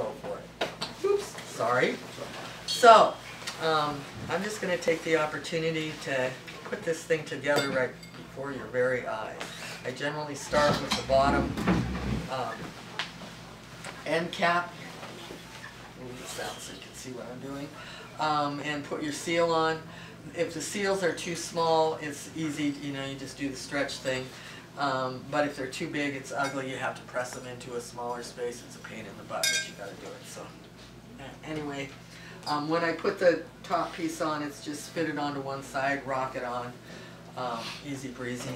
go for it. Oops, sorry. So, I'm just going to take the opportunity to put this thing together right before your very eyes. I generally start with the bottom end cap. Move this out so you can see what I'm doing. And put your seal on. If the seals are too small, it's easy, you know, you just do the stretch thing. But if they're too big, it's ugly, you have to press them into a smaller space. It's a pain in the butt, but you got to do it. So, anyway, when I put the top piece on, it's just fitted onto one side, rock it on, easy breezy.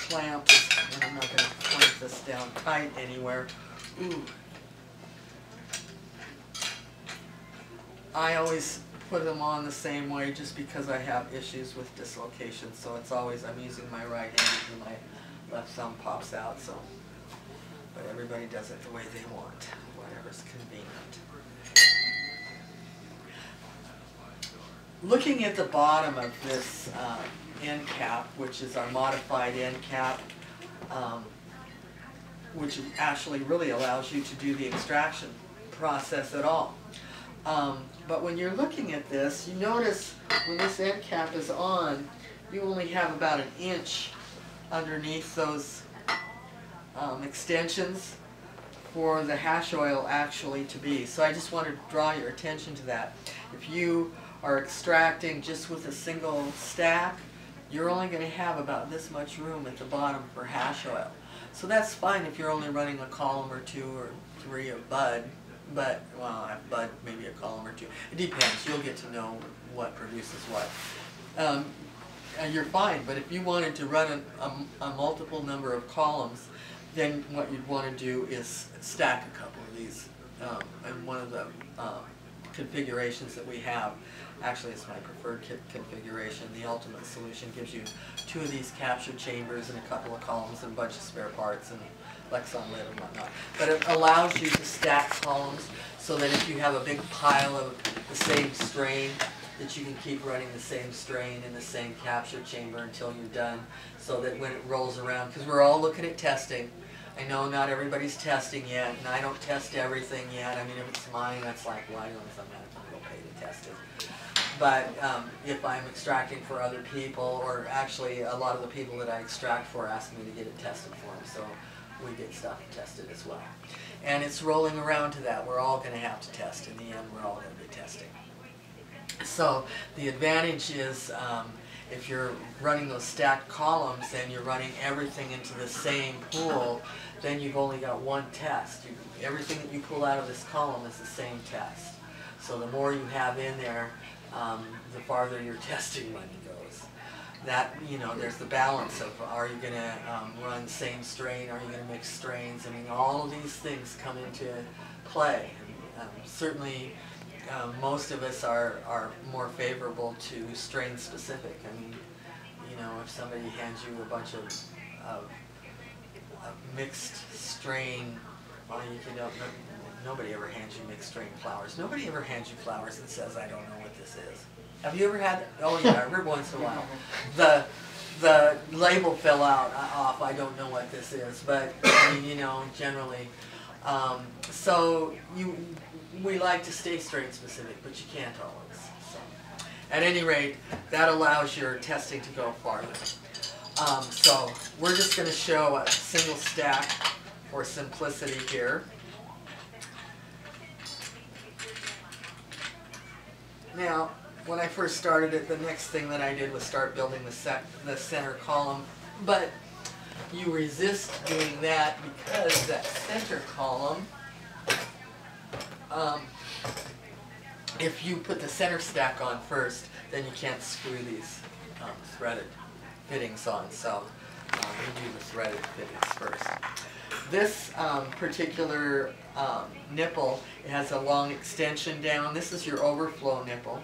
Clamps, and I'm not going to clamp this down tight anywhere. Ooh. I always put them on the same way just because I have issues with dislocation, so it's always, I'm using my right hand and my left thumb pops out, so, but everybody does it the way they want, whatever's convenient. Looking at the bottom of this end cap, which is our modified end cap, which actually really allows you to do the extraction process at all. But when you're looking at this, you notice when this end cap is on, you only have about an inch underneath those extensions for the hash oil actually to be. So I just want to draw your attention to that. If you are extracting just with a single stack, you're only going to have about this much room at the bottom for hash oil. So that's fine if you're only running a column or two or three of bud, but, well, bud, maybe a column or two. It depends. You'll get to know what produces what. And you're fine, but if you wanted to run a multiple number of columns, then what you'd want to do is stack a couple of these. And one of the configurations that we have, actually it's my preferred configuration, the ultimate solution gives you 2 of these capture chambers and a couple of columns and a bunch of spare parts and Lexan lid and whatnot. But it allows you to stack columns so that if you have a big pile of the same strain, that you can keep running the same strain in the same capture chamber until you're done, so that when it rolls around, because we're all looking at testing. I know not everybody's testing yet, and I don't test everything yet. I mean, if it's mine, that's like, well, I don't know if I'm going to go pay to test it. But if I'm extracting for other people, or actually a lot of the people that I extract for ask me to get it tested for them, so we get stuff tested as well. And it's rolling around to that. We're all going to have to test. In the end, we're all going to be testing. So the advantage is if you're running those stacked columns and you're running everything into the same pool, then you've only got one test. Everything that you pull out of this column is the same test. So the more you have in there, the farther your testing money goes. That, you know, there's the balance of, are you going to run same strain, are you going to mix strains? I mean, all of these things come into play. Certainly, most of us are more favorable to strain specific. I mean, you know, if somebody hands you a bunch of mixed strain, well, you know, nobody ever hands you mixed strain flowers. Nobody ever hands you flowers and says, I don't know what this is. Have you ever had, oh yeah, every once in a while, the label fell out off, I don't know what this is, but I mean, you know, generally, so we like to stay strain specific, but you can't always. So, at any rate, that allows your testing to go farther. So we're just going to show a single stack for simplicity here. Now, when I first started it, the next thing that I did was start building the center column, but you resist doing that because that center column, if you put the center stack on first, then you can't screw these threaded fittings on, so we do the threaded fittings first. This particular nipple, it has a long extension down. This is your overflow nipple.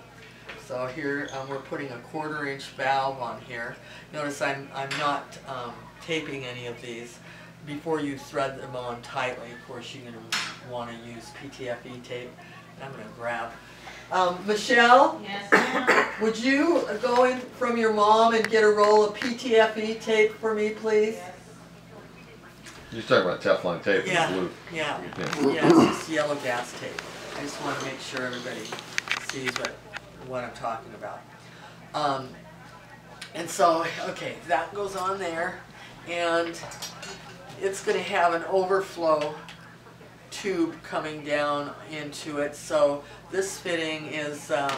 So here we're putting a 1/4 inch valve on here. Notice I'm not taping any of these. Before you thread them on tightly, of course you're going to want to use PTFE tape. I'm going to grab. Michelle, yes, would you go in from your mom and get a roll of PTFE tape for me, please? yes. You're talking about Teflon tape. Yeah, Blue. yeah, yeah. It's just yellow gas tape. I just want to make sure everybody sees what I'm talking about. And so, okay, that goes on there, and it's going to have an overflow tube coming down into it. So this fitting is it's a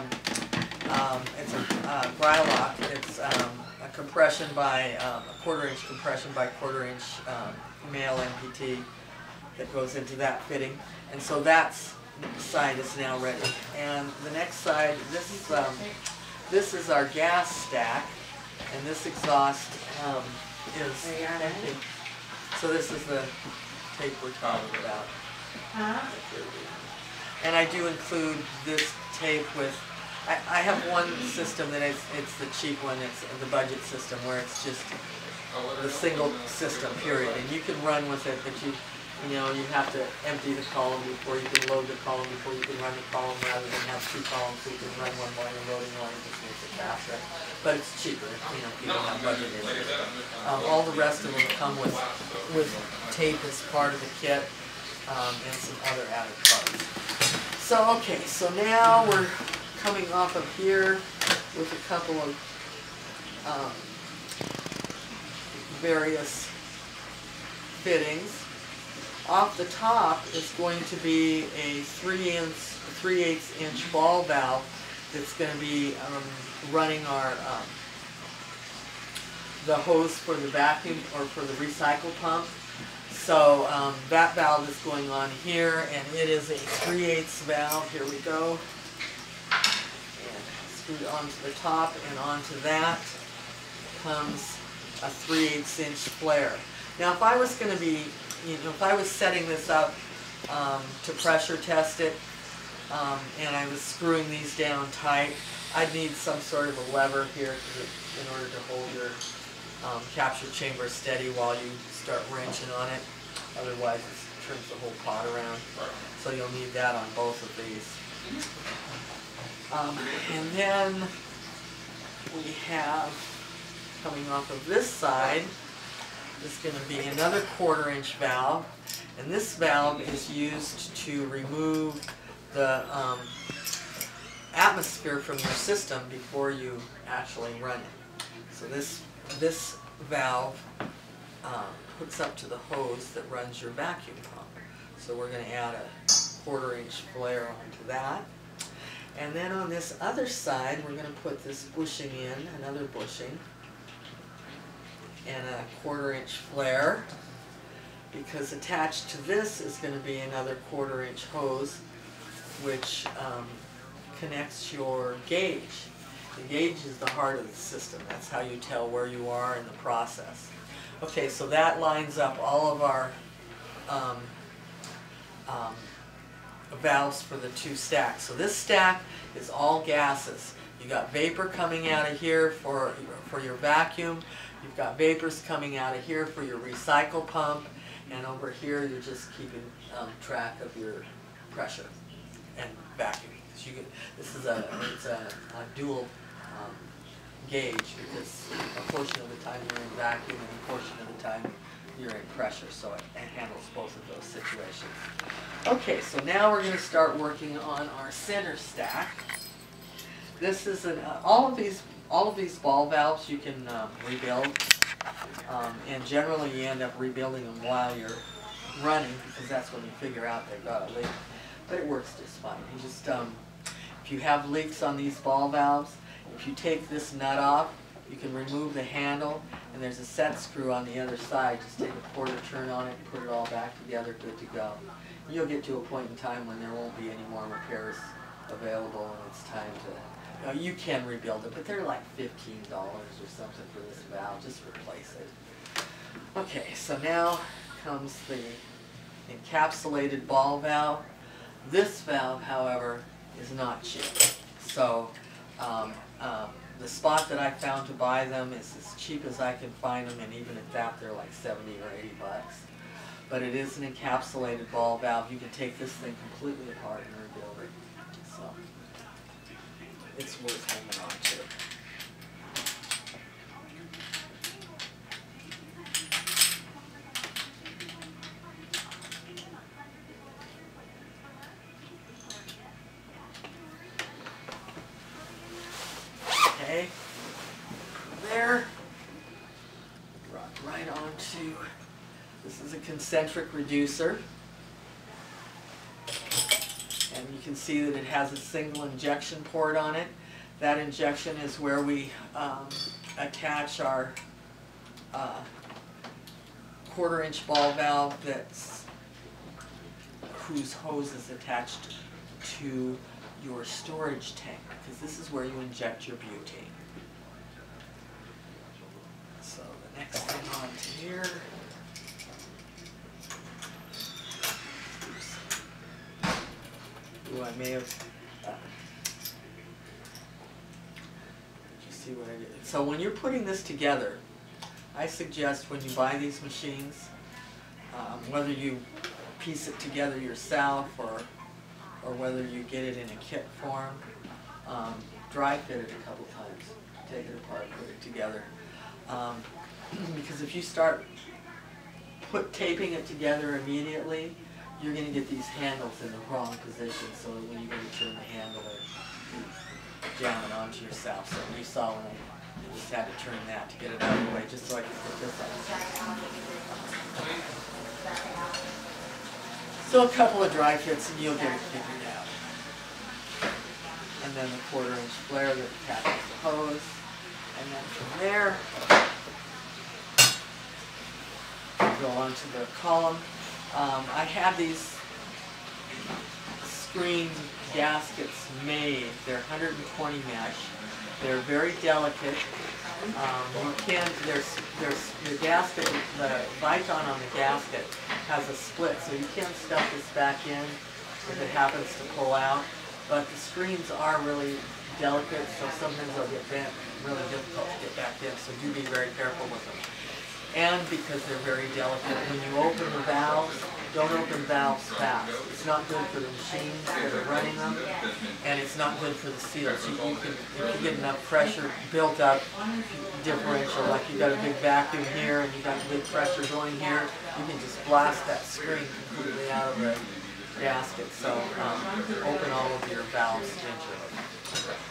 Brylock. It's a compression by a 1/4 inch compression by 1/4 inch male MPT that goes into that fitting. And so that side is now ready. And the next side, this is our gas stack, and this exhaust is empty. So this is the tape we're talking about. And I do include this tape with, I have one system that it's the cheap one, it's the budget system where it's just the single system, period. And you can run with it, but you have to empty the column before you can load the column, before you can run the column, rather than have 2 columns so you can run one while you're loading one. It just makes it faster. But it's cheaper, if you don't have budget in it. All the rest of them come with tape as part of the kit. And some other added parts. So, okay, so now we're coming off of here with a couple of various fittings. Off the top is going to be a 3/8 inch ball valve that's going to be running our the hose for the vacuum or for the recycle pump. So that valve is going on here, and it is a 3/8 valve. Here we go. And screw it onto the top, and onto that comes a 3/8 inch flare. Now, if I was going to be, if I was setting this up to pressure test it, and I was screwing these down tight, I'd need some sort of a lever here in order to hold your capture chamber steady while you start wrenching on it. Otherwise it turns the whole pot around. So you'll need that on both of these. And then we have, coming off of this side, is going to be another 1/4 inch valve. And this valve is used to remove the atmosphere from your system before you actually run it. So this valve hooks up to the hose that runs your vacuum pump. So we're going to add a 1/4 inch flare onto that. And then on this other side, we're going to put this bushing in, another bushing, and a 1/4 inch flare, because attached to this is going to be another 1/4 inch hose, which connects your gauge. The gauge is the heart of the system. That's how you tell where you are in the process. Okay, so that lines up all of our valves for the 2 stacks. So this stack is all gases. You got vapor coming out of here for your vacuum. You've got vapors coming out of here for your recycle pump, and over here you're just keeping track of your pressure and vacuum. So this is a dual gauge, because a portion of the time you're in vacuum and a portion of the time you're in pressure, so it handles both of those situations. Okay, so now we're going to start working on our center stack. This is all of these ball valves you can rebuild, and generally you end up rebuilding them while you're running, because that's when you figure out they've got a leak. But it works just fine. You just if you have leaks on these ball valves, if you take this nut off, you can remove the handle, and there's a set screw on the other side. Just take a 1/4 turn on it, put it all back together, good to go. And you'll get to a point in time when there won't be any more repairs available, and it's time to, you can rebuild it, but they're like $15 or something for this valve. Just replace it. Okay, so now comes the encapsulated ball valve. This valve, however, is not cheap. So the spot that I found to buy them is as cheap as I can find them, and even at that they're like 70 or 80 bucks. But it is an encapsulated ball valve. You can take this thing completely apart and rebuild it. So it's worth hanging on to. this is a concentric reducer. And you can see that it has a single injection port on it. That injection is where we attach our 1/4-inch ball valve whose hose is attached to your storage tank, because this is where you inject your butane. So the next thing on to here. Ooh, I may have. You see what I did? So when you're putting this together, I suggest when you buy these machines, whether you piece it together yourself or whether you get it in a kit form, dry fit it a couple times. Take it apart, put it together. Because if you start taping it together immediately, you're going to get these handles in the wrong position, so that when you go to turn the handle, you jam it onto yourself. So you saw when I just had to turn that to get it out of the way, just so I could put this on. So a couple of dry fits and you'll get it figured out. And then the 1/4-inch flare that attaches the hose. And then from there, go onto the column. I had these screened gaskets made. They're 120 mesh. They're very delicate. You can, the gasket, the Viton on the gasket has a split, so you can stuff this back in if it happens to pull out. But the screens are really delicate, so sometimes they'll get bent, really difficult to get back in, so do be very careful with them. And because they're very delicate, when you open the valves, don't open valves fast. It's not good for the machines that are running them, and it's not good for the seals. If you get enough pressure built up, differential, like you got a big vacuum here and you got big pressure going here, you can just blast that screen completely out of the gasket. So open all of your valves gingerly.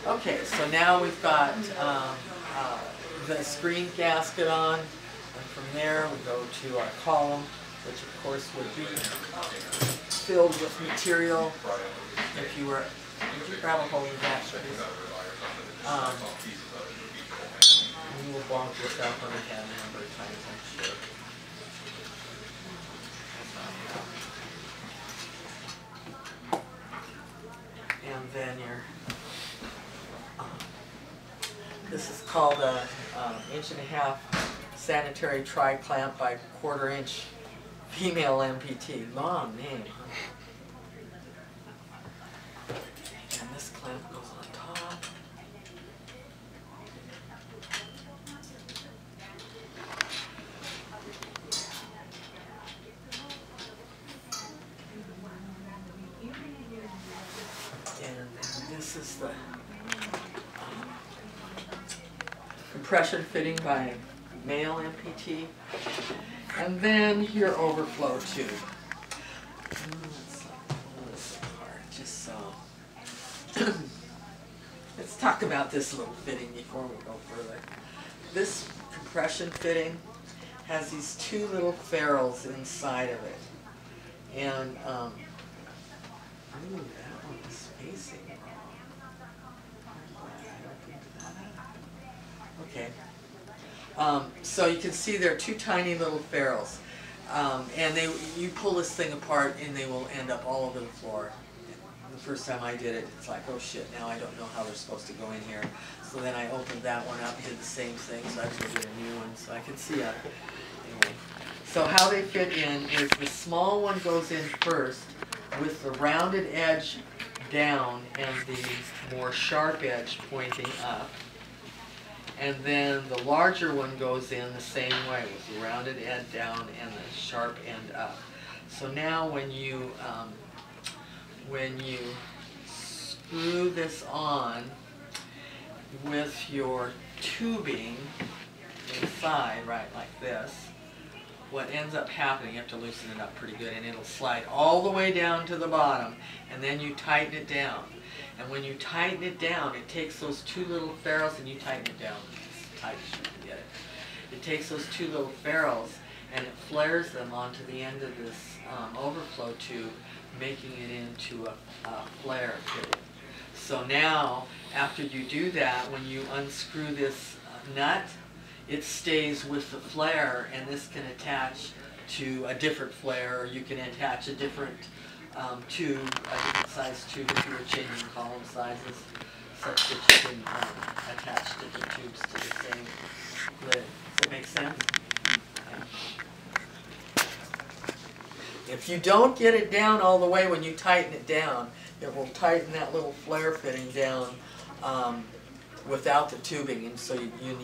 Okay, so now we've got the screen gasket on. And from there we go to our column, which of course would be filled with material. If you were, would you grab a hold of that, please? You will bonk yourself on the head a number of times, I'm sure. And then this is called a 1.5-inch sanitary tri-clamp by 1/4-inch female MPT. Long name, huh? And this clamp goes on top. And this is the compression fitting by male MPT, and then your overflow tube. Let's pull this apart just so. Let's talk about this little fitting before we go further. This compression fitting has these two little ferrules inside of it, and ooh, that one is spacing wrong. Okay. So you can see there are two tiny little ferrules, and you pull this thing apart and they will end up all over the floor. The first time I did it, it's like, oh shit, now I don't know how they're supposed to go in here. So then I opened that one up and did the same thing, so I had to get a new one so I could see it. Anyway, so how they fit in is the small one goes in first with the rounded edge down and the more sharp edge pointing up. And then the larger one goes in the same way with the rounded end down and the sharp end up. So now when you screw this on with your tubing inside, right, like this, what ends up happening, you have to loosen it up pretty good, and it'll slide all the way down to the bottom, and then you tighten it down. And when you tighten it down, it takes those two little ferrules, and you tighten it down as tight as you can get it. It takes those two little ferrules, and it flares them onto the end of this overflow tube, making it into a flare fitting. So now, after you do that, when you unscrew this nut, it stays with the flare, and this can attach to a different flare, or you can attach a different tube, a different size tube if you were changing column sizes, such that you can attach different tubes to the same lid. Does that make sense? Okay. If you don't get it down all the way when you tighten it down, it will tighten that little flare fitting down without the tubing, and so you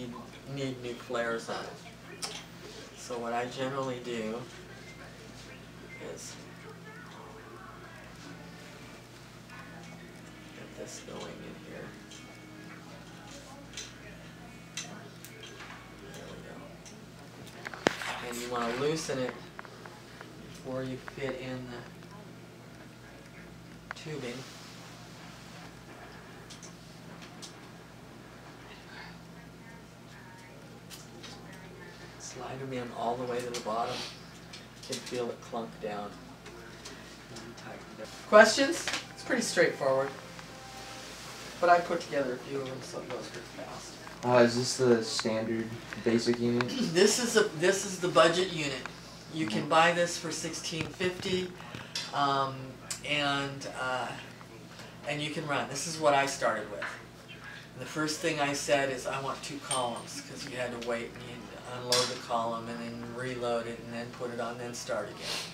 need new flares on it. So what I generally do is get this going in here. There we go. And you want to loosen it before you fit in the tubing. Slide them in all the way to the bottom. You can feel it clunk down. Questions? It's pretty straightforward. But I put together a few of them so it goes pretty fast. Is this the standard basic unit? This is the budget unit. You can buy this for $16.50, and you can run. This is what I started with. And the first thing I said is I want 2 columns, because you had to wait and you had to unload the column and then reload it and then put it on, then start again.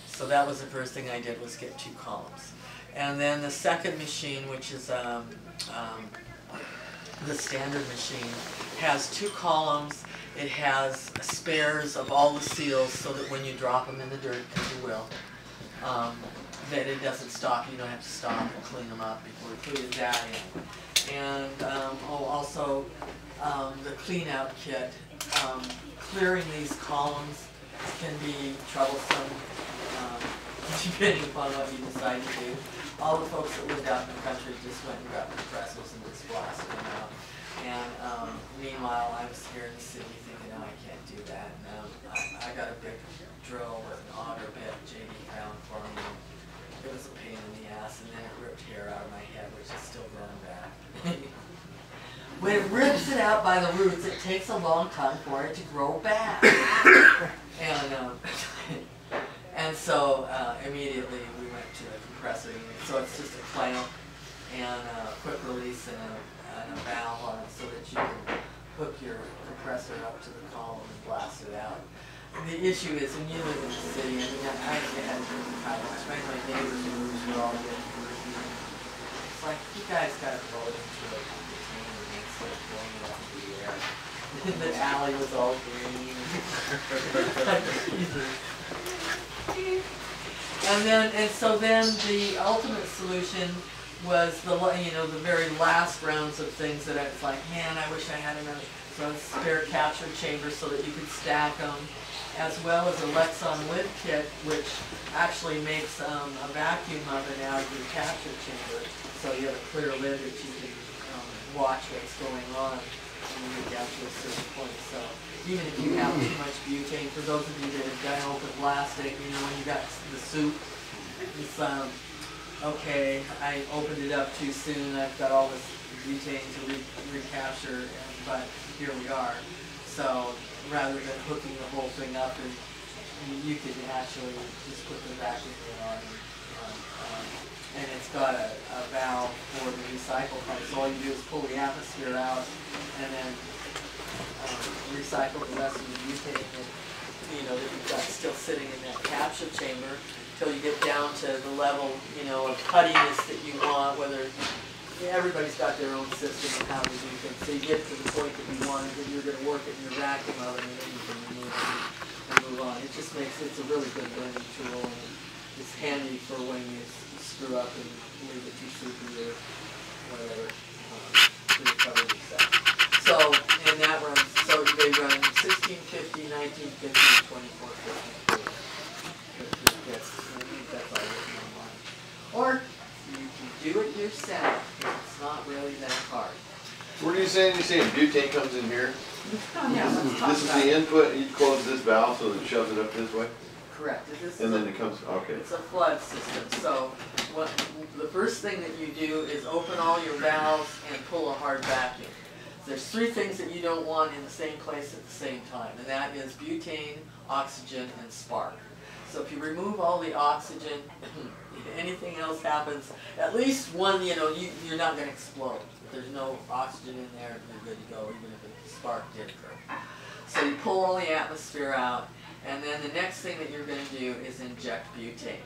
So that was the first thing I did, was get 2 columns. And then the second machine, which is the standard machine, has 2 columns. It has spares of all the seals so that when you drop them in the dirt, because you will, that it doesn't stop. You don't have to stop and clean them up before you put that in. And also the clean out kit. Clearing these columns can be troublesome depending upon what you decide to do. All the folks that lived out in the country just went and got compressors and just blasted them out. And meanwhile, I was here in the city thinking, no, I can't do that. And I got a big drill with an auger bit JD found for me. It was a pain in the ass, and then it ripped hair out of my head, which is still growing back. When it rips it out by the roots, it takes a long time for it to grow back. And so immediately we went to the compressor unit. So it's just a clamp and a quick release and a valve on it so that you can hook your compressor up to the column and blast it out. And the issue is when you live in the city, I mean, I had to kind of explain my neighbors who were all getting roofing. It's like, you guys got to throw it into a container instead of blowing it up into the air. The alley was all green. And so then the ultimate solution was the very last rounds of things that I was like, man, I wish I had another spare capture chamber so that you could stack them, as well as a Lexon lid kit, which actually makes a vacuum oven out of your capture chamber, so you have a clear lid that you can watch what's going on when you get down to a certain point. So even if you have too much butane, for those of you that have done open blasting, when you got the soup, it's okay, I opened it up too soon, I've got all this butane to recapture, but here we are. So rather than hooking the whole thing up, and you could actually just put the vacuum on, and it's got a valve for the recycle pump. So all you do is pull the atmosphere out and then recycle the rest of the butane that you've got still sitting in that capture chamber until you get down to the level of puttiness that you want. Whether everybody's got their own system of how to do things. So you get to the point that you want, that you're going to work it in your vacuum oven, and then you can remove it and move on. It just makes it's a really good learning tool, and it's handy for when you screw up and leave it too soupy or whatever to recover yourself. So, and that runs, so they run 1650, 1950, and 2450. That's all written online. Or you can do it yourself. It's not really that hard. What are you saying? You're saying butane comes in here? Oh, yeah, let's talk This is about the it. input, you close this valve so it shoves it up this way, Correct. This and is then it comes, okay. it's a flood system. So what the first thing that you do is open all your valves and pull a hard vacuum. There's three things that you don't want in the same place at the same time, and that is butane, oxygen, and spark. So if you remove all the oxygen, if anything else happens, at least one, you're not going to explode. If there's no oxygen in there, you're good to go, even if a spark did occur. So you pull all the atmosphere out, and then the next thing that you're going to do is inject butane.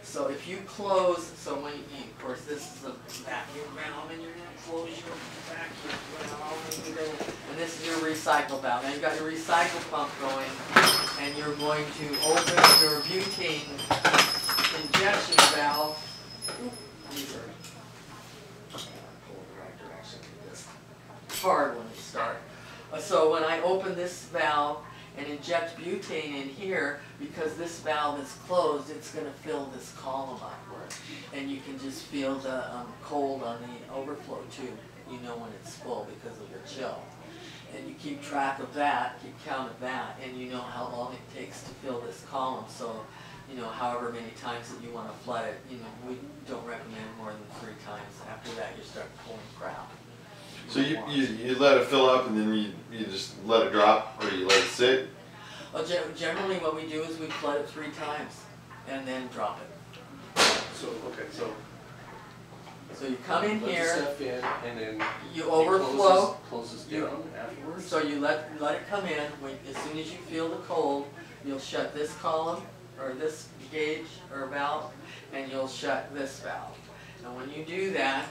So if you close, so when of course this is a vacuum valve, and you're going to close your vacuum valve, and this is your recycle valve. Now you've got your recycle pump going, and you're going to open your butane injection valve. These are pull in the right direction. It's hard when you start. So when I open this valve and inject butane in here, because this valve is closed, it's going to fill this column upward. And you can just feel the cold on the overflow tube. You know when it's full because of the chill. And you keep track of that, keep count of that, and you know how long it takes to fill this column. So, however many times that you want to flood it, we don't recommend more than 3 times. After that, you start pulling crap. So you let it fill up and then you just let it drop, or you let it sit? Well, generally what we do is we flood it 3 times and then drop it. So, okay, so you come in let here, the stuff in, and then you overflow, closes down afterwards. so you let it come in. As soon as you feel the cold, you'll shut this column or this gauge or valve, and you'll shut this valve. And when you do that,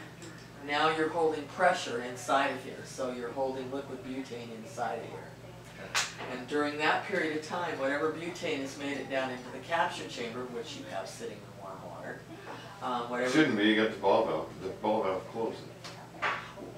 now you're holding pressure inside of here, so you're holding liquid butane inside of here. And during that period of time, whatever butane has made it down into the capture chamber, which you have sitting in warm water, whatever. Shouldn't be, you got the ball valve. The ball valve closed.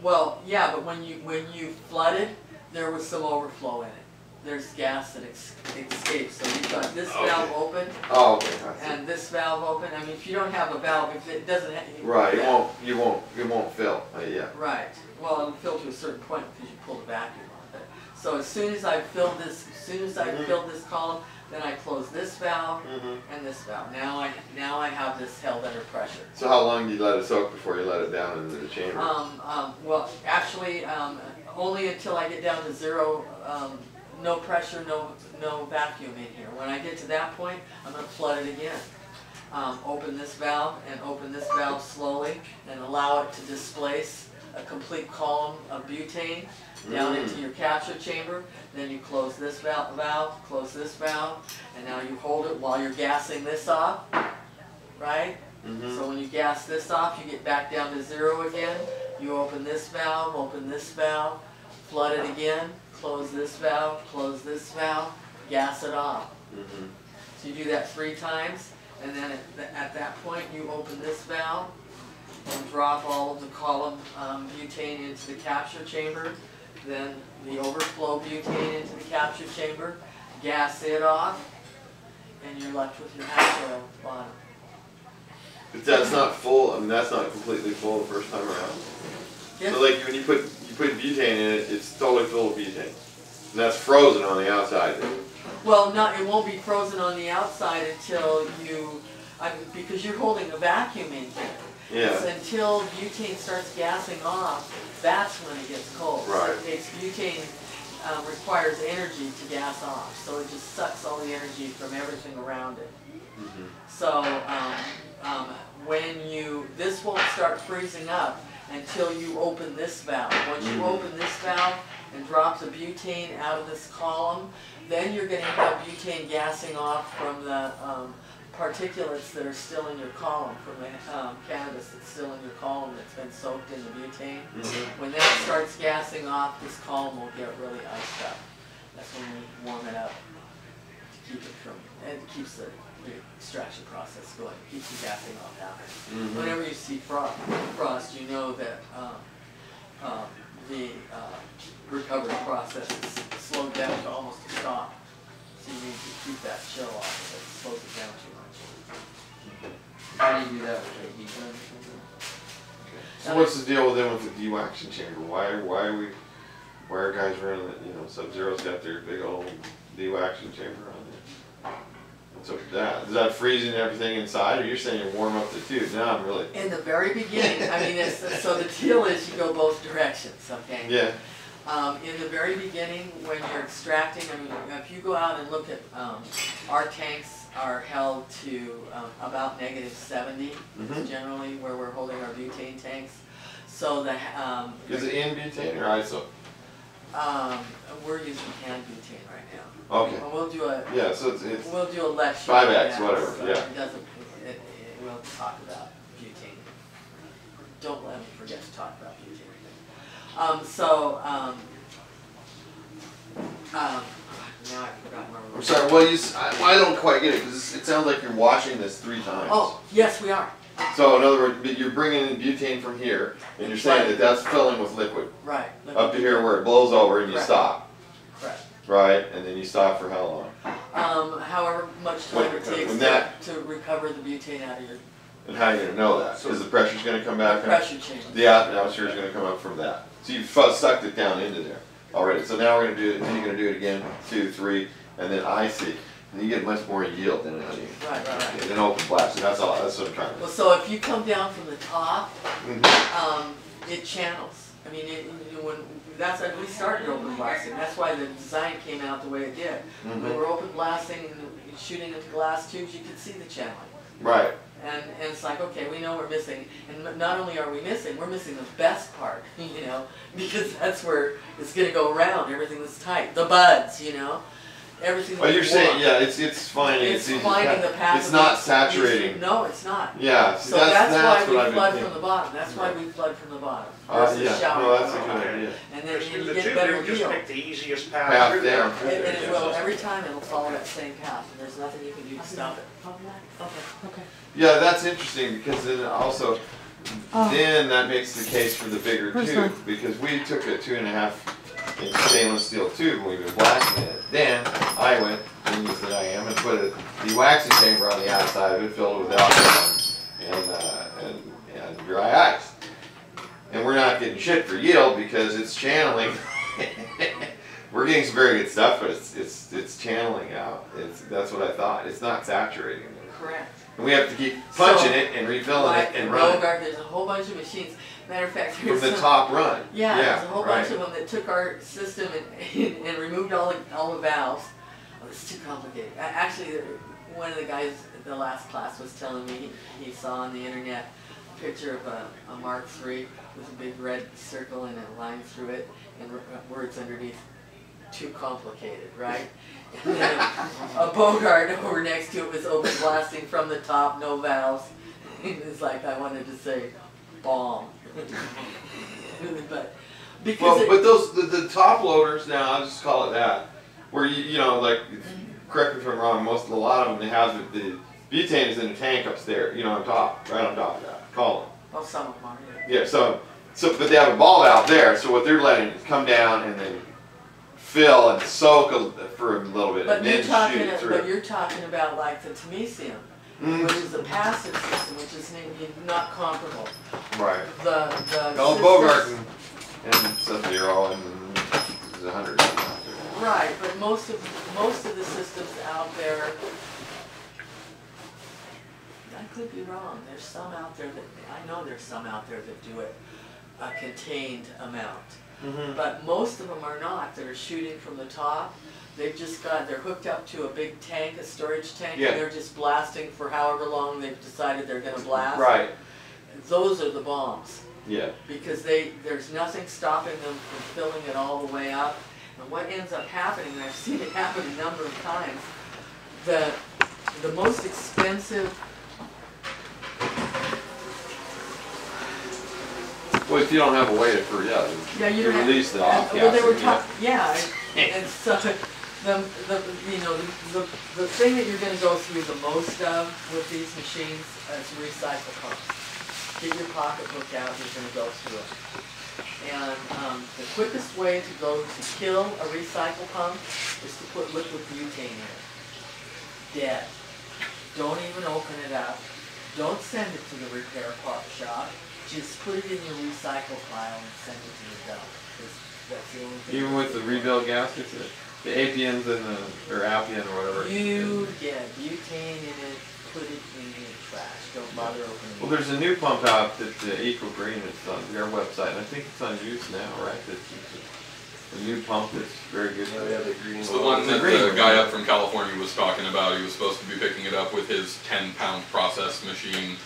Well, yeah, but when you flooded, there was some overflow in it. There's gas that escapes. So you've got this valve open, Oh, okay. and this valve open. I mean, if you don't have a valve, if it doesn't have, Right, yeah. it won't fill. Yeah. Right. Well, it'll fill to a certain point because you pull the vacuum on it. So as soon as I fill this, filled this column, then I close this valve and this valve. Now I have this held under pressure. So how long do you let it soak before you let it down into the chamber? Well, actually, only until I get down to 0. No pressure, no vacuum in here. When I get to that point, I'm going to flood it again. Open this valve and open this valve slowly and allow it to displace a complete column of butane down into your capture chamber. Then you close this valve, close this valve, and now you hold it while you're gassing this off, right? So when you gas this off, you get back down to 0 again. You open this valve, flood it again, close this valve, gas it off. So you do that 3 times, and then at that point you open this valve and drop all of the column butane into the capture chamber, then the overflow butane into the capture chamber, gas it off, and you're left with your hash oil at the bottom. But that's not full. I mean, that's not completely full the first time around. Yes. So like when you put butane in it, it's totally full of butane, and that's frozen on the outside. Well, it won't be frozen on the outside until because you're holding a vacuum in here. Yeah. So until butane starts gassing off, that's when it gets cold. Right. Butane requires energy to gas off, so it just sucks all the energy from everything around it. So this won't start freezing up until you open this valve. Once you open this valve and drop the butane out of this column, then you're going to have butane gassing off from the particulates that are still in your column, from the cannabis that's still in your column that's been soaked in the butane. When that starts gassing off, this column will get really iced up. That's when we warm it up to keep it from, and it keeps the extraction process going. It keeps the gassing off happening. Whenever you see frost, you know that the recovery process is slowed down to almost a stop. So you need to keep that chill off if it slows it down too much. How do you do that with a heat gun or something? So what's the deal with them with the dewaxing chamber? Why are we where guys running it, you know, Sub-Zero's got their big old dewaxing chamber on there. So does that freezing everything inside, or you're saying you warm up the tube? No, I'm really. In the very beginning, I mean, so the deal is you go both directions, okay? Yeah. In the very beginning, when you're extracting, I mean, if you go out and look at, our tanks are held to about -70, Mhm. generally where we're holding our butane tanks. So the, Is it in butane or ISO? we're using hand butane right now. Okay. We'll do a, Yeah, so it's we'll do a lecture. 5X, on that, whatever, so yeah. It doesn't, we'll talk about butane. Don't let me forget to talk about butane. Now I've forgotten where we were. I'm sorry. Well, I don't quite get it because it sounds like you're washing this 3 times. Oh, yes, we are. So in other words, you're bringing in butane from here, and you're saying that that's filling with liquid Right. up to here where it blows over and you Correct. stop, Correct. right? And then you stop for how long? However much time it takes When that- to recover the butane out of your And how are you gonna know that? Because the pressure's gonna come back. pressure change. The atmosphere is gonna come up from that. So you've sucked it down into there already. So now we're gonna do it. Then you're gonna do it again, 2, 3, and then icy. And you get much more yield than honey. Right. And then open blast. And that's all. That's what I'm trying to. Well, so if you come down from the top, Mm-hmm. it channels. I mean, that's when we started open blasting. That's why the design came out the way it did. When we were open blasting and shooting into glass tubes, you could see the channeling. Right. And it's like, okay, we know we're missing, and not only are we missing the best part, you know, because that's where it's going to go around, everything that's tight, the buds, you know, everything Well, that you're you saying, want. yeah, it's finding. It's finding the path. It's not saturating. No, it's not. Yeah. See, So that's why what we I've flood been from the bottom. That's why we flood from the bottom. Yeah. Versus shower No, that's a from the good top. idea. And then Just do you the get tube, better you just yield. pick the easiest Path path through down. there. And it will, every time it'll follow that same path, and there's nothing you can do to stop it. Okay. Yeah, that's interesting because then also, then that makes the case for the bigger tube because we took a 2.5-inch stainless steel tube and we've been blasting it. Then I went, genius that I am, and put a dewaxing chamber on the outside of it, filled it with alcohol and dry ice. And we're not getting shit for yield because it's channeling. We're getting some very good stuff, but it's channeling out. That's what I thought. It's not saturating it. Correct. And we have to keep punching it and refilling it and running. There's a whole bunch of machines. Matter of fact, From the top run. Yeah, there's a whole right. bunch of them that took our system and removed all the valves. Oh, it's too complicated. Actually, one of the guys at the last class was telling me he saw on the internet a picture of a Mark III with a big red circle and a line through it and words underneath. Too complicated, right? And then a Bogart over next to it was open blasting from the top, no valves. It's like I wanted to say bomb. But because but those the top loaders now, I'll just call it that, where you know like correct me if I'm wrong, a lot of them they have the butane is in a tank upstairs, you know, on top, right on top of that column. well, some of them are. Yeah, so but they have a ball out there, so what they're letting is come down and then fill and soak for a little bit But and you're then talking, shoot it through. but you're talking about like the Temesium, which is a passive system, which is not comparable. Right. The Oh, systems- Bogart and Sub-Zero and there's 100 out there. Right, but most of the systems out there, I could be wrong. There's some out there that I know there's some out there that do it a contained amount. But most of them are not, that are shooting from the top. They've just they're hooked up to a big tank, a storage tank, Yeah. and they're just blasting for however long they've decided they're going to blast. Right. Those are the bombs, Yeah. because there's nothing stopping them from filling it all the way up. And what ends up happening, and I've seen it happen a number of times, the most expensive. Well, if you don't have a way to You don't have- release the off Well, they were gassing, talking, yeah, and so the thing that you're going to go through the most of with these machines is recycle pumps. Get your pocketbook out, you're going to go through it. And the quickest way to kill a recycle pump is to put liquid butane in it. Dead. Don't even open it up. Don't send it to the repair shop. Just put it in your recycle pile and send it to the dump. Because That's the only thing. Even with the rebuild gaskets, the Apians and or Appian or whatever. You get butane in it, put it in the trash. Don't bother opening it. Well, there's a new pump out that Eco Green is on their website, and I think it's on use now, right? It's a new pump that's very good. Oh, yeah, the green It's the one that green the one. guy up from California was talking about. He was supposed to be picking it up with his 10-pound process machine.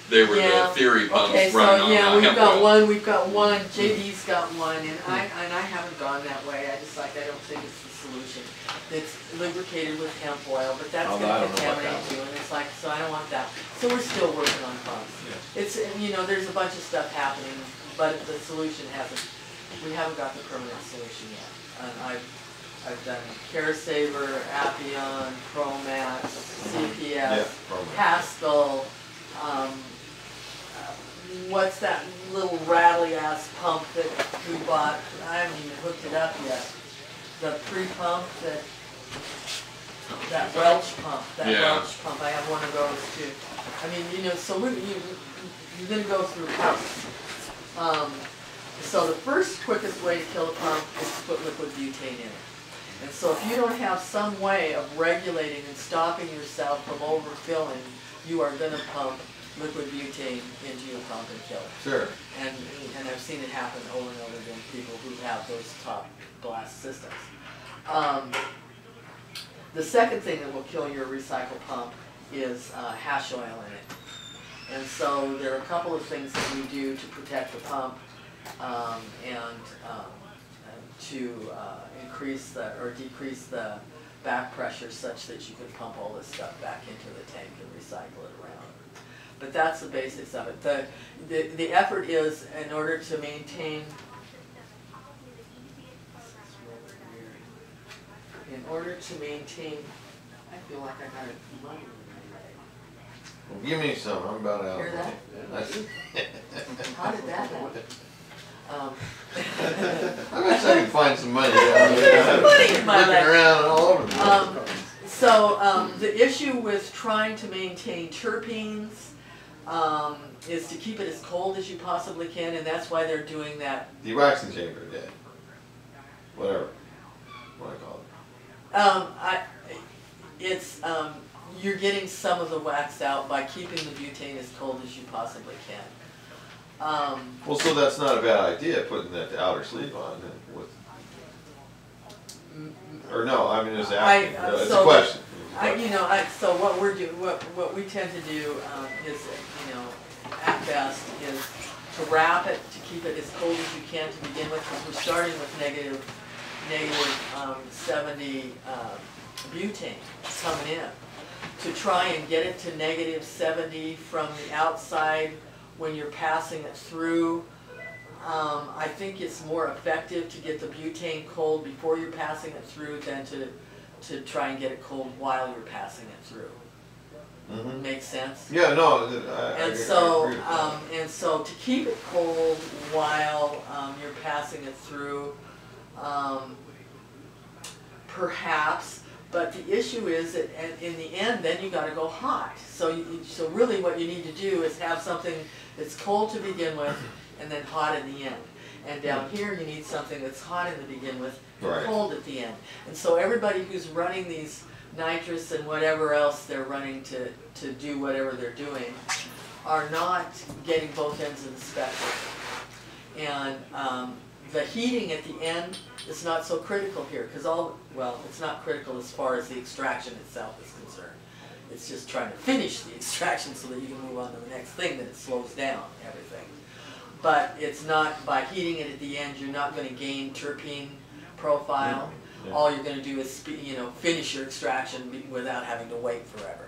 They were the theory pumps okay, running so yeah, on we've hemp got oil. one, JD's got one, and I haven't gone that way. I just I don't think it's the solution. It's lubricated with hemp oil, but that's Oh, going I to don't know about contaminate that too, and it's so I don't want that. So we're still working on pumps. Yeah. It's there's a bunch of stuff happening, but the solution we haven't got the permanent solution yet. And I've done Carasaver, Appian, Promax, CPS, Haskell. What's that little rattly ass pump that we bought? I haven't even hooked it up yet. The pre-pump that Welch pump. Welch pump. I have one of those too. I mean, so you're going to go through pumps. So the first quickest way to kill a pump is to put liquid butane in it. And so if you don't have some way of regulating and stopping yourself from overfilling, you are going to pump liquid butane into your pump and kill it. Sure. And I've seen it happen over and over again, people who have those top blast systems. The second thing that will kill your recycle pump is hash oil in it. And so there are a couple of things that we do to protect the pump and to increase or decrease the back pressure such that you can pump all this stuff back into the tank and recycle it around. But that's the basics of it. The effort is in order to maintain I feel like I got a money in my leg. Well, give me some. I'm about out. Hear that? How did that happen? I bet I can find some money down there. Money in my Looking leg. around all over the place. So the issue with trying to maintain terpenes is to keep it as cold as you possibly can, and that's why they're doing that. Dewaxing chamber, yeah. Whatever. What I call it. You're getting some of the wax out by keeping the butane as cold as you possibly can. Well, so that's not a bad idea, putting that outer sleeve on. Or no, I mean, it's it's a question. So what we're doing, what we tend to do is, at best, is to wrap it to keep it as cold as you can to begin with, because we're starting with negative 70 butane coming in. To try and get it to negative 70 from the outside when you're passing it through. I think it's more effective to get the butane cold before you're passing it through than to try and get it cold while you're passing it through. Mm-hmm. Makes sense? Yeah, no, I agree with that. And so to keep it cold while you're passing it through, perhaps. But the issue is that in the end, then you got to go hot. So really, what you need to do is have something that's cold to begin with, and then hot in the end. And down here, you need something that's hot in the begin with, and cold at the end. And so everybody who's running these nitrous and whatever else they're running to do whatever they're doing, are not getting both ends of the spectrum. And the heating at the end is not so critical here, because it's not critical as far as the extraction itself is concerned. It's just trying to finish the extraction so that you can move on to the next thing, that it slows down everything. But it's not, by heating it at the end, you're not going to gain terpene profile. Yeah. All you're going to do is finish your extraction without having to wait forever.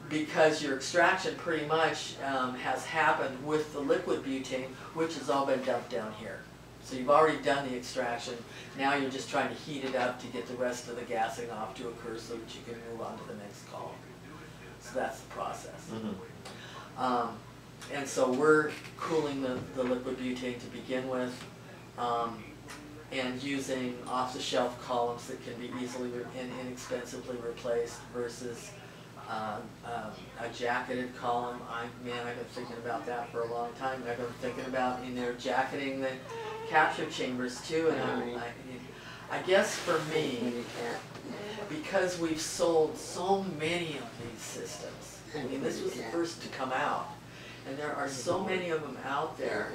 Because your extraction pretty much has happened with the liquid butane, which has all been dumped down here. So you've already done the extraction. Now you're just trying to heat it up to get the rest of the gassing off to occur so that you can move on to the next column. So that's the process. Mm-hmm. And so we're cooling the liquid butane to begin with, and using off-the-shelf columns that can be easily and inexpensively replaced versus A jacketed column, man, I've been thinking about that for a long time. I've been thinking about in there jacketing the capture chambers too, and I guess for me, because we've sold so many of these systems, I mean, this was the first to come out, and there are so many of them out there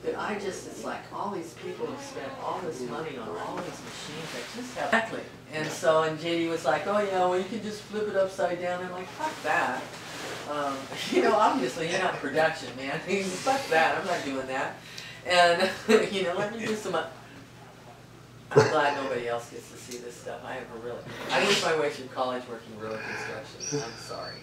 that it's like all these people have spent all this money on all these machines that just have. Exactly. And so, and JD was like, oh yeah, well you can just flip it upside down. I'm like, fuck that. You know, obviously you're not production, man. Fuck that, I'm not doing that. And, you know, let me do some, I'm glad nobody else gets to see this stuff. I worked my way through college working road construction. I'm sorry.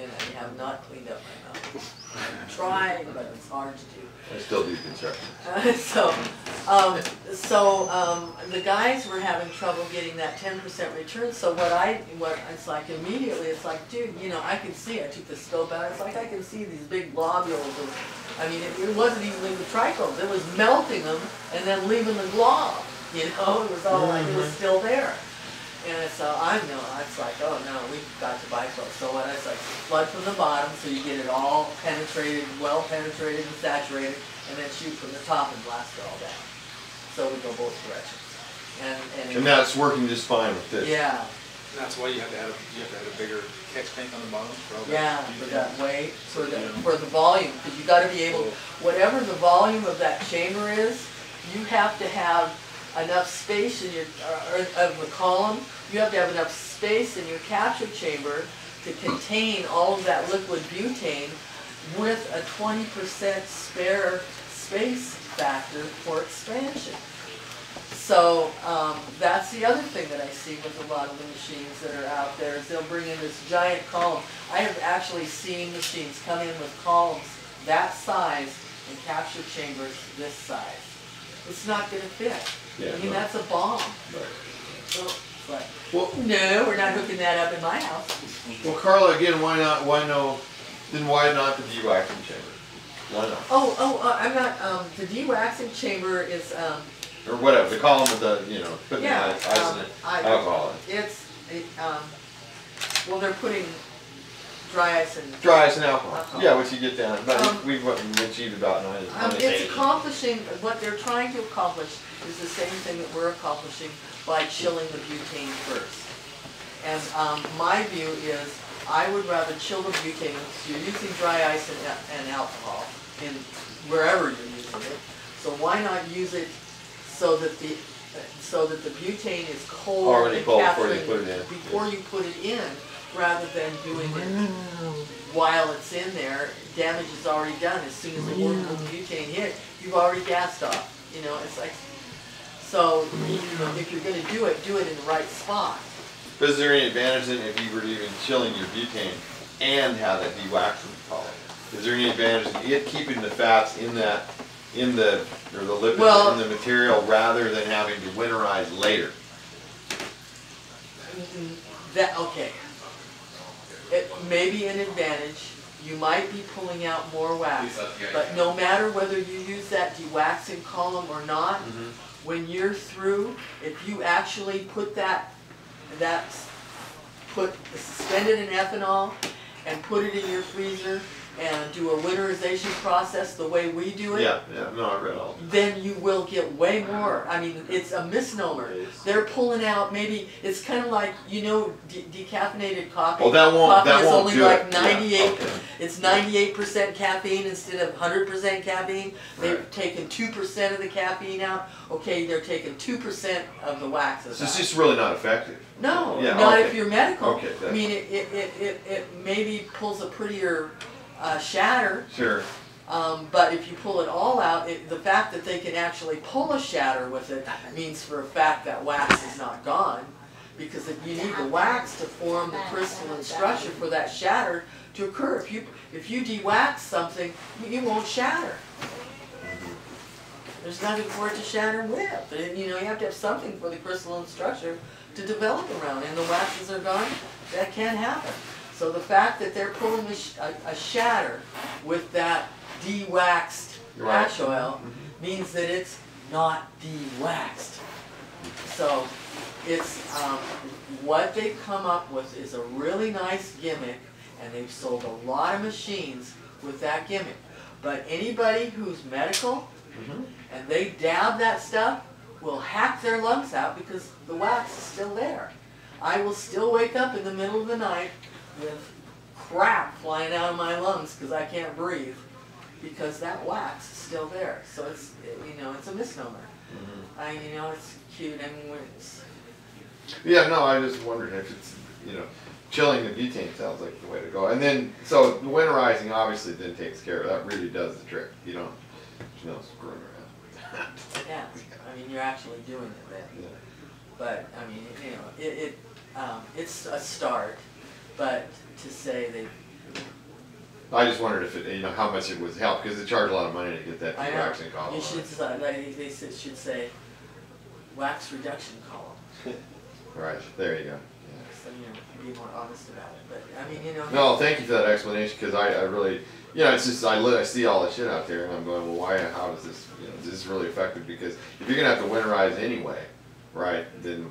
And I have not cleaned up my mouth. I'm trying, but it's hard to do. I still do construction. The guys were having trouble getting that 10% return. So it's like immediately, it's like, dude, you know, I can see. I took the scope out. It's like I can see these big globules of. I mean, it wasn't even leaving the trichomes. It was melting them and then leaving the glob. You know, it was all like it was still there. And so it's like, oh no, we've got to BHO. So it's like flood from the bottom, so you get it all penetrated, well penetrated and saturated, and then shoot from the top and blast it all down. So we go both directions. And that's working just fine with this. And Yeah. that's why you have to have a bigger catch tank on the bottom for all that. Yeah, for that weight, for the volume, because you got to be able, whatever the volume of that chamber is, you have to have enough space in your of the column. You have to have enough space in your capture chamber to contain all of that liquid butane with a 20% spare space factor for expansion. So that's the other thing that I see with a lot of the machines that are out there is they'll bring in this giant column. I have actually seen machines come in with columns that size and capture chambers this size. It's not going to fit. Yeah, I mean, that's a bomb. Right. But, Well, no, we're not hooking that up in my house. well, Carla, again, why not? Why no? Then why not the dewaxing chamber? Why not? I'm not. The dewaxing chamber is. Or whatever, the column with the, you know, putting Yeah, the ice and alcohol in. Well, they're putting dry ice and. Dry ice and alcohol. Alcohol. Yeah, which you get down. But we've achieved about 9 It's accomplishing, what they're trying to accomplish is the same thing that we're accomplishing by chilling the butane first. And my view is, I would rather chill the butane, you're using dry ice and alcohol in wherever you're using it. So why not use it so that the butane is cold already and cold capturing before you put it in. rather than doing it while it's in there. Damage is already done. As soon as the wormhole butane hit, you've already gassed off. You know, it's like, so you know, if you're going to do it in the right spot. But is there any advantage then if you were even chilling your butane and have that dewaxing column? Is there any advantage in it keeping the fats in the lipids in the material rather than having to winterize later? Okay. It may be an advantage. You might be pulling out more wax, but no matter whether you use that dewaxing column or not, when you're through, if you actually put suspend it in ethanol and put it in your freezer and do a winterization process the way we do it, no, I read all. then you will get way more. I mean, it's a misnomer. They're pulling out maybe, it's kind of like, you know, decaffeinated coffee. Well, that won't is only do like it. 98, okay. It's 98% caffeine instead of 100% caffeine. They've taken 2% of the caffeine out. Okay, they're taking 2% of the waxes So it's out. just really not effective. No, not if you're medical. Okay, I mean, it maybe pulls a prettier shatter. Sure. But if you pull it all out, the fact that they can actually pull a shatter with it means for a fact that wax is not gone, because you need the wax to form the crystalline structure for that shatter to occur. If you dewax something, it won't shatter. There's nothing for it to shatter with. And, you know, you have to have something for the crystalline structure to develop around, and the waxes are gone, that can't happen. So the fact that they're pulling a shatter with that dewaxed ash oil means that it's not dewaxed. So it's, what they've come up with is a really nice gimmick, and they've sold a lot of machines with that gimmick. But anybody who's medical, and they dab that stuff, will hack their lungs out because the wax is still there. I will still wake up in the middle of the night with crap flying out of my lungs because I can't breathe, because that wax is still there. So it's, you know, it's a misnomer. You know, it's cute and it's... Yeah, no, I just wondered if it's, you know, chilling the butane sounds like the way to go. And then, so the winterizing obviously then takes care of that. Really does the trick. You don't, you know, screwing around. Yeah, I mean, you're actually doing it then. Yeah. But, I mean, you know, it's a start, but to say they... I just wondered if it, you know, how much it was help, because they charge a lot of money to get that dewaxing column. You should, they should say wax reduction column. Right, there you go. So, you know, be more honest about it. But, I mean, you know... No, thank you for that explanation, because I really, you know, it's just, I see all this shit out there, and I'm going, well, why, how does this, you know, is this really effective? Because if you're going to have to winterize anyway, right, then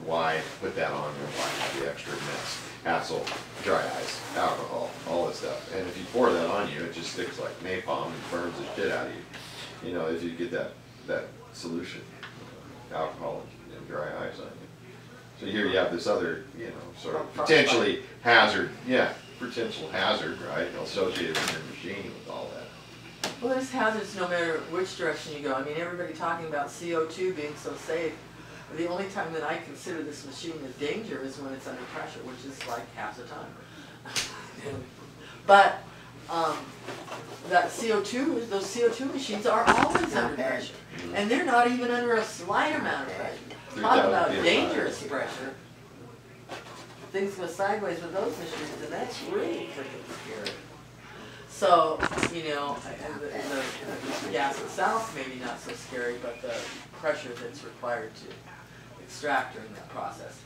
why put that on there? Why have the extra mess, hassle, dry ice, alcohol, all this stuff? And if you pour that on you, it just sticks like napalm and burns the shit out of you. You know, if you get that solution, alcohol and dry ice on you. So here you have this other, you know, sort of potentially hazard, potential hazard, right, associated with your machine with all that. Well, there's hazards no matter which direction you go. I mean, everybody talking about CO2 being so safe. The only time that I consider this machine a danger is when it's under pressure, which is like half the time. But that CO2, those CO2 machines are always under pressure. And they're not even under a slight amount of pressure. Talk about dangerous pressure. Things go sideways with those machines, and that's really freaking scary. So, you know, the gas itself maybe not so scary, but the pressure that's required to extract during that process.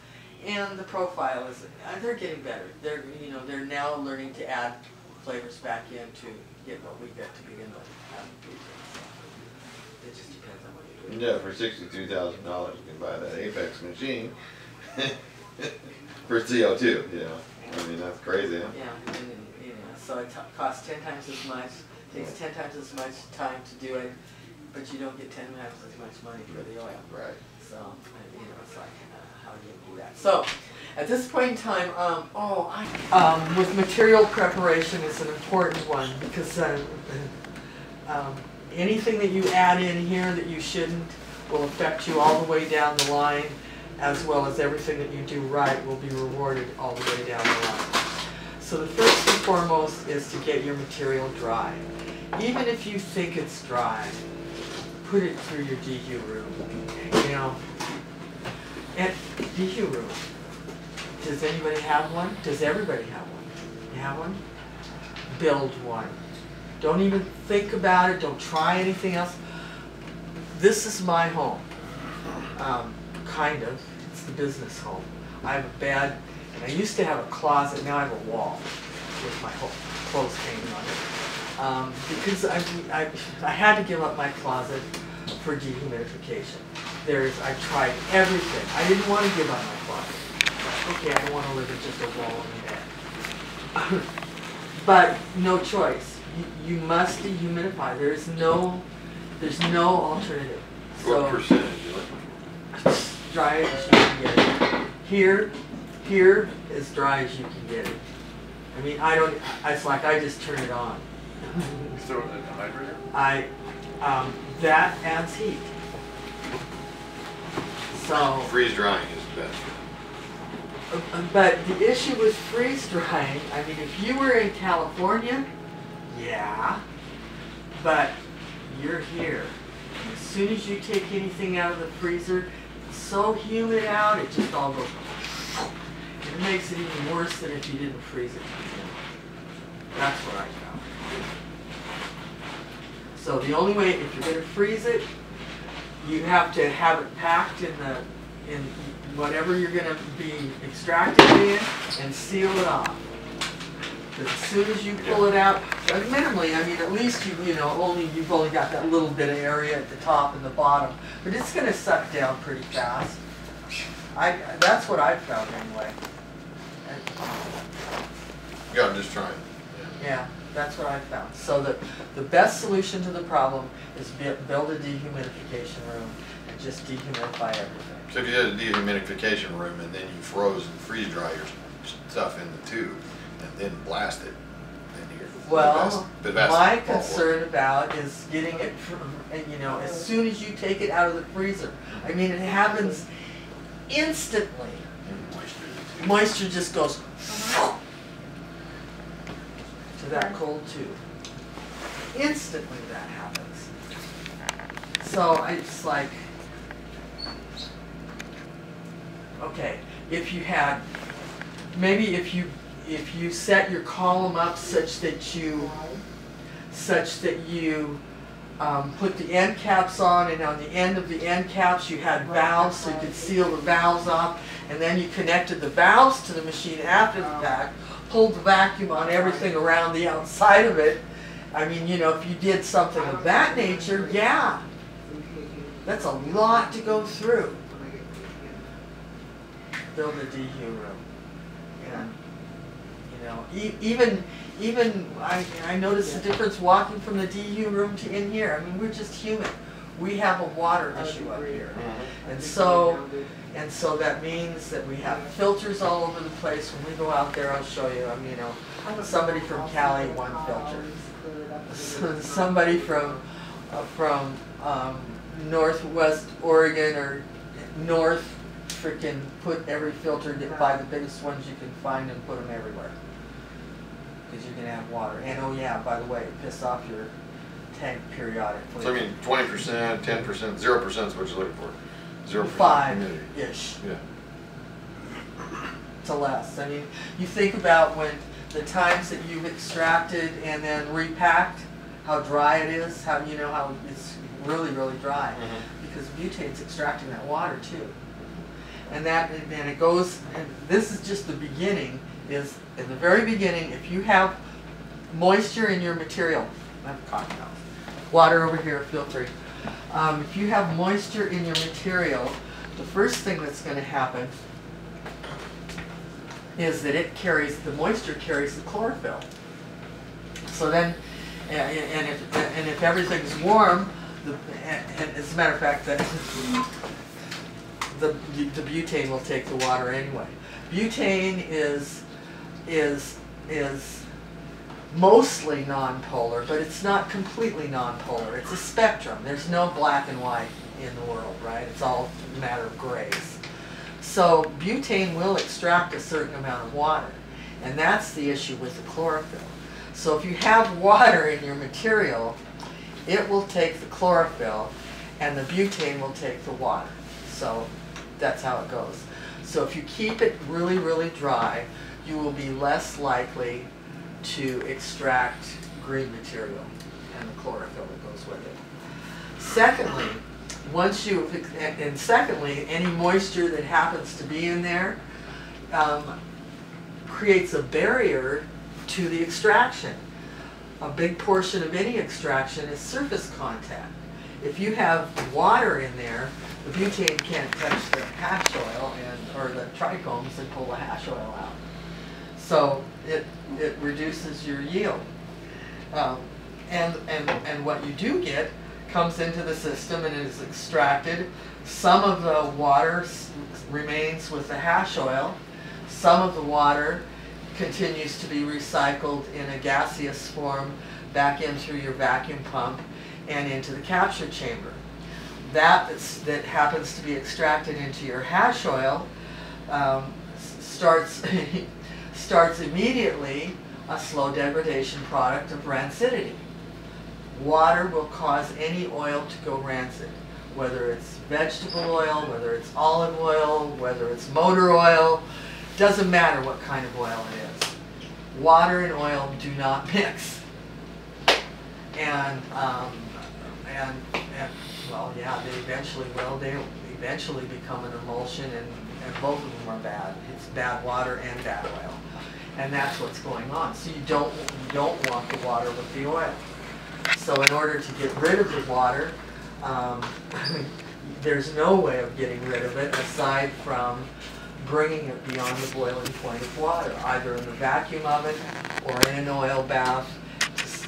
And the profile is, they're getting better. They're, you know, they're now learning to add flavors back in to get what we get to begin with. It just depends on what you do. Yeah, for $62,000 you can buy that Apex machine for CO2, you know. I mean, that's crazy, huh? Yeah, and, you know, so it costs 10 times as much, takes 10 times as much time to do it, but you don't get 10 times as much money for the oil. Right. So, you know, it's like, how do you do that? So, at this point in time, with material preparation is an important one, because anything that you add in here that you shouldn't will affect you all the way down the line, as well as everything that you do right will be rewarded all the way down the line. So the first and foremost is to get your material dry. Even if you think it's dry, put it through your DHU room. You know, and DHU room. Does anybody have one? Does everybody have one? You have one? Build one. Don't even think about it. Don't try anything else. This is my home. Kind of. It's the business home. I have a bed, and I used to have a closet. Now I have a wall with my whole clothes hanging on it. Because I had to give up my closet for dehumidification. I tried everything. I didn't want to give up my closet. Okay, I don't want to live in just a wall in the bed. But no choice. You must dehumidify. There's no alternative. So, What percentage? dry as you can get it. Here, as dry as you can get it. I mean, it's like I just turn it on. You throw it in the hydrator? That adds heat. So. Freeze drying is best. But the issue with freeze drying, I mean, if you were in California, yeah, but you're here. As soon as you take anything out of the freezer, it's so humid out, it just all goes. It makes it even worse than if you didn't freeze it. That's what I found. So the only way, if you're going to freeze it, you have to have it packed in whatever you're going to be extracting it in, and seal it off. Because as soon as you pull it out, minimally, I mean, at least you've only got that little bit of area at the top and the bottom, but it's going to suck down pretty fast. That's what I've found anyway. Yeah, I'm just trying. Yeah, that's what I've found. So the best solution to the problem is build a dehumidification room and just dehumidify everything. So if you did a dehumidification room and then you froze and freeze dry your stuff in the tube and then blast it, then you're well, the best my concern about is getting it from, you know, as soon as you take it out of the freezer. I mean, it happens instantly. Moisture just goes to that cold tube. Instantly that happens. So it's like, okay, if you had, maybe if you set your column up such that you put the end caps on, and on the end of the end caps you had valves so you could seal the valves off, and then you connected the valves to the machine after the fact, pulled the vacuum on everything around the outside of it. I mean, you know, if you did something of that nature, yeah, that's a lot to go through. Build a dehu room. And, you know, even I noticed the difference walking from the dehu room to in here. I mean, we're just human. We have a water issue up here. And so that means that we have filters all over the place. When we go out there, I'll show you. I mean, you know, somebody from Cali, one filter. Somebody from Northwest Oregon or North, freaking put every filter, buy the biggest ones you can find and put them everywhere. Because you're going to have water. And oh yeah, by the way, piss off your tank periodically. So I mean 20%, 10%, 0% is what you're looking for. 0% 5-ish. Yeah. To less. I mean, you think about when the times that you've extracted and then repacked, how dry it is, how you know how it's really, really dry. Because butane's extracting that water too. And it goes, and this is just the beginning, is in the very beginning, if you have moisture in your material, I have cotton mouth, water over here filtering. If you have moisture in your material, the first thing that's going to happen is that the moisture carries the chlorophyll. So then, and if everything's warm, and as a matter of fact, the butane will take the water anyway. Butane is mostly nonpolar, but it's not completely nonpolar. It's a spectrum. There's no black and white in the world, right? It's all a matter of grays. So butane will extract a certain amount of water, and that's the issue with the chlorophyll. So if you have water in your material, it will take the chlorophyll, and the butane will take the water. So that's how it goes. So if you keep it really, really dry, you will be less likely to extract green material and the chlorophyll that goes with it. Secondly, any moisture that happens to be in there creates a barrier to the extraction. A big portion of any extraction is surface contact. If you have water in there, the butane can't touch the hash oil or the trichomes and pull the hash oil out. So it reduces your yield. And what you do get comes into the system and is extracted. Some of the water remains with the hash oil. Some of the water continues to be recycled in a gaseous form back in through your vacuum pump and into the capture chamber. That happens to be extracted into your hash oil starts immediately a slow degradation product of rancidity. Water will cause any oil to go rancid, whether it's vegetable oil, whether it's olive oil, whether it's motor oil. Doesn't matter what kind of oil it is. Water and oil do not mix. And well, yeah, they eventually will. They eventually become an emulsion, and both of them are bad. It's bad water and bad oil, and that's what's going on. So you don't want the water with the oil. So in order to get rid of the water, there's no way of getting rid of it aside from bringing it beyond the boiling point of water, either in the vacuum oven or in an oil bath.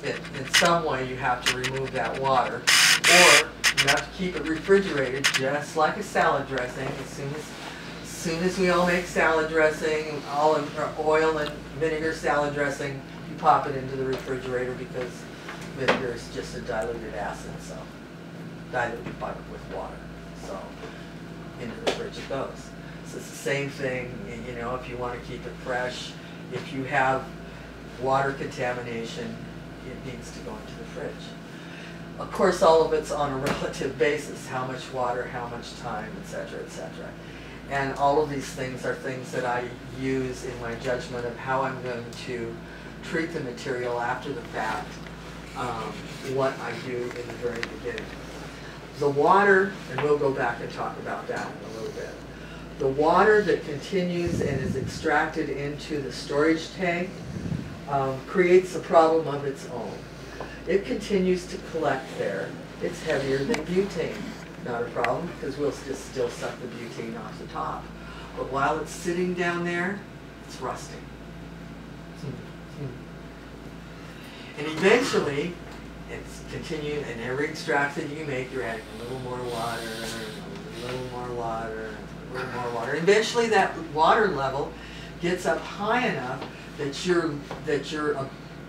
In some way you have to remove that water, or you have to keep it refrigerated just like a salad dressing. As soon as we all make salad dressing, oil and vinegar salad dressing, you pop it into the refrigerator because vinegar is just a diluted acid, so diluted with water. So into the fridge it goes. So it's the same thing, you know, if you want to keep it fresh. If you have water contamination, it needs to go into the fridge. Of course, all of it's on a relative basis, how much water, how much time, etc., etc. And all of these things are things that I use in my judgment of how I'm going to treat the material after the fact, what I do in the very beginning. The water, and we'll go back and talk about that in a little bit. The water that continues and is extracted into the storage tank creates a problem of its own. It continues to collect there. It's heavier than butane. Not a problem, because we'll just still suck the butane off the top. But while it's sitting down there, it's rusting. And eventually, it's continuing, and every extraction you make, you're adding a little more water, a little more water, a little more water. Eventually, that water level gets up high enough that you're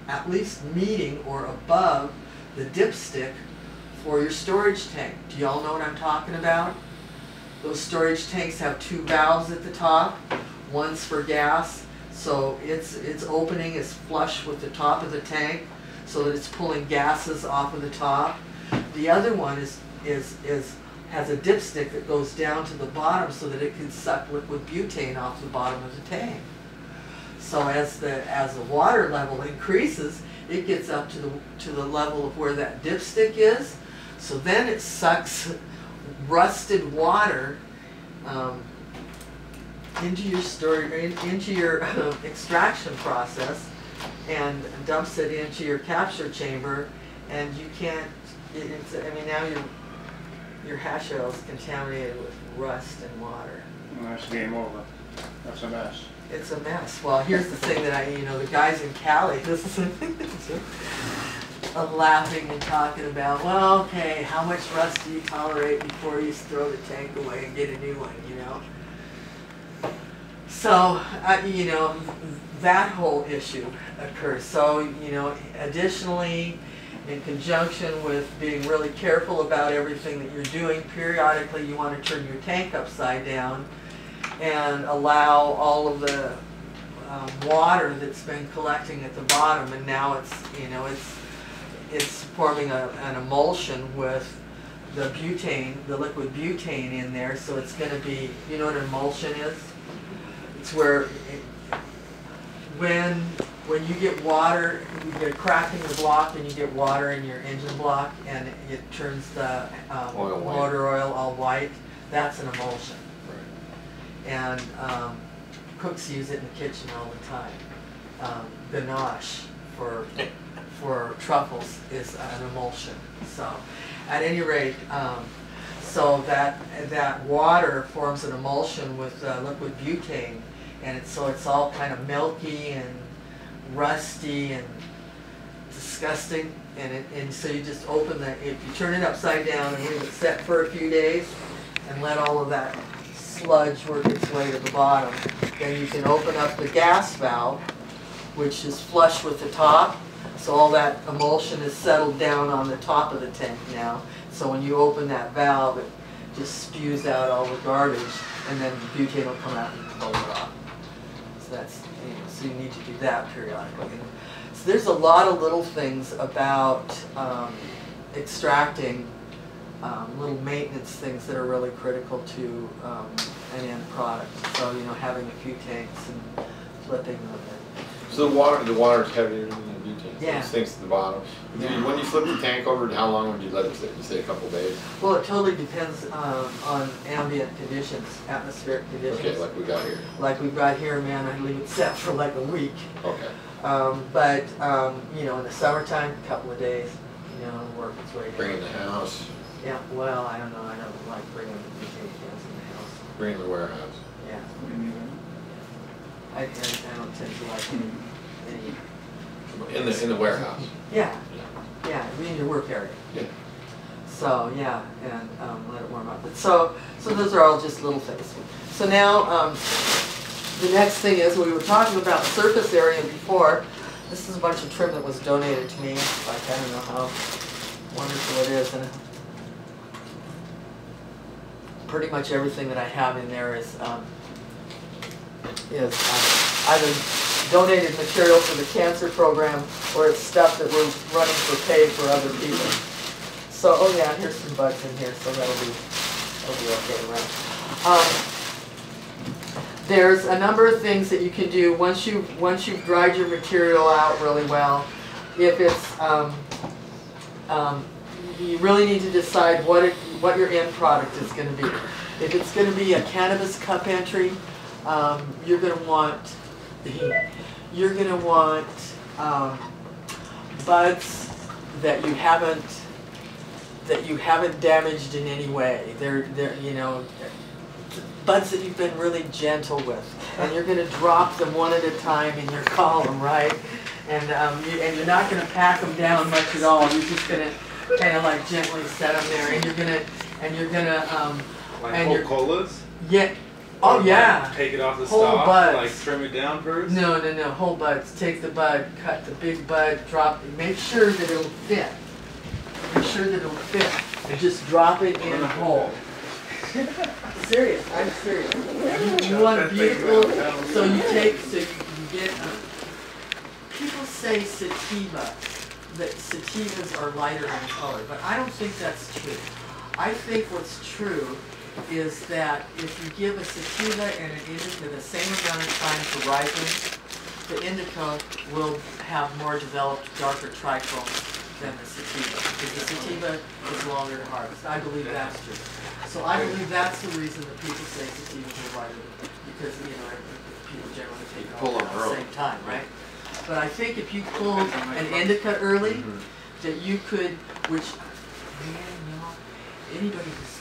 at least meeting or above the dipstick for your storage tank. Do y'all know what I'm talking about? Those storage tanks have two valves at the top. One's for gas, so its opening is flush with the top of the tank, so that it's pulling gases off of the top. The other one has a dipstick that goes down to the bottom so that it can suck liquid butane off the bottom of the tank. So as the water level increases, it gets up to the level of where that dipstick is. So then it sucks rusted water into your extraction process and dumps it into your capture chamber, and you can't. I mean, now your hash oil is contaminated with rust and water. Well, that's game over. That's a mess. It's a mess. Well, here's the thing that the guys in Cali, this is laughing and talking about, well, okay, how much rust do you tolerate before you throw the tank away and get a new one, you know? So, that whole issue occurs. So, additionally, in conjunction with being really careful about everything that you're doing, periodically you want to turn your tank upside down and allow all of the water that's been collecting at the bottom, and now it's forming an emulsion with the butane, the liquid butane in there. So it's going to be, you know what an emulsion is? It's where when you get water, you get a crack in the block and you get water in your engine block and it turns the motor oil all white. That's an emulsion. And cooks use it in the kitchen all the time. Ganache for truffles is an emulsion. So, at any rate, so that water forms an emulsion with liquid butane, and it's all kind of milky and rusty and disgusting. And so you just open if you turn it upside down and leave it set for a few days, and let all of that sludge work its way to the bottom, then you can open up the gas valve, which is flush with the top. So all that emulsion is settled down on the top of the tank now. So when you open that valve, it just spews out all the garbage, and then the butane will come out and blow it off. So that's, so you need to do that periodically. And so there's a lot of little things about extracting, little maintenance things that are really critical to an end product. So having a few tanks and flipping them. So the water is heavier than the butane. Yeah. It sinks to the bottom. Yeah. When you flip the tank over, how long would you let it sit? You say a couple days? Well, it totally depends on ambient conditions, atmospheric conditions. Okay, like we got here. Like we've got here, man, I leave it set for like a week. Okay. But in the summertime, a couple of days, work its way down. Bring it in the house. Yeah, well, I don't know, I don't like bringing butane cans in the house. Bring the warehouse. Yeah. I don't tend to like any. In the warehouse. Yeah, yeah, in your work area. Yeah. So, yeah, and let it warm up. But so those are all just little things. So now, the next thing is, we were talking about surface area before. This is a bunch of trim that was donated to me. Like, I don't know how wonderful it is. And pretty much everything that I have in there is either donated material for the cancer program or it's stuff that we're running for pay for other people. So, oh yeah, here's some bugs in here, so that'll be okay, right? There's a number of things that you can do once you've dried your material out really well. If it's you really need to decide what your end product is going to be. If it's going to be a cannabis cup entry, you're going to want buds that you haven't damaged in any way. They're buds that you've been really gentle with, and you're going to drop them one at a time in your column, right? And you're not going to pack them down much at all. You're just going to kind of like gently set them there, and you're gonna Like whole colas? Yeah. Oh yeah. Take it off the whole stalk, buds. like trim it down first? No, whole buds. Take the bud, cut the big bud, drop it. Make sure that it'll fit. Make sure that it'll fit, and just drop it in whole. Serious, I'm serious. You want a beautiful, so you get, people say sativa, that sativas are lighter in color, but I don't think that's true. I think what's true is that if you give a sativa and an indica the same amount of time to ripen, the indica will have more developed, darker trichomes than the sativa, because the sativa is longer to harvest. I believe that's true. So I believe that's the reason that people say sativas are lighter, because people generally take it all at the same time, right? But I think if you pull an indica early, that you could, which, anybody who's,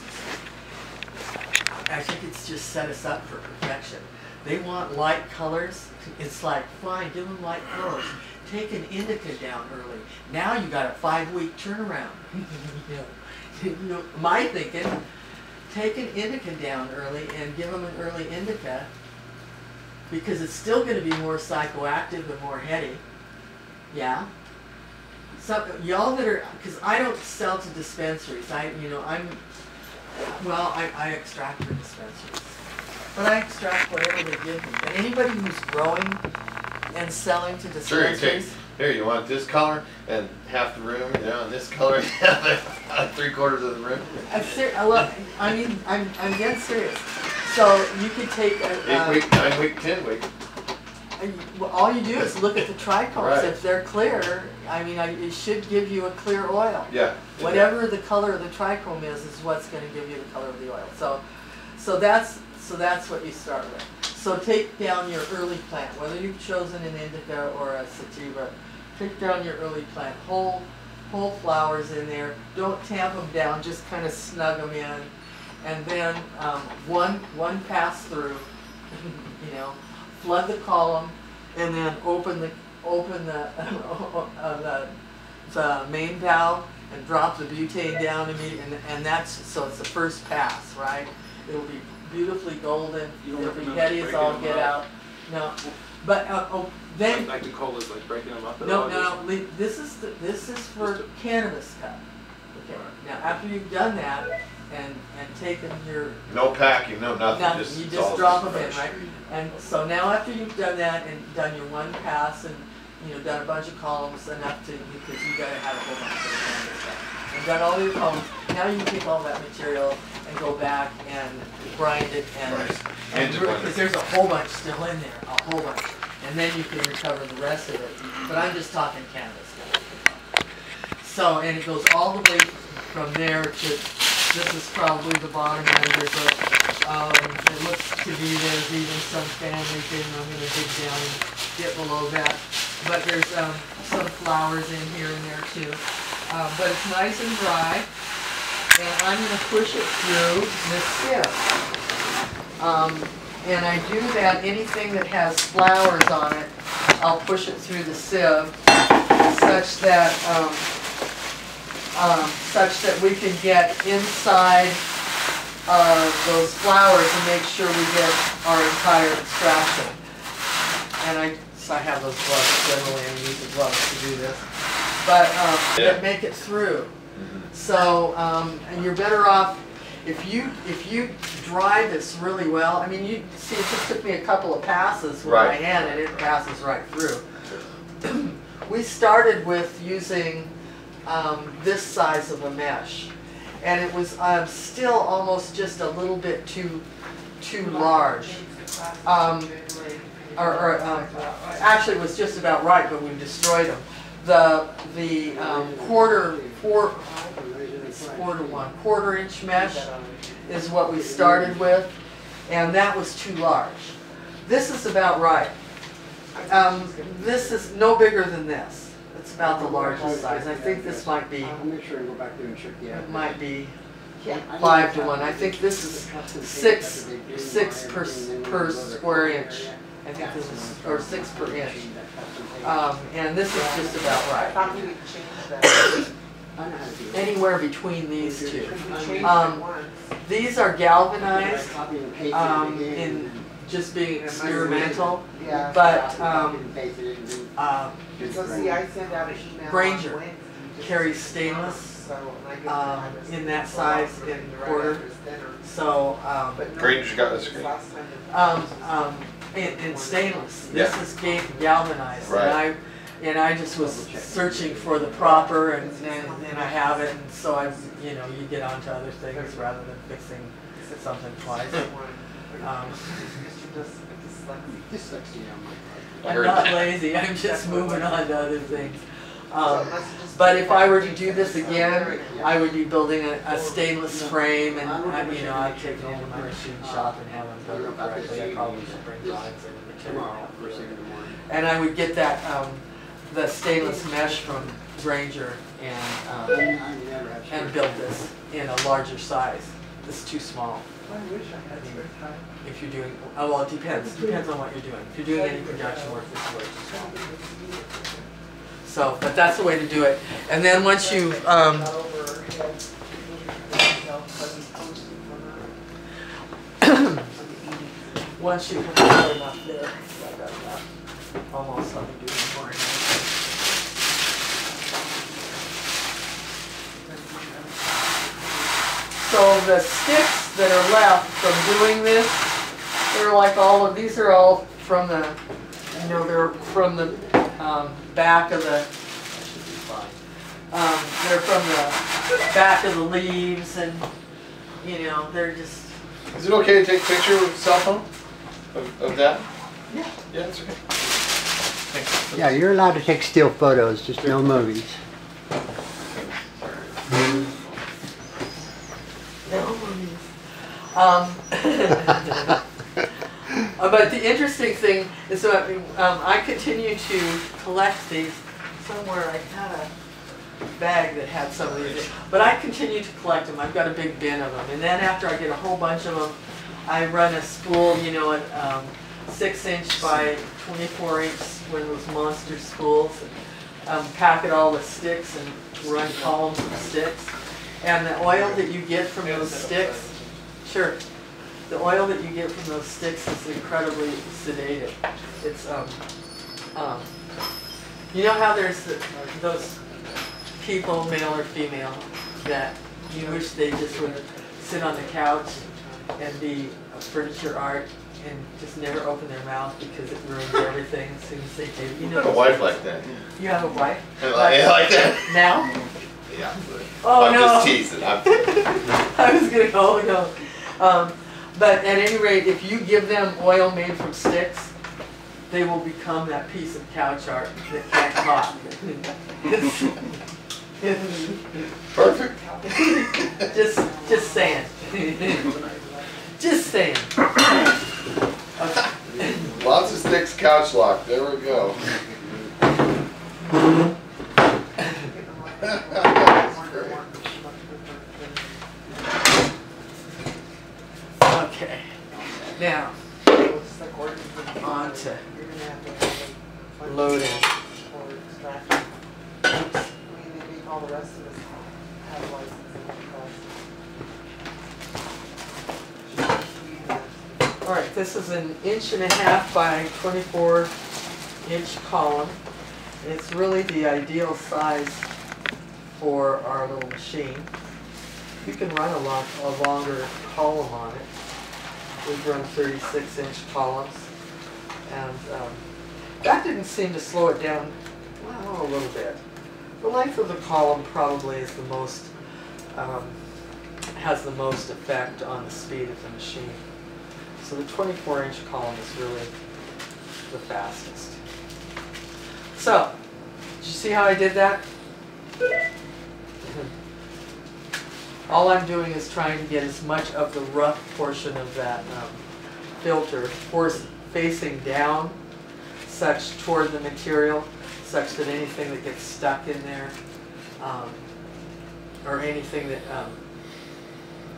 I think it's just set us up for perfection. They want light colors. It's like, fine, give them light colors. Take an indica down early. Now you got a 5-week turnaround. My thinking, take an indica down early and give them an early indica, because it's still going to be more psychoactive and more heady. Yeah? So, y'all that are, because I don't sell to dispensaries. I extract for dispensaries. But I extract whatever they give me. And anybody who's growing and selling to dispensaries. Here, you want this color and half the room, and this color and 3/4 of the room. I'm dead serious. So you could take a 8-week, 9-week, 10-week. All you do is look at the trichomes. Right. If they're clear, it should give you a clear oil. Yeah. Whatever the color of the trichome is what's going to give you the color of the oil. So that's what you start with. So take down your early plant, whether you've chosen an indica or a sativa. Take down your early plant, whole flowers in there. Don't tamp them down, just kind of snug them in, and then one pass through. Flood the column, and then open the main valve and drop the butane down immediately, and that's so it's the first pass, right? It'll be beautifully golden. It'll be heady as all get out. No, but then like the colas, like breaking them up. No. This is for cannabis cup. Okay. Now after you've done that and taken your no packing, no nothing. You just drop them in, right? And so now after you've done that and done your one pass and done a bunch of columns enough because you gotta have a whole bunch of cannabis stuff. And done all your columns, now you take all that material and go back and grind it and because there's a whole bunch still in there, a whole bunch. And then you can recover the rest of it. But I'm just talking cannabis stuff. So, and it goes all the way from there to, this is probably the bottom end. There's it looks to be there's even some family thing. I'm going to dig down and get below that. But there's some flowers in here and there too. But it's nice and dry. and I'm going to push it through this sieve. And I do that, anything that has flowers on it, I'll push it through the sieve such that we can get inside those flowers and make sure we get our entire extraction. And I have those gloves, generally I use the gloves to do this. But make it through. So, and you're better off, if you dry this really well, I mean, you see it just took me a couple of passes with my hand and it passes right through. We started with using this size of a mesh, and it was still almost just a little bit too large. Actually it was just about right, but we destroyed them. The quarter inch mesh is what we started with, and that was too large. This is about right. This is no bigger than this. It's about the largest size. I think this might be, it might be 5 to 1. I think this is 6 per square inch. I think this is, or 6 per inch. And this is just about right. Anywhere between these two. These are galvanized in just being experimental, but Granger carries stainless in that size in quarter. So Granger's got this screen. In stainless. This is galvanized, and I just was searching for the proper, and I have it, and so you get onto other things rather than fixing something twice. I'm not lazy. I'm just moving on to other things. But if I were to do this again, I would be building a stainless frame, and I'd take it into my machine shop and have them done correctly. I probably should bring drawings in the material. And I would get that the stainless mesh from Granger and build this in a larger size. This is too small. If you're doing, well, it depends. Depends on what you're doing. If you're doing any production work, this is way too small. So, but that's the way to do it. And then once you once you have enough there, almost let me do more. So the sticks that are left from doing this, they're like all of these are all from the, they're from the back of the, that should be fine. They're from the back of the leaves, and they're just. Is it okay to take a picture with a cell phone of that? Yeah. Yeah, it's okay. Thanks. Yeah, you're allowed to take still photos, just no movies. But the interesting thing is that I continue to collect these. Somewhere I had a bag that had some of these, but I continue to collect them. I've got a big bin of them, and then after I get a whole bunch of them, I run a spool, a 6-inch by 24-inch, one of those monster spools, and pack it all with sticks and run columns of sticks. And the oil that you get from those sticks, sure, the oil that you get from those sticks is incredibly sedated. It's, you know how there's those people, male or female, that you wish they just would sit on the couch and be furniture art and just never open their mouth because it ruins everything as soon as they do. I have a wife like that. You have a wife? Like that. Now? Yeah. Oh, I'm no. just teasing. I was going to go, no. But at any rate, if you give them oil made from sticks, they will become that piece of couch art that can't talk. Perfect. Just saying. Just saying. Okay. Lots of sticks couch lock. There we go. That's great. all the rest of us have licenses. All right, this is an 1.5" by 24" column. It's really the ideal size for our little machine. You can run a longer column on it. We've run 36" columns, and that didn't seem to slow it down, well, a little bit. The length of the column probably is the most, has the most effect on the speed of the machine. So the 24" column is really the fastest. So, did you see how I did that? All I'm doing is trying to get as much of the rough portion of that filter facing down, such toward the material, such that anything that gets stuck in there, or anything that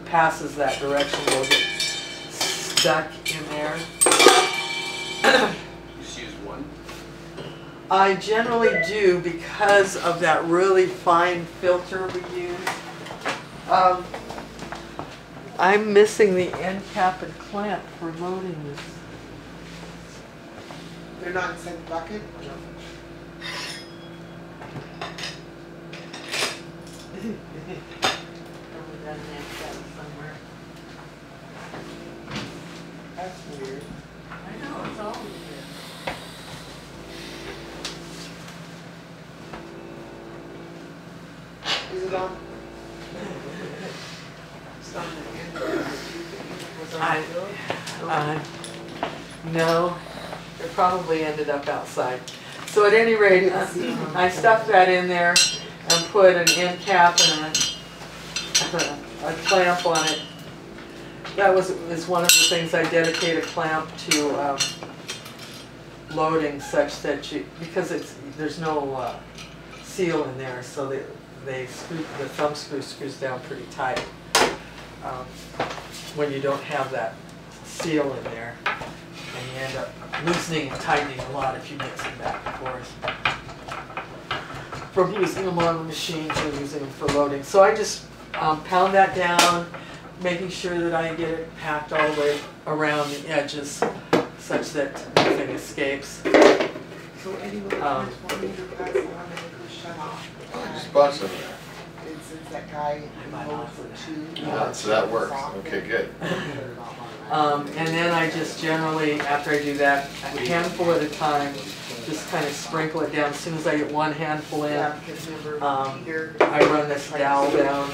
passes that direction will get stuck in there. Just use one? I generally do because of that really fine filter we use. I'm missing the end cap and clamp for loading this. They're not inside the bucket? Somewhere. That's weird. I know, it's all weird. Is it on? It's on the end. Was it on the bill? No, it probably ended up outside. So at any rate, I stuffed that in there and put an end cap and a clamp on it. That is one of the things I dedicate a clamp to loading, such that because there's no seal in there, so the thumb screw screws down pretty tight when you don't have that seal in there, and you end up loosening and tightening a lot if you mix them back and forth. From using them on the machine to using them for loading. So I just pound that down, making sure that I get it packed all the way around the edges such that nothing escapes. So anyway, there's 1 meter past the one that was shut off. Just bunch them there. And since that guy loaded for 2. Yeah, so that works. Okay, good. And then I just generally, after I do that, a handful at a time, just kind of sprinkle it down. As soon as I get one handful in, Yeah, because remember here, I run this dowel down.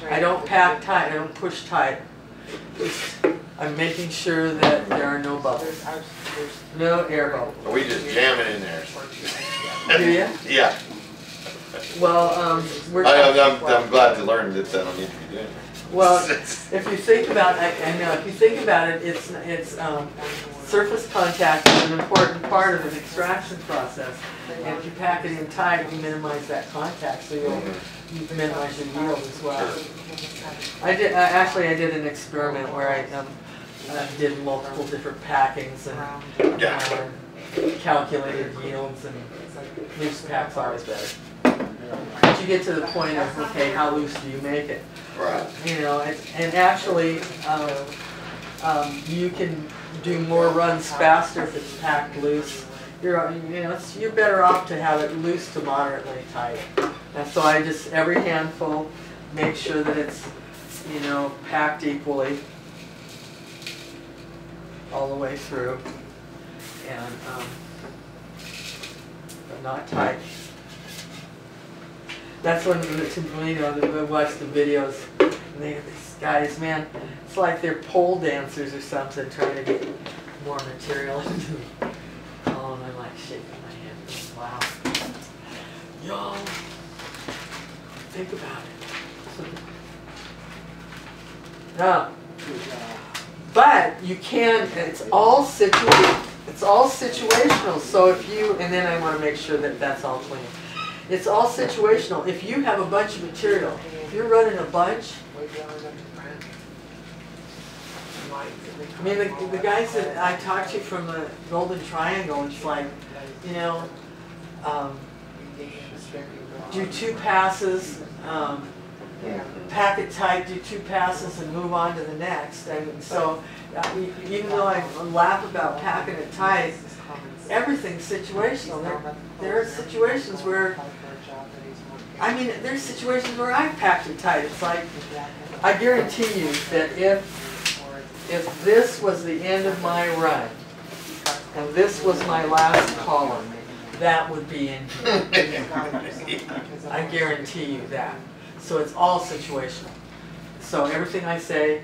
I don't pack tight, I don't push tight. I'm making sure that there are no bubbles, no air bubbles. We just jam it in there. Do you? Yeah. Well, I'm glad to learn that I don't need to be doing it. well, if you think about it, I know, if you think about it, it's surface contact is an important part of an extraction process. And if you pack it in tight, you minimize that contact, so you minimize your yield as well. I did an experiment where I did multiple different packings and calculated yields, and loose pack's always better. But you get to the point of, okay, how loose do you make it? Right. You know, and actually, you can do more runs faster if it's packed loose. You're better off to have it loose to moderately tight. And so I just, every handful, make sure that it's, packed equally all the way through, and but not tight. That's when we watch the videos, and these guys, man, it's like they're pole dancers or something, trying to get more material into the column. I'm like shaking my head. Wow. Y'all, think about it. No. But you can, it's all situational. So if you, and then I want to make sure that that's all clean. It's all situational. If you have a bunch of material, if you're running a bunch, I mean, the guys that I talked to from the Golden Triangle, it's like, do 2 passes, pack it tight, do 2 passes, and move on to the next. And so, even though I laugh about packing it tight, everything's situational. There are situations where, I mean, there's situations where I've packed it tight. It's like, I guarantee you that if this was the end of my run, and this was my last column, that would be in here. I guarantee you that. So it's all situational. So everything I say,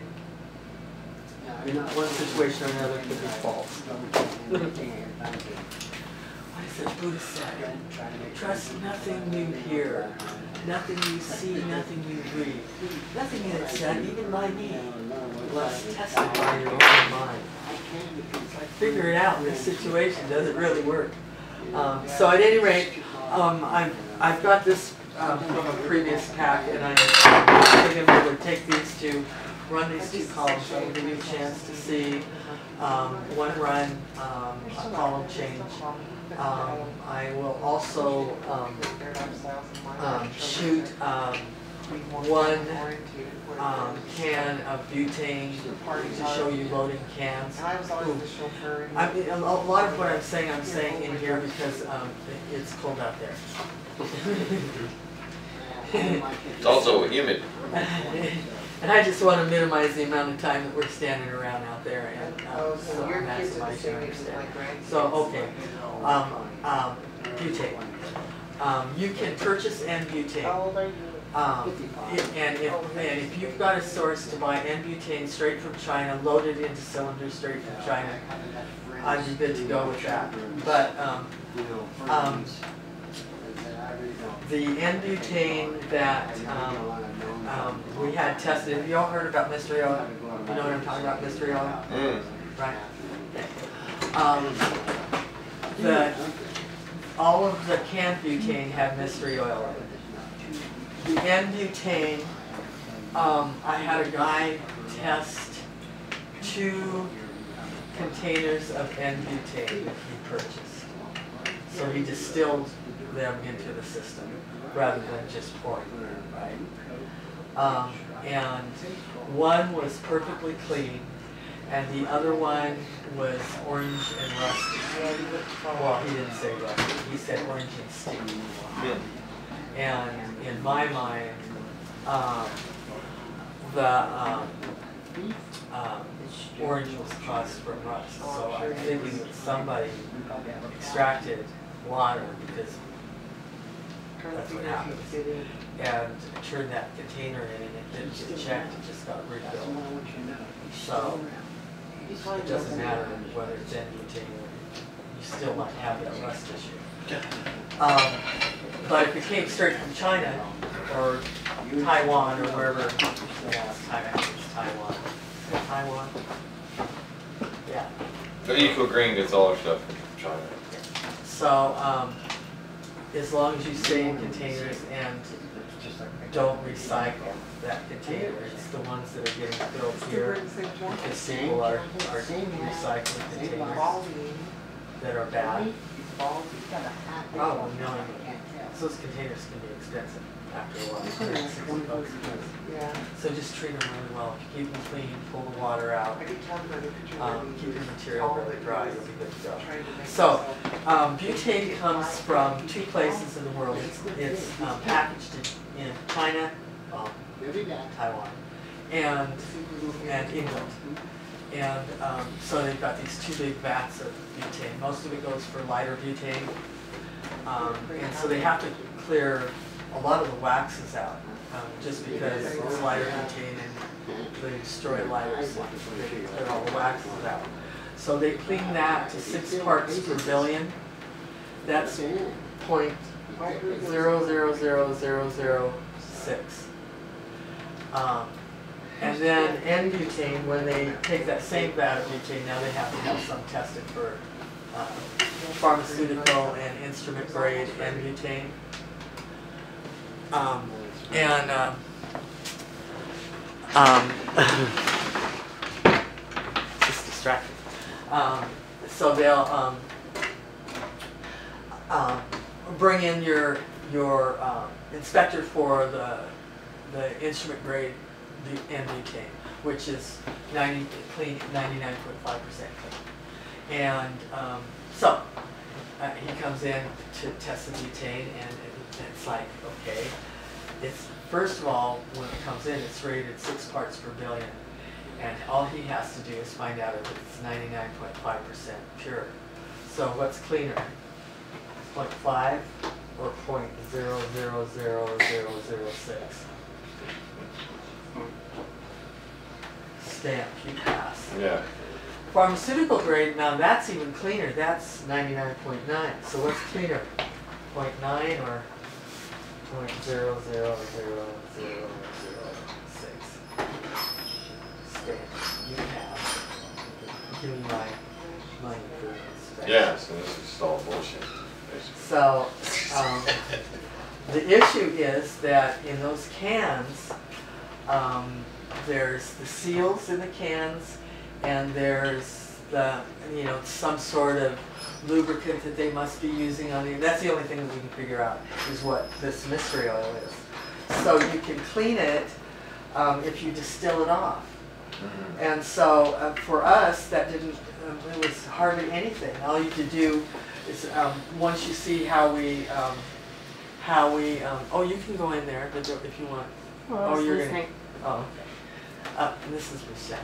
in one situation or another, could be false. What is it Buddha said? Trust nothing you hear, nothing you see, nothing you read, nothing that is said, even by me, unless tested by your own mind. So I figure it out in this situation, does it really work? So at any rate, I've got this from a previous pack, and I'm thinking we would take these two, run these 2 columns, so will give you a chance to see one run, a column change. I will also shoot 1 can of butane to show you loading cans. I mean, a lot of what I'm saying in here because it's cold out there. It's also humid. And I just want to minimize the amount of time that we're standing around out there and so maximize your understanding. So, okay, butane. You can purchase N-butane. And if you've got a source to buy N-butane straight from China, loaded into cylinders straight from China, I'd be good to go with that. But the N-butane that we had tested, have you all heard about mystery oil? You know what I'm talking about, mystery oil? Right. Okay. All of the canned butane had mystery oil in it. The N-butane, I had a guy test 2 containers of N-butane he purchased. So he distilled them into the system rather than just pouring them, right? And one was perfectly clean, and the other one was orange and rusty. Well, he didn't say rusty. He said orange and sticky. And in my mind, the orange was caused from rust. So I'm thinking that somebody extracted water, because that's what happens, and turned that container in, and it didn't get checked, it just got refilled. So it doesn't matter whether it's N-butane, you still might have that rust issue. But if it came straight from China or Taiwan or wherever, it's Taiwan. Is it Taiwan? Yeah. The Eco Green gets all our stuff from China. So as long as you stay in containers and don't recycle that container, it's the ones that are getting filled here because people are recycling containers that are bad. Oh, no. Those containers can be expensive after a while. So just treat them really well. If you keep them clean, pull the water out, keep the material really dry, you'll be good to go. So, butane comes from 2 places in the world. It's packaged in China, Taiwan, and England. And so they've got these 2 big vats of butane. Most of it goes for lighter butane. And so they have to clear a lot of the waxes out, just because it's lighter butane and they destroy lighters. They clear all the waxes out. So they clean that to 6 parts per billion. That's 0.000006. And then N-butane, when they take that same vat of butane, now they have to have some tested for pharmaceutical and instrument grade N-butane. Just distracted. So they'll bring in your your inspector for the instrument grade and butane, which is clean, 99.5% clean. And so he comes in to test the butane, and it's like, okay, it's first of all, when it comes in, it's rated 6 parts per billion, and all he has to do is find out if it's 99.5% pure. So what's cleaner, 0.5 or 0.000006? Stamp, you pass. Yeah. Pharmaceutical grade, now that's even cleaner, that's 99.9. So what's cleaner, 0.9 or 0.000006? Stamp, you pass. Give me my money for inspection. Yeah, so this is just all bullshit, basically. So, the issue is that in those cans, there's the seals in the cans, and there's the, you know, some sort of lubricant that they must be using on it. That's the only thing that we can figure out is what this mystery oil is. So you can clean it if you distill it off. Mm-hmm. And so for us, that didn't, it was hardly anything. All you could do is once you see how we, oh, you can go in there if you want. Well, oh, you're listening. gonna, oh, okay. And this is Michelle.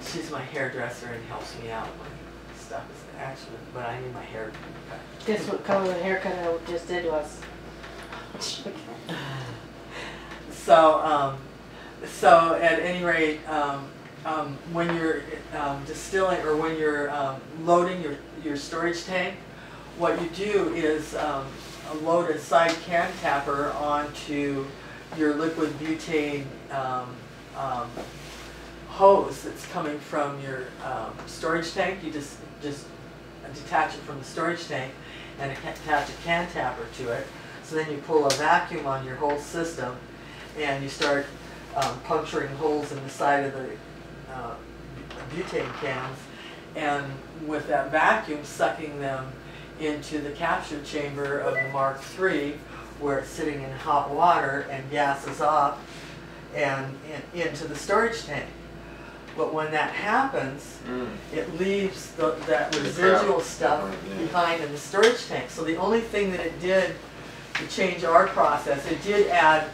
She's my hairdresser and helps me out when stuff is actually, but I need my hair cut. Guess what color the haircut I just did was? So, so at any rate, when you're distilling or when you're loading your storage tank, what you do is load a side can tapper onto your liquid butane hose that's coming from your storage tank. You just detach it from the storage tank and attach a can tapper to it. So then you pull a vacuum on your whole system, and you start puncturing holes in the side of the butane cans, and with that vacuum sucking them into the capture chamber of the Mark III, where it's sitting in hot water and gases off and into the storage tank. But when that happens, it leaves that residual stuff behind in the storage tank. So the only thing that it did to change our process, it did add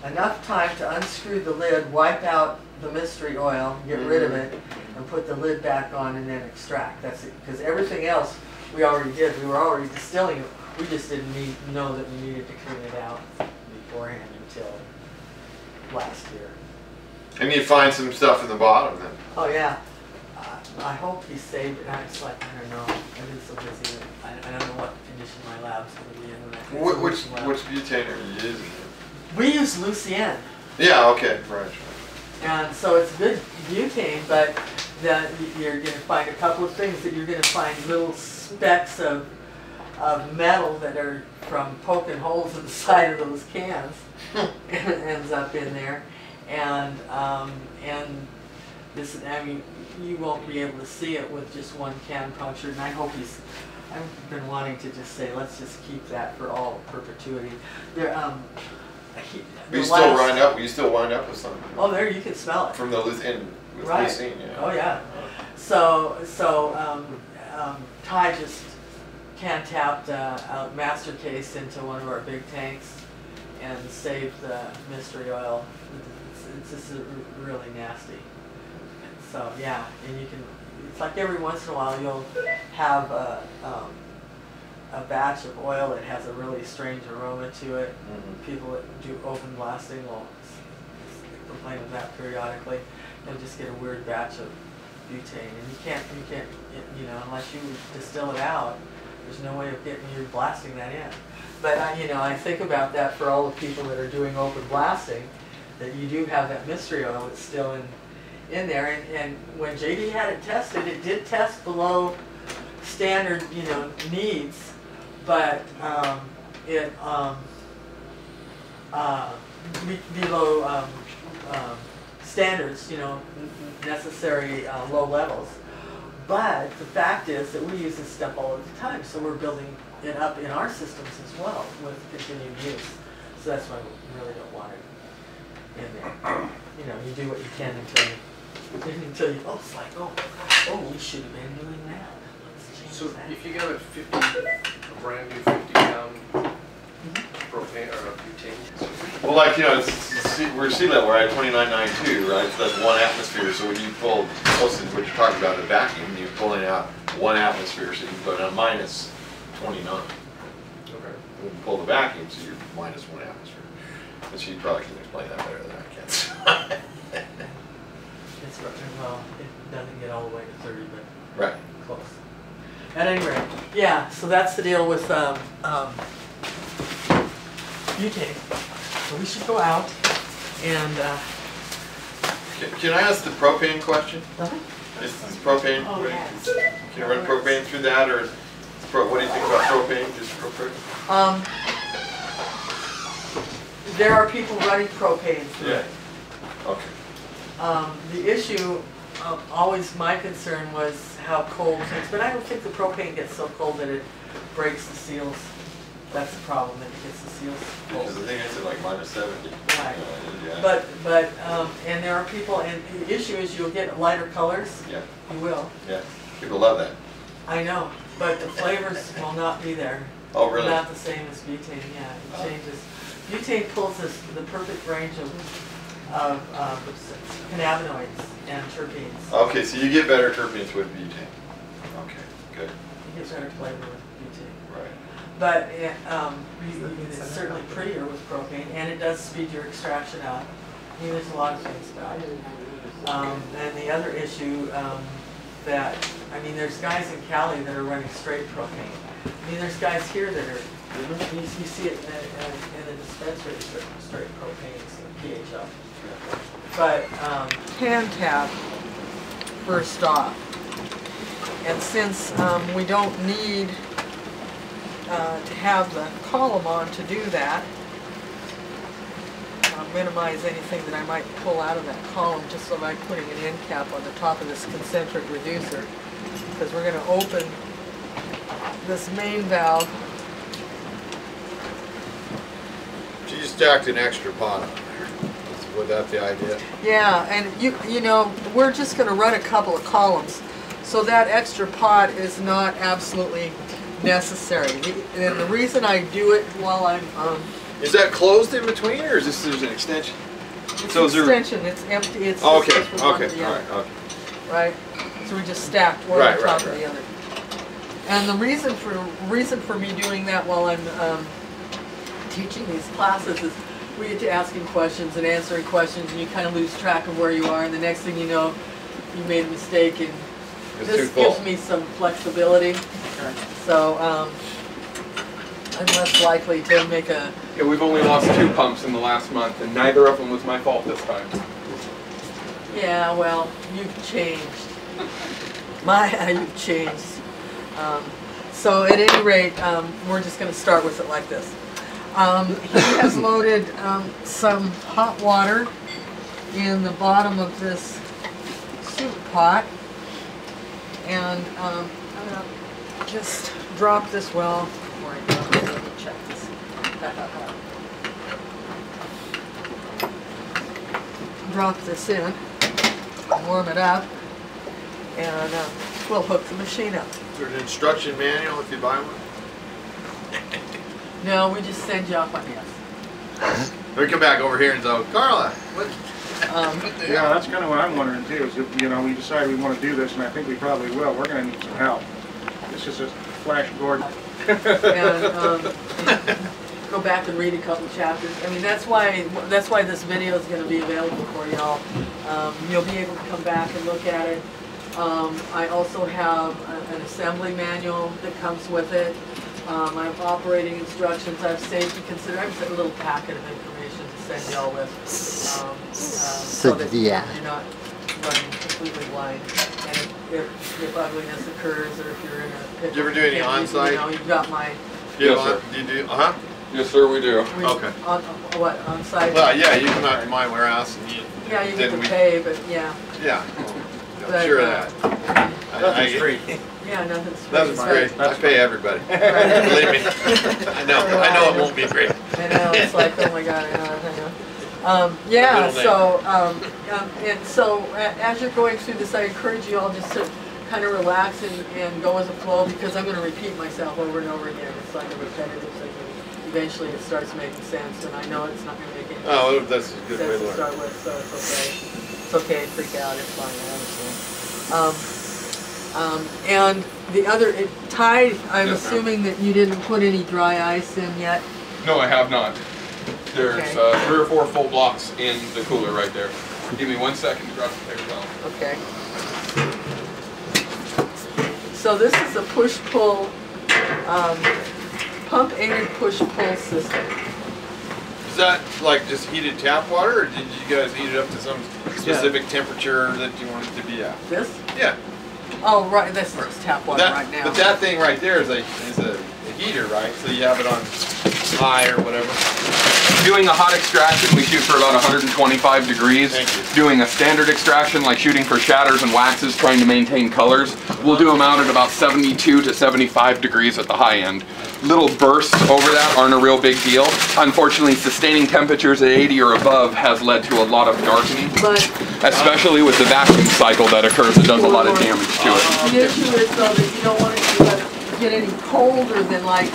enough time to unscrew the lid, wipe out the mystery oil, get rid of it, and put the lid back on and then extract. That's it. Because everything else we already did. We were already distilling it. We just didn't know that we needed to clean it out beforehand until last year. And you find some stuff in the bottom then. Oh yeah. I hope he saved it. It's like, I don't know. I've been so busy that I don't know what condition my lab's going to be in. Which butane are you using? We use Lucien. Yeah, okay, right. And so it's good butane, but then you're going to find a couple of things that you're going to find little specks of metal that are from poking holes in the side of those cans. And it ends up in there. And this, I mean, you won't be able to see it with just one can punctured. And I hope I've been wanting to just say, let's just keep that for all perpetuity. There, You still wind up with something. Oh, there you can smell it from the Lucien. Right. Lucien, yeah. Oh yeah. So Ty just can tapped a master case into one of our big tanks and saved the mystery oil. It's just really nasty. So yeah, and you can. It's like every once in a while you'll have a batch of oil that has a really strange aroma to it. People that do open blasting will complain of that periodically. You'll just get a weird batch of butane, and you can't, you know, unless you distill it out. There's no way of getting you blasting that in. But I think about that for all the people that are doing open blasting, that you do have that mystery oil that's still in there. And when JD had it tested, it did test below standard, needs, but below standards, necessary low levels. But the fact is that we use this stuff all of the time, so we're building it up in our systems as well with continued use. So that's why we really don't want it in there. You know, you do what you can until you, oh, it's like, oh, we should have been doing that. Let's change So that. if you got a brand new 50-pound propane or a butane. Well, like, you know, we're sea level, we're at 29.92, right? So that's 1 atmosphere. So when you pull, close to what you're talking about, the vacuum, you're pulling out 1 atmosphere, so you can go down minus 29. Okay. When you pull the vacuum, so you're minus 1 atmosphere. But she probably can explain that better than I can. It's, well, it doesn't get all the way to 30, but Right. close. At any rate, yeah, so that's the deal with butane. So we should go out and Can I ask the propane question? uh-huh. Is propane, Oh, yes. can you run propane through that, or what do you think about propane? Just propane? There are people running propane through Yeah. it. Okay. The issue, always my concern was how cold things, but I don't think the propane gets so cold that it breaks the seals. That's the problem, that it gets the seals cold. Because the thing is at like minus 70. Right. Yeah. But and there are people, and the issue is you'll get lighter colors. Yeah. You will. Yeah. People love that. I know, but the flavors will not be there. Oh, really? Not the same as butane, yeah, it changes. Butane pulls the perfect range of cannabinoids and terpenes. Okay, so you get better terpenes with butane. Okay, good. You get better flavor with butane. Right. But it's certainly prettier with propane, and it does speed your extraction up. I mean, there's a lot of things about it. And the other issue that, I mean, there's guys in Cali that are running straight propane. I mean, there's guys here that are, you see it in the dispensary, straight propane, it's BHO. But hand tap, first off. And since we don't need to have the column on to do that, I'll minimize anything that I might pull out of that column just so by putting an end cap on the top of this concentric reducer, because we're going to open this main valve. So you stacked an extra pot on there. Was that the idea? Yeah, and you know, we're just going to run a couple of columns, so that extra pot is not absolutely necessary. And the reason I do it while I'm Is that closed in between, or is this there's an extension? it's So an is there- extension, it's empty, it's Okay, just from one okay, to the all other. right, okay. Right? So we just stacked one Right, on top right, of right. the other. And the reason for me doing that while I'm teaching these classes is we get to asking questions and answering questions, and you kind of lose track of where you are, and the next thing you know, you made a mistake, and It's this too gives full. me some flexibility. So I'm less likely to make a. Yeah, we've only lost 2 pumps in the last month, and neither of them was my fault this time. Yeah, well, you've changed. You've changed. So at any rate, we're just going to start with it like this. He has loaded some hot water in the bottom of this soup pot, and I'm going to just drop this well before I go. Let me check this. Drop this in, warm it up, and we'll hook the machine up. Is there an instruction manual if you buy one? No, we just send you off on this. We come back over here and go, Carla, what? Yeah, that's kind of what I'm wondering too, is if, you know, we decide we want to do this, and I think we probably will, we're going to need some help. This is a flash board. And go back and read a couple chapters. I mean, that's why this video is going to be available for y'all. You'll be able to come back and look at it. I also have an assembly manual that comes with it. I have operating instructions. I have safety considerations. I have a little packet of information to send y'all with, so that yeah. you're not running completely blind. And if ugliness occurs, or if you're in a pit, You ever do any on-site? You know, you've got my. Yes, sir. Do you do? Uh-huh. Yes, sir, we do. Okay. What, on site? Well, yeah, you come out to my warehouse and you. Yeah, you get then to we- pay, but yeah. Yeah. But, sure of that. Nothing's free. Yeah, nothing's free. Nothing's right. free. I pay everybody. Believe me. I know it won't be free. I know, it's like, oh my God, I know. Yeah, so, and so as you're going through this, I encourage you all just to kind of relax and go with the flow, because I'm going to repeat myself over and over again. It's like a repetitive thing. Eventually it starts making sense, and I know it's not going to make any sense. Oh, that's a good way Sense to to start learn. with, so it's okay. It's okay to freak out, it's fine, I understand. And the other, Ty, I'm Yes, ma'am. assuming that you didn't put any dry ice in yet? No, I have not. There's Okay. 3 or 4 full blocks in the cooler right there. Give me 1 second to grab the paper towel. Okay. So this is a push-pull, pump-aided push-pull system. Is that like just heated tap water, or did you guys heat it up to some specific temperature that you want it to be at? This? Yeah. Oh, right, this is tap water right now. But that thing right there is a heater, right? So you have it on high or whatever. Doing a hot extraction, we shoot for about 125 degrees. Thank you. Doing a standard extraction, like shooting for shatters and waxes, trying to maintain colors, we'll do them out at about 72 to 75 degrees at the high end. Little bursts over that aren't a real big deal. Unfortunately, sustaining temperatures at 80 or above has led to a lot of darkening, But especially with the vacuum cycle that occurs. It does a lot of damage to it. the issue is though that you don't want it to get any colder than like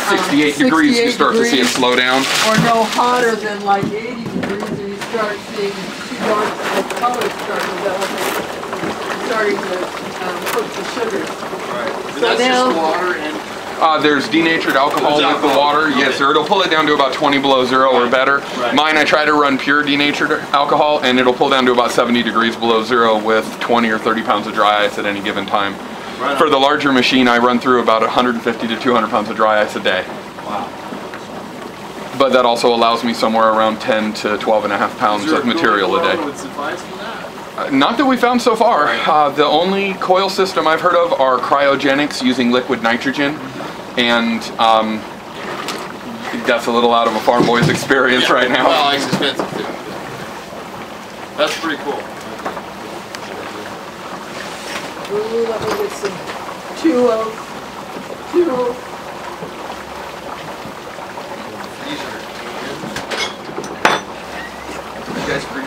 68 degrees, you start to see it slow down. or no hotter than like 80 degrees, and you start seeing too dark of colors start to develop, starting to cook the sugars. Right. So That's now- just water and There's denatured alcohol There's with the alcohol. water, yes Okay. sir. It'll pull it down to about 20 below zero or better. Right. Mine, I try to run pure denatured alcohol, and it'll pull down to about 70 degrees below zero with 20 or 30 pounds of dry ice at any given time. Right on. For the larger machine, I run through about 150 to 200 pounds of dry ice a day. wow. But that also allows me somewhere around 10 to 12 and a half pounds of material a day. Would suffice for that? Not that we found so far. The only coil system I've heard of are cryogenics using liquid nitrogen, and that's a little out of a farm boy's experience right now. Well, it's expensive too. That's pretty cool. Ooh, let me get some 2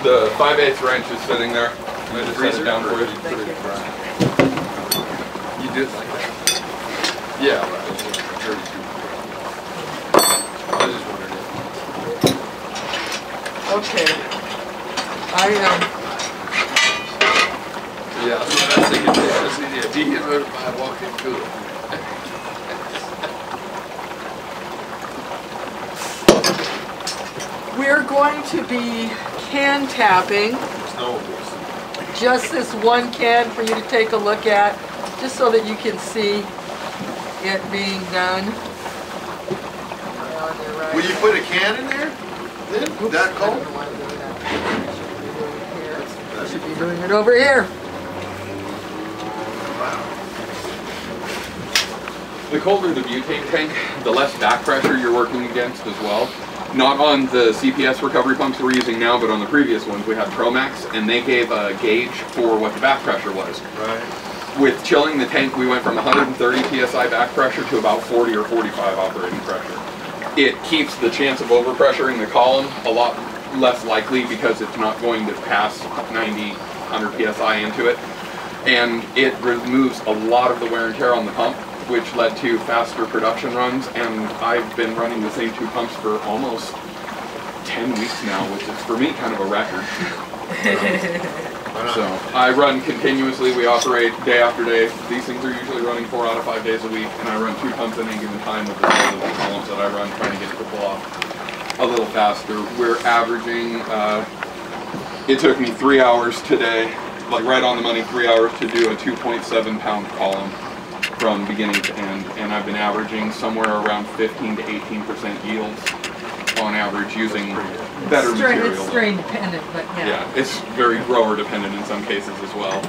The 5/8 wrench is sitting there. I just set it down for you. Thank you. You do it like that? Yeah, right. 32. I just wondered Okay. Yeah, so that's the consistency. You get rid of my walk-in cooler. We're going to be can tapping No. just this one can for you to take a look at, just so that you can see it being done. Will you put a can in there? Then? That cold? I should be doing it over here. The colder the butane tank, the less back pressure you're working against as well. Not on the CPS recovery pumps we're using now, but on the previous ones we had Promax, and they gave a gauge for what the back pressure was. Right. With chilling the tank, we went from 130 psi back pressure to about 40 or 45 operating pressure. It keeps the chance of overpressuring the column a lot less likely because it's not going to pass 90, 100 psi into it. And it removes a lot of the wear and tear on the pump, which led to faster production runs, and I've been running the same 2 pumps for almost 10 weeks now, which is for me kind of a record. So I run continuously, we operate day after day. These things are usually running 4 out of 5 days a week, and I run 2 pumps at any given time with the size of the columns that I run, trying to get it to pull off a little faster. We're averaging, it took me 3 hours today, like right on the money, 3 hours to do a 2.7 pound column from beginning to end, and I've been averaging somewhere around 15 to 18% yields on average using better material. It's strain dependent, but yeah. Yeah, it's very grower dependent in some cases as well,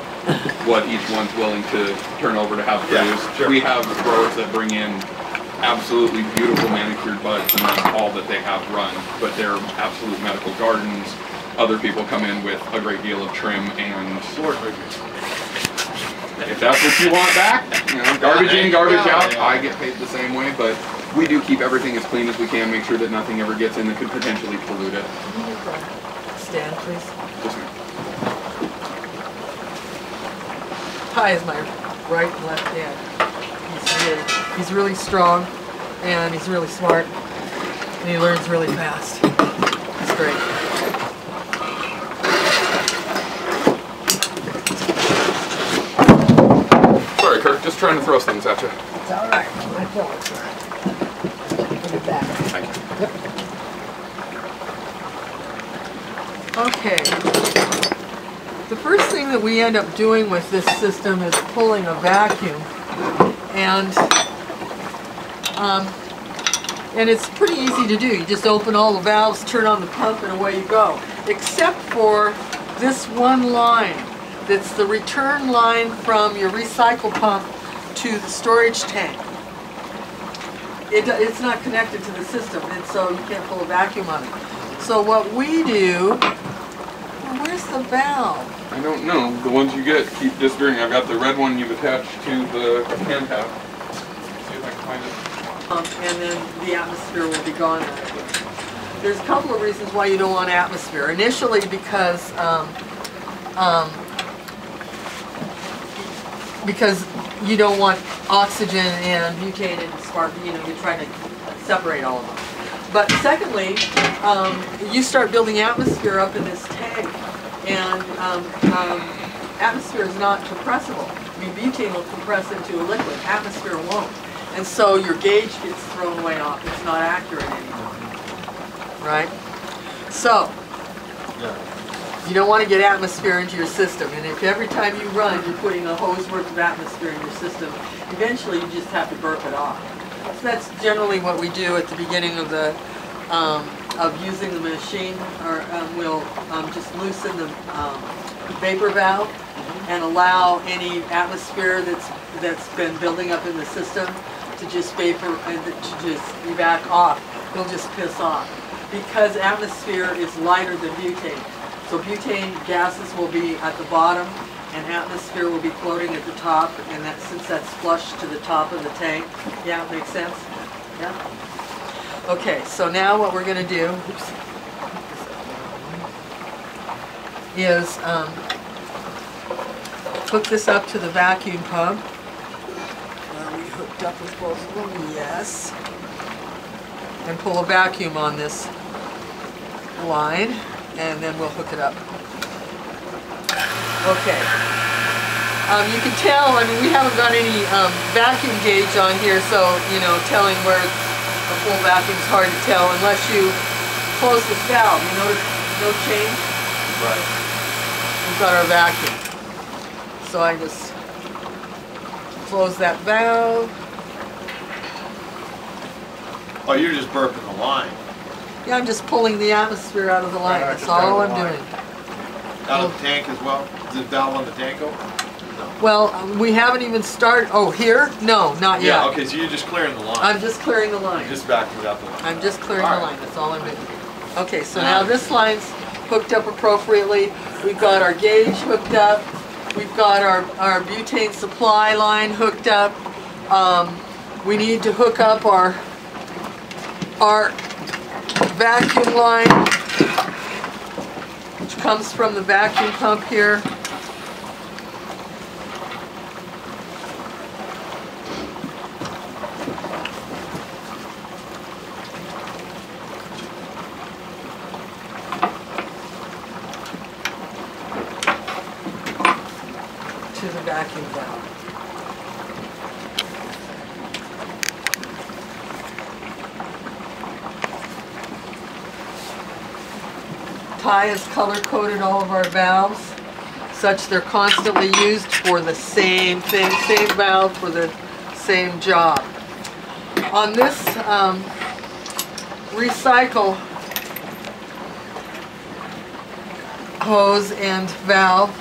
what each one's willing to turn over to have produced. Sure. We have growers that bring in absolutely beautiful manicured buds, and that's all that they have run, but they're absolute medical gardens, other people come in with a great deal of trim and Floor figures. if that's what you want back, you know, garbage in, garbage out, I get paid the same way, but we do keep everything as clean as we can, make sure that nothing ever gets in that could potentially pollute it. Stand, please. Just Ty is my right and left hand. He's really strong, and he's really smart, and he learns really fast. It's great. sorry, Kirk, just trying to throw things at you. It's all right. My fault, sir. Put it back. Thank you. Okay. The first thing that we end up doing with this system is pulling a vacuum, and it's pretty easy to do. You just open all the valves, turn on the pump, and away you go. Except for this one line, that's the return line from your recycle pump to the storage tank. It's not connected to the system, and so you can't pull a vacuum on it. So what we do, where's the valve? I don't know. The ones you get keep disappearing. I've got the red one you've attached to the hand tap. See if I can find it. And then the atmosphere will be gone out of here. There's a couple of reasons why you don't want atmosphere. Initially because you don't want oxygen and butane and spark, you're trying to separate all of them. But secondly, you start building atmosphere up in this tank, and atmosphere is not compressible. I mean, butane will compress into a liquid, atmosphere won't. And so your gauge gets thrown way off. It's not accurate anymore. Right? So, you don't want to get atmosphere into your system. And if every time you run, you're putting a hose worth of atmosphere in your system, eventually you just have to burp it off. So that's generally what we do at the beginning of the of using the machine. Or we'll just loosen the vapor valve and allow any atmosphere that's been building up in the system to just vapor and to just evac off. It'll just piss off because atmosphere is lighter than butane. So butane gases will be at the bottom and atmosphere will be floating at the top, and since that's flush to the top of the tank. Yeah, makes sense? Yeah? Okay, so now what we're going to do is hook this up to the vacuum pump. Are we hooked up with both of them? Yes. And pull a vacuum on this line, and then we'll hook it up. Okay. You can tell, I mean, we haven't got any vacuum gauge on here, so, telling where a full vacuum is hard to tell unless you close this valve. You notice no change? Right. We've got our vacuum. So I just close that valve. Oh, you're just burping the line. Yeah, I'm just pulling the atmosphere out of the line. That's all I'm doing. Out of the tank as well? Is the valve on the tank open? No. Well, we haven't even started. Oh, here? No, not yet. Yeah, okay, so you're just clearing the line. I'm just clearing the line. Just vacuuming out the line. I'm just clearing the line. That's all I'm doing. Okay, so now this line's hooked up appropriately. We've got our gauge hooked up. We've got our butane supply line hooked up. We need to hook up our vacuum line, which comes from the vacuum pump here. To the vacuum valve. Ty has color-coded all of our valves such they're constantly used for the same thing, same valve for the same job. On this recycle hose and valve,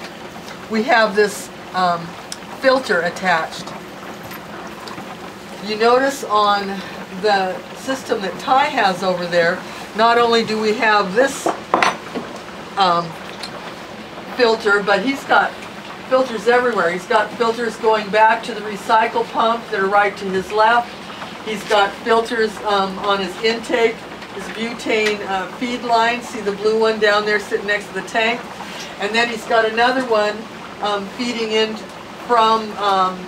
we have this filter attached. You notice on the system that Ty has over there, not only do we have this filter, but he's got filters everywhere. He's got filters going back to the recycle pump that are right to his left. He's got filters on his intake, his butane feed line. See the blue one down there sitting next to the tank? And then he's got another one feeding in from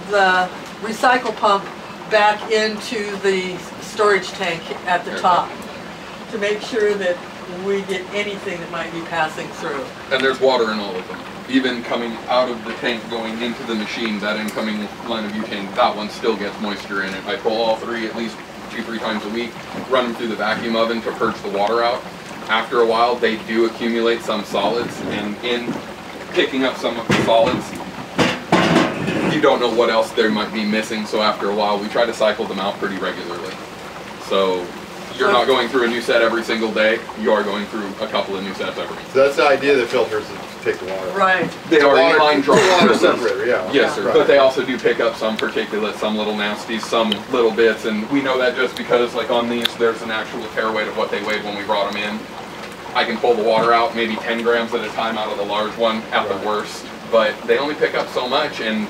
the recycle pump back into the storage tank at the top to make sure that we get anything that might be passing through. And there's water in all of them. Even coming out of the tank going into the machine, that incoming line of butane, that one still gets moisture in it. I pull all three at least 2-3 times a week, run them through the vacuum oven to purge the water out. After a while, they do accumulate some solids, and in picking up some of the solids, you don't know what else there might be missing, so after a while we try to cycle them out pretty regularly. So you're not going through a new set every single day, you are going through a couple of new sets every week. So that's the idea of the filters, is to take the water. Right. They are inline draw water filters. separator, yeah. Yes, sir. Right. But they also do pick up some particulates, some little nasties, some little bits, and we know that just because, like on these, there's an actual tare weight of what they weighed when we brought them in. I can pull the water out maybe 10 grams at a time out of the large one at the worst, but they only pick up so much, and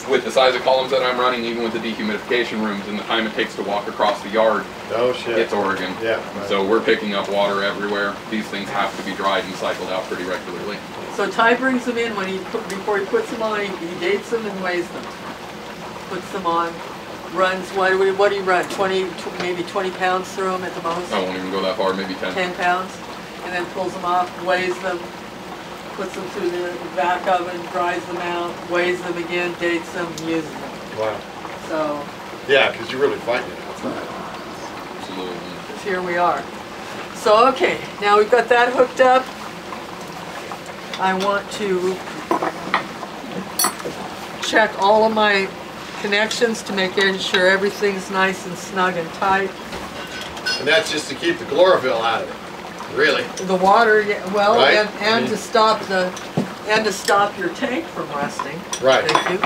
with the size of columns that I'm running, even with the dehumidification rooms and the time it takes to walk across the yard, oh shit, it's Oregon. Yeah. Right. So we're picking up water everywhere. These things have to be dried and cycled out pretty regularly. So Ty brings them in when before he puts them on, he dates them and weighs them. Puts them on, runs, what do you run, 20, maybe 20 pounds through them at the most? I won't even go that far, maybe 10. 10 pounds, and then pulls them off, weighs them, puts them through the vac oven, dries them out, weighs them again, dates them, uses them. Wow. So. Yeah, because you're really fighting it outside. Absolutely. Because here we are. So okay, now we've got that hooked up. I want to check all of my connections to make sure everything's nice and snug and tight. And that's just to keep the chlorophyll out of it, really. The water, yeah, well, Right? and to stop your tank from rusting. Right. Thank you.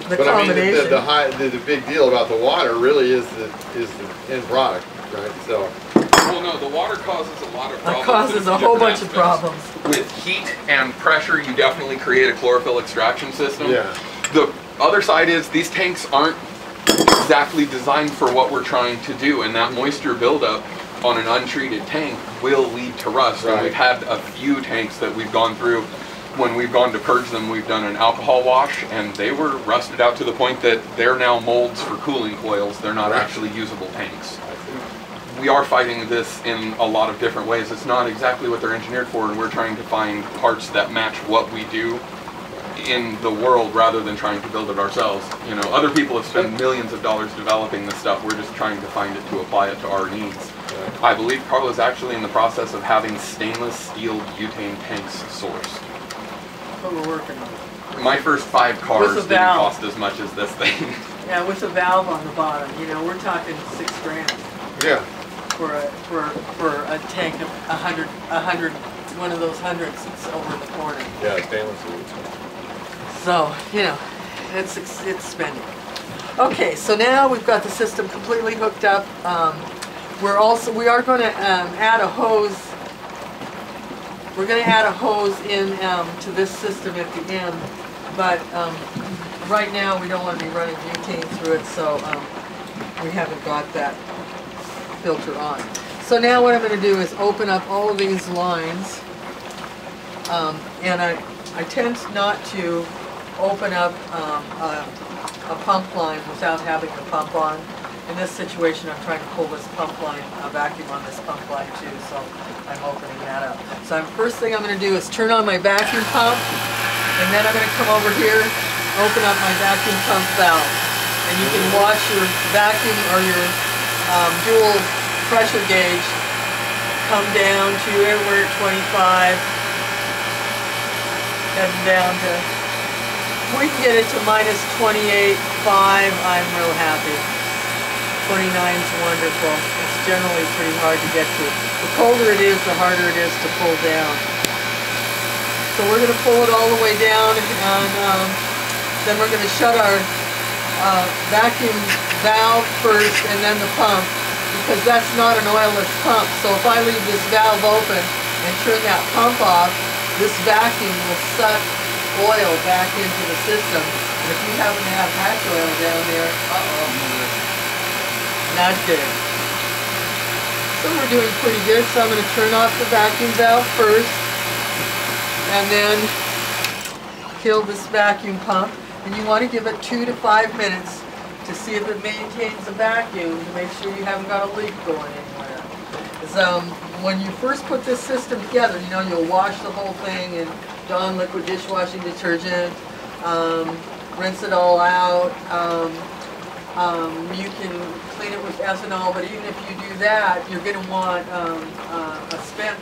The But I mean, combination. the big deal about the water really is the end product, right? So. Well, no, the water causes a lot of problems. It causes a whole bunch of problems. With heat and pressure, you definitely create a chlorophyll extraction system. Yeah. The other side is these tanks aren't exactly designed for what we're trying to do, and that moisture buildup on an untreated tank will lead to rust. Right. And we've had a few tanks that we've gone through. When we've gone to purge them, we've done an alcohol wash, and they were rusted out to the point that they're now molds for cooling coils. They're not actually usable tanks. We are fighting this in a lot of different ways. It's not exactly what they're engineered for, and we're trying to find parts that match what we do in the world rather than trying to build it ourselves. You know, other people have spent millions of dollars developing this stuff. We're just trying to find it to apply it to our needs. I believe Carl is actually in the process of having stainless steel butane tanks sourced. That's what we're working on. My first 5 cars With a didn't valve. cost as much as this thing. Yeah, with a valve on the bottom. You know, we're talking $6 grand. Yeah. For a tank of 100, one of those hundreds that's over the corner. Yeah, stainless steel. So, you know, it's spending. Okay, so now we've got the system completely hooked up. We are going to add a hose. We're going to add a hose in to this system at the end, but right now we don't want to be running butane through it, so we haven't got that filter on. So now what I'm going to do is open up all of these lines, and I tend not to open up a pump line without having the pump on. In this situation, I'm trying to pull this pump line, vacuum on this pump line too, so I'm opening that up. So first thing I'm going to do is turn on my vacuum pump, and then I'm going to come over here, open up my vacuum pump valve, and you can watch your vacuum or your dual pressure gauge come down to we're at 25, heading down to, we can get it to minus 28.5, I'm real happy. 29 is wonderful. It's generally pretty hard to get to. The colder it is, the harder it is to pull down. So we're going to pull it all the way down, and then we're going to shut our vacuum valve first and then the pump, because that's not an oilless pump. So if I leave this valve open and turn that pump off, this vacuum will suck oil back into the system. And if you happen to have hatch oil down there, not good. So we're doing pretty good. So I'm going to turn off the vacuum valve first and then kill this vacuum pump. And you want to give it 2 to 5 minutes to see if it maintains the vacuum to make sure you haven't got a leak going anywhere. When you first put this system together, you know, you'll wash the whole thing in Dawn liquid dishwashing detergent, rinse it all out. You can clean it with ethanol, but even if you do that, you're going to want a spent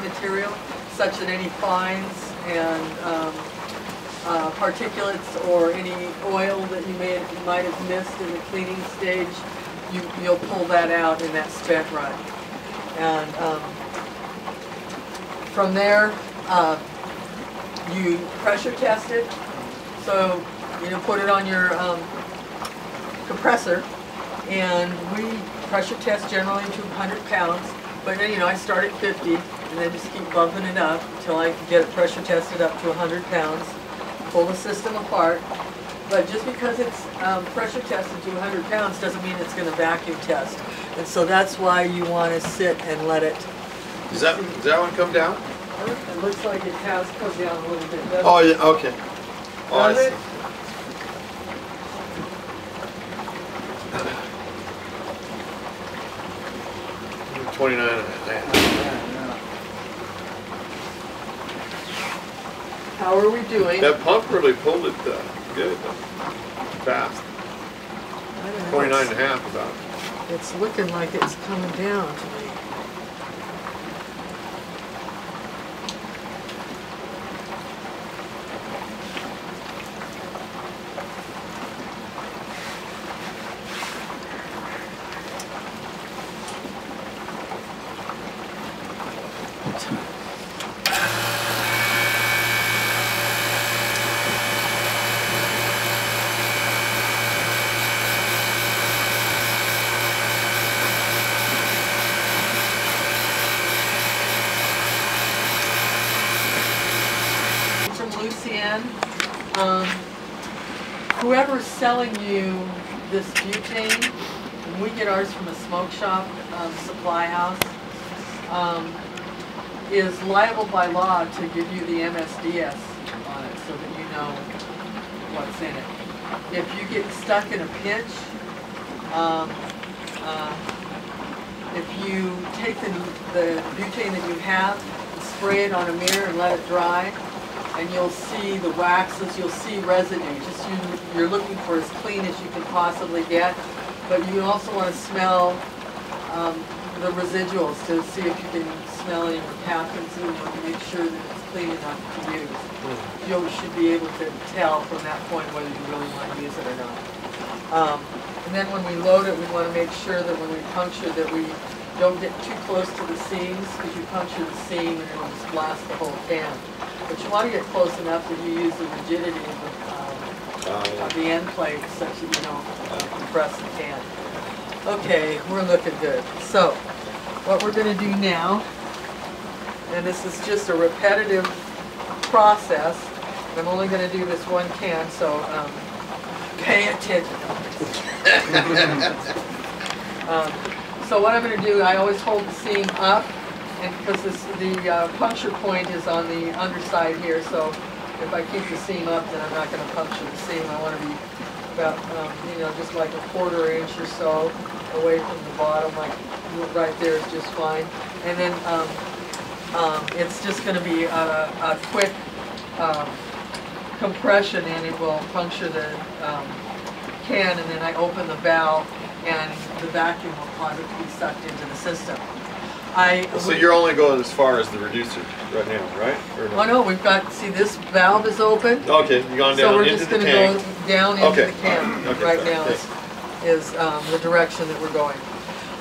material, such that any fines and particulates or any oil that you might have missed in the cleaning stage, you'll pull that out in that spent run. And from there, you pressure test it. So put it on your compressor, and we pressure test generally to 100 pounds. But then I start at 50, and then just keep bumping it up until I can get it pressure tested up to 100 pounds. Pull the system apart, but just because it's pressure tested to 100 pounds doesn't mean it's going to vacuum test. And so that's why you want to sit and let it. Does that one come down? It looks like it has come down a little bit. Oh yeah, okay. Oh, I see. 29 and a half. How are we doing? That pump really pulled it good, fast. 29 and a half about. It's looking like it's coming down to me. Whoever's selling you this butane, and we get ours from a smoke shop supply house, is liable by law to give you the MSDS on it so that you know what's in it. If you get stuck in a pinch, if you take the butane that you have and spray it on a mirror and let it dry, and you'll see the waxes, you'll see residue. Just you're looking for as clean as you can possibly get, but you also want to smell the residuals to see if you can smell any pathogens, to make sure that it's clean enough to use. You should be able to tell from that point whether you really want to use it or not. And then when we load it, we want to make sure that when we puncture that we don't get too close to the seams, because you puncture the seam and it'll just blast the whole can. But you want to get close enough that you use the rigidity of the end plate such that you don't compress the can. Okay, we're looking good. So, what we're going to do now, and this is just a repetitive process, I'm only going to do this one can, so pay attention. So what I'm going to do, I always hold the seam up, and because the puncture point is on the underside here, so if I keep the seam up, then I'm not going to puncture the seam. I want to be about, just like a 1/4 inch or so away from the bottom, like right there is just fine. And then it's just going to be a quick compression, and it will puncture the can, and then I open the valve, and the vacuum will cause it to be sucked into the system. So you're only going as far as the reducer right now, right? Or no? Oh no, we've got, see, this valve is open. Okay, you're going down into the tank. So we're just going to go down into the can right now okay. is the direction that we're going.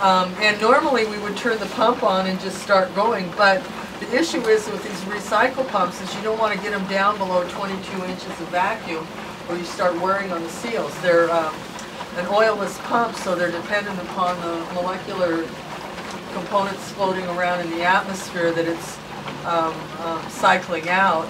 And normally we would turn the pump on and just start going, but the issue is with these recycle pumps is you don't want to get them down below 22 inches of vacuum, or you start wearing on the seals. They're an oilless pump, so they're dependent upon the molecular components floating around in the atmosphere that it's cycling out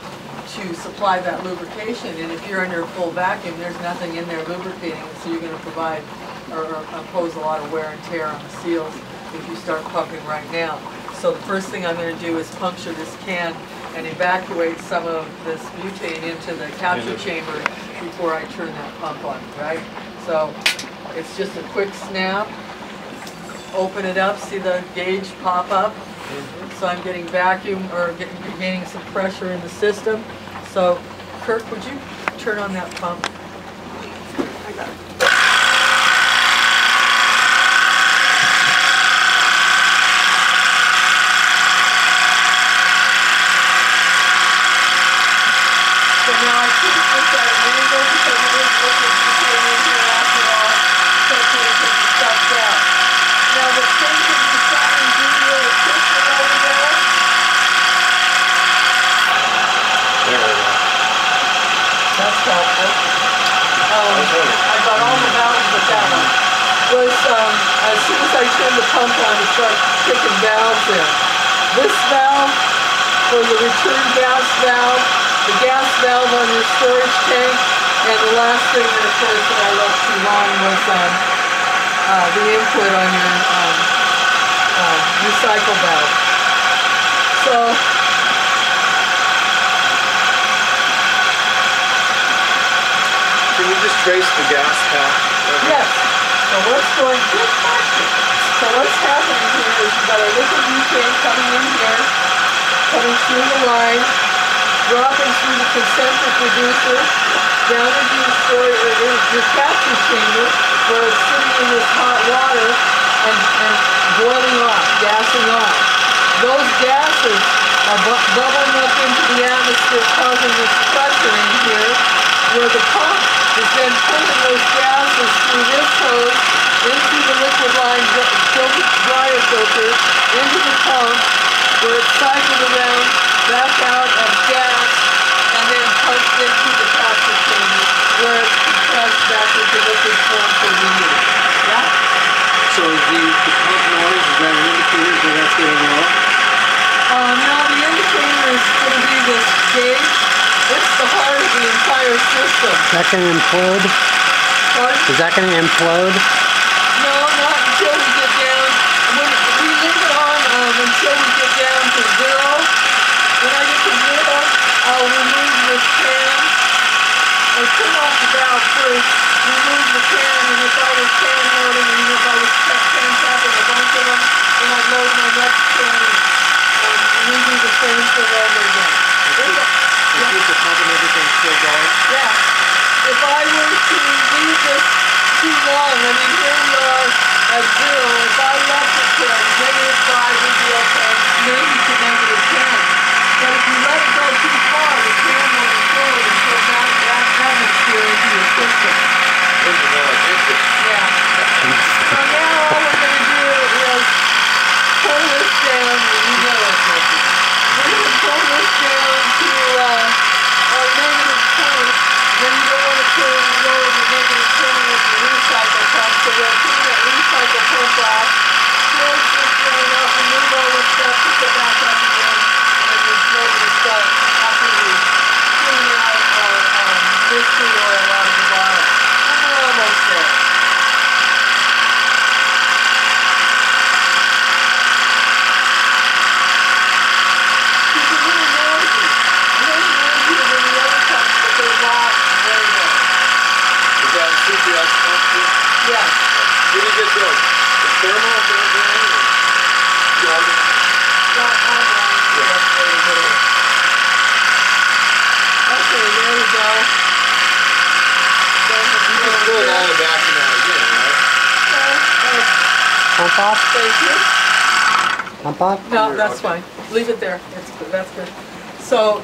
to supply that lubrication. And if you're under full vacuum, there's nothing in there lubricating, so you're going to provide or impose a lot of wear and tear on the seals if you start pumping right now. So the first thing I'm going to do is puncture this can and evacuate some of this butane into the capture chamber before I turn that pump on, right? So it's just a quick snap. Open it up, see the gauge pop up. So I'm getting vacuum or gaining some pressure in the system. So Kirk, would you turn on that pump? I got it. So now I keep this at an angle because it is liquid butane in here after all, so it's going to take the stuff down. Now the thing that you saw me do with a piston over there, There we go. that's helpful. I got all the valves but that one. Was as soon as I turned the pump on, it started kicking valves in. This valve for the return gas valve, the gas valve on your storage tank, and the last thing that of course that I left too long was the input on your recycle valve. So Can you just trace the gas path? yes. So what's going? Good question. So what's happening here is you've got a liquid butane coming in here, coming through the line, dropping through the concentric reducer, down into your capture chamber, where it's sitting in this hot water and boiling off, gassing off. Those gases are bubbling up into the atmosphere, causing this pressure in here, where the pump is then pulling those gases through this hose into the liquid line dryer filter, into the pump, where it's cycled around, back out as gas, and then pumped into the capture chamber, where it's compressed back into liquid form for reuse. Yeah? So the pump noise, is that an indicator that that's getting low? No, the indicator is going to be this gauge. It's the heart of the entire system. Is that going to implode? Pardon? Is that going to implode? No, not until we get down. We leave it on until we get down to zero. When I get to zero, I'll remove this can. I'll turn off the valve first, remove the can, and if I was can loading, and if I was can tapping a bunch of them, then I'd load my next can and redo the same thing over again. Keep the pump and everything still going? Yeah. If I were to leave this too long, I mean, here we are at zero. If I left it to -5 would be okay, maybe to -10. But if you let it go too far, the can will implode and put that atmosphere into your system. Yeah. So now all we're going to do is pull this down, and you know it's working. We're going to pull this down to our negative point. Then you don't want to turn lower the negative point of the recycle pump, so we'll turn that recycle pump off, close this line up, remove all this stuff, pick it back up again, and then throw this stuff after we clean out our mystery oil out of the bottom. And we're almost there. It's a little noisy. Less noisier than the other pumps, but they're loud and very loud. Is that CPS pump too? Yeah. Did you get the thermal or something? Not online. That's very good. Okay, there we go. You just pull it all the vacuum out again, right? Pump off? Thank you. Pump off? No, that's fine. Leave it there. That's good. That's good. So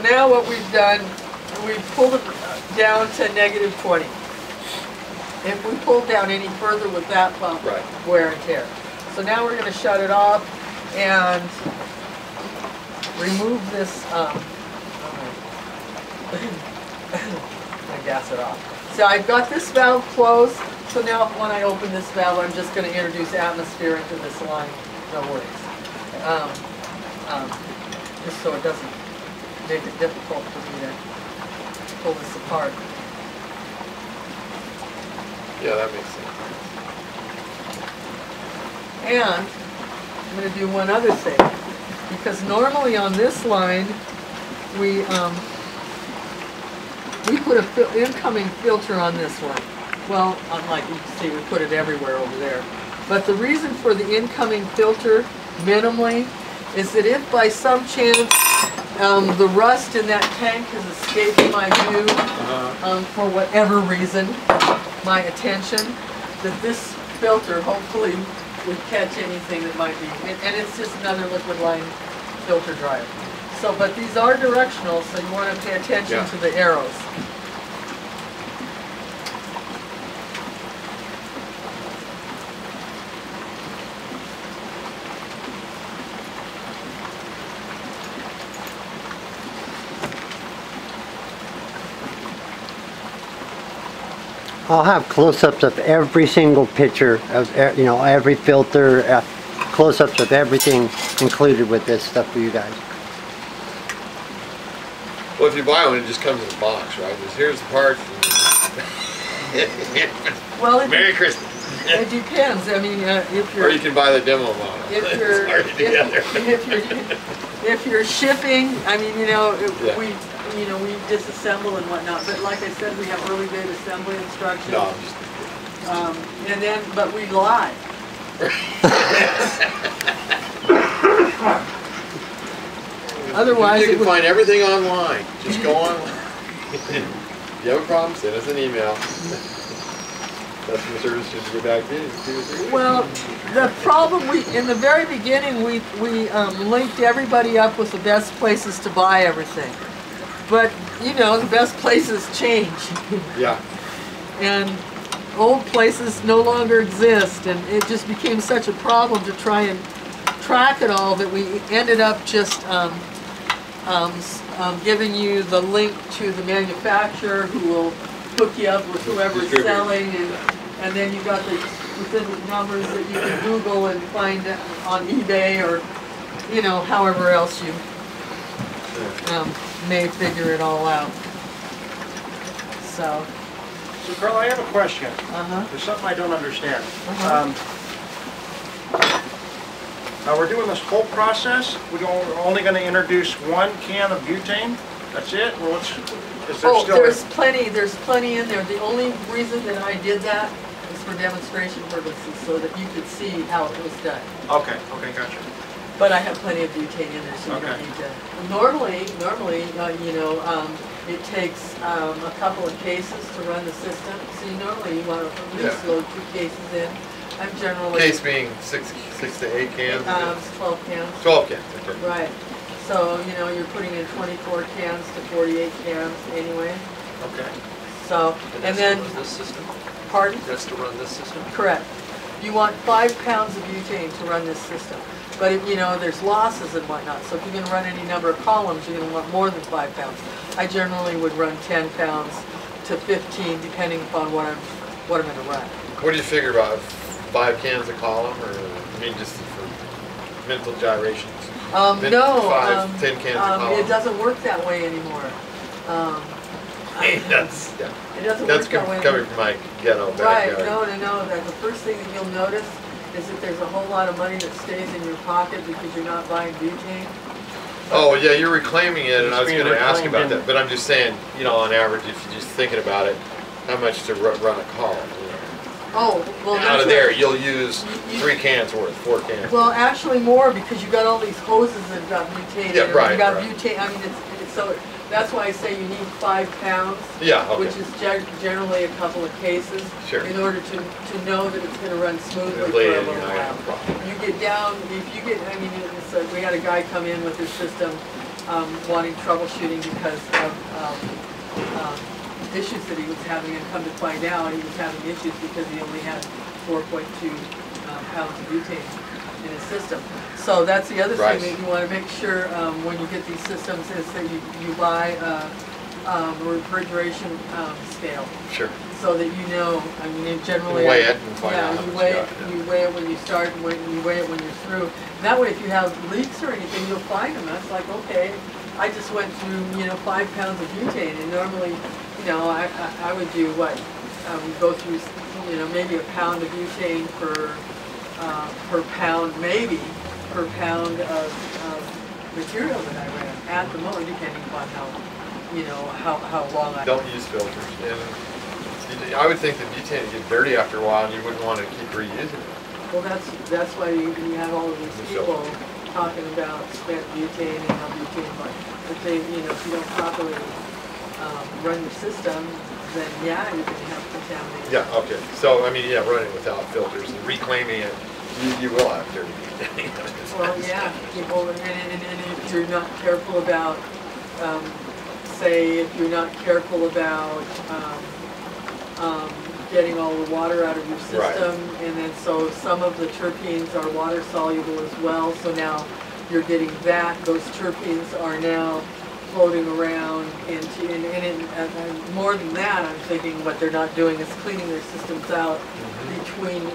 now what we've done, we've pulled it down to -20. If we pulled down any further with that pump, Right. wear and tear. So now we're going to shut it off and remove this. I gas it off. So I've got this valve closed, so now when I open this valve, I'm just going to introduce atmosphere into this line. No worries. Just so it doesn't make it difficult for me to pull this apart. Yeah, that makes sense. And I'm going to do one other thing, because normally on this line we put a incoming filter on this one. Well, unlike you can see, we put it everywhere over there. But the reason for the incoming filter minimally is that if by some chance the rust in that tank has escaped my view for whatever reason, my attention, that this filter hopefully would catch anything that might be, and it's just another liquid line filter dryer. So, but these are directional, so you want to pay attention to the arrows. I'll have close-ups of every single picture of, you know, every filter, close-ups of everything included with this stuff for you guys. Well, if you buy one, it just comes in a box, right? Just here's the parts. Well, Merry Christmas. it depends. I mean, if you're... Or you can buy the demo model. If you're, if you're shipping, I mean, you know, we disassemble and whatnot. But like I said, we have early date assembly instructions. No, I'm just... And then, but we lie. Otherwise, you can find everything online. Just go online. If you have a problem, send us an email. Customer service should get back to you. Well, the problem in the very beginning, we linked everybody up with the best places to buy everything. But, you know, the best places change. Yeah. And old places no longer exist, and it just became such a problem to try and track it all that we ended up just giving you the link to the manufacturer who will hook you up with whoever's selling, and then you got the specific numbers that you can Google and find on eBay or, you know, however else you may figure it all out. So Carl, I have a question. Uh-huh. There's something I don't understand. Uh-huh. We're doing this whole process. We're only going to introduce one can of butane. That's it. Or is there still? There's plenty in there. The only reason that I did that is for demonstration purposes, so that you could see how it was done. Okay. Okay. Gotcha. But I have plenty of butane in there, so you don't need to. Normally, you know, it takes a couple of cases to run the system. So normally you want to at least load 2 cases in. I'm generally... Case being 6 to 8 cans? 12 cans. 12 cans, okay. Right. So, you know, you're putting in 24 cans to 48 cans anyway. Okay. So, and then... To run this system? Pardon? That's to run this system? Correct. You want 5 pounds of butane to run this system. But, you know, there's losses and whatnot. So if you're going to run any number of columns, you're going to want more than 5 pounds. I generally would run 10 pounds to 15, depending upon what I'm going to run. What do you figure about 5 cans a column, or I mean just for mental gyrations? No, 10 cans a column. it doesn't work that way anymore. It doesn't that's work that way coming from my ghetto backyard. Right, no. The first thing that you'll notice is that there's a whole lot of money that stays in your pocket because you're not buying butane. Oh yeah, you're reclaiming it, and I was being going to ask reclaimed about that. But I'm just saying, you know, on average, if you're just thinking about it, how much to run a column? You know? Oh, well, Out of there, you'll use 3 cans worth, 4 cans. Well, actually more, because you got all these hoses that have got butane. Yeah, right. You got butane. I mean, it's so that's why I say you need 5 pounds. Yeah, okay. Which is generally a couple of cases. Sure. In order to know that it's going to run smoothly for a little while. You get down, if you get, I mean, it's like we had a guy come in with his system wanting troubleshooting because of issues that he was having, and come to find out he was having issues because he only had 4.2 pounds of butane in his system. So that's the other thing that you want to make sure when you get these systems is that you buy a refrigeration scale. Sure. so that you know, I mean, it generally. Weigh it and find yeah, out how you much weigh you it, got, you weigh it when you start, and you weigh it when you're through. That way, if you have leaks or anything, you'll find them. That's like, okay, I just went through, 5 pounds of butane, and normally, I would do what? Go through, maybe a pound of butane per pound, maybe, per pound of material that I ran at the moment, depending upon how long I. Don't use filters. And I would think that butane would get dirty after a while, and you wouldn't want to keep reusing it. Well, that's why you have all of these people talking about spent butane and how butane, if they, if you don't properly run your system, then yeah, you're going to have contamination. Yeah. Okay. So I mean, yeah, running without filters and reclaiming it, you will have dirty butane. Well, yeah. People, and if you're not careful about, say, if you're not careful about getting all the water out of your system, Right. and then so some of the terpenes are water soluble as well, so now you're getting that, those terpenes are now floating around into, and more than that, I'm thinking what they're not doing is cleaning their systems out between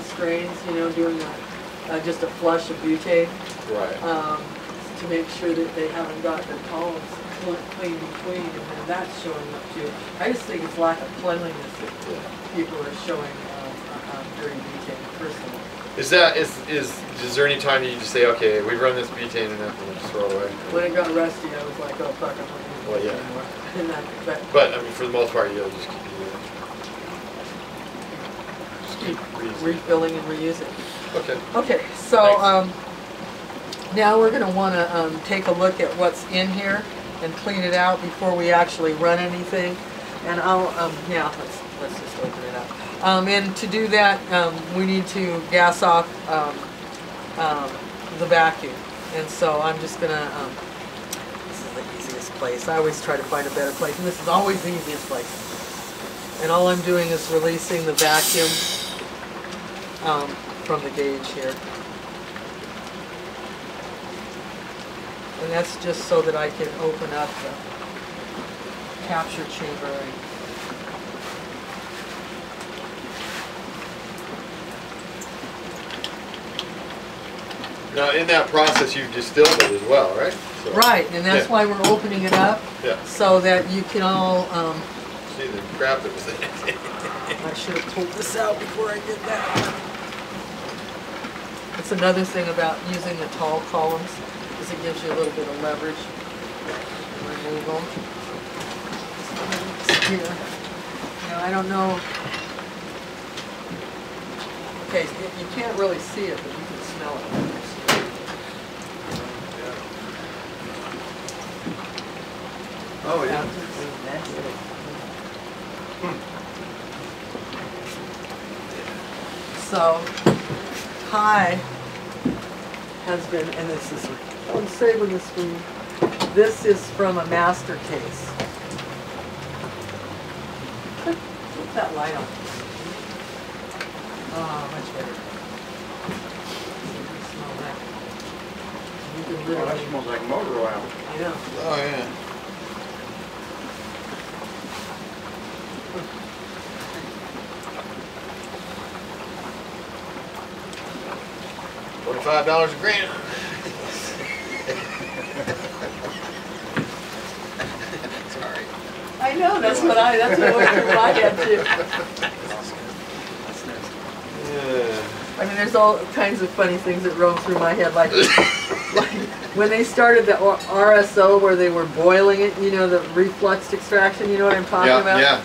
strains, doing just a flush of butane, Right. to make sure that they haven't got their columns clean between, and then that's showing up too. I just think it's lack of cleanliness that people are showing during butane personally. Is there any time that you just say, okay, we've run this butane enough and we'll just throw it away? When it got rusty, I was like, oh fuck, I'm not using Well, this yeah. anymore. And But I mean, for the most part, you'll just keep using it. just keep refilling and reusing. Okay. Okay, so now we're going to want to take a look at what's in here and clean it out before we actually run anything. And I'll, let's just open it up. And to do that, we need to gas off the vacuum. And so I'm just going to, this is the easiest place. I always try to find a better place, and this is always the easiest place. And all I'm doing is releasing the vacuum from the gauge here. And that's just so that I can open up the capture chamber. Now, in that process, you've distilled it as well, right? So, right, and that's why we're opening it up, so that you can all... see the crap that was in it. I should have pulled this out before I did that. It's another thing about using the tall columns, is it gives you a little bit of leverage. Removal. Here. I don't know. Okay, you can't really see it, but you can smell it. Oh, yeah. So, Hi has been, and this is, I'm saving this for you. This is from a master case. Put that light on. Oh, much better. Smell that. You can Oh, that literally, smells like motor oil. I know. Oh, yeah. $45 a gram. Sorry. I know, that's what went through my head too. Yeah. I mean, there's all kinds of funny things that roam through my head, like when they started the RSO where they were boiling it, the reflux extraction, you know what I'm talking about? Yeah.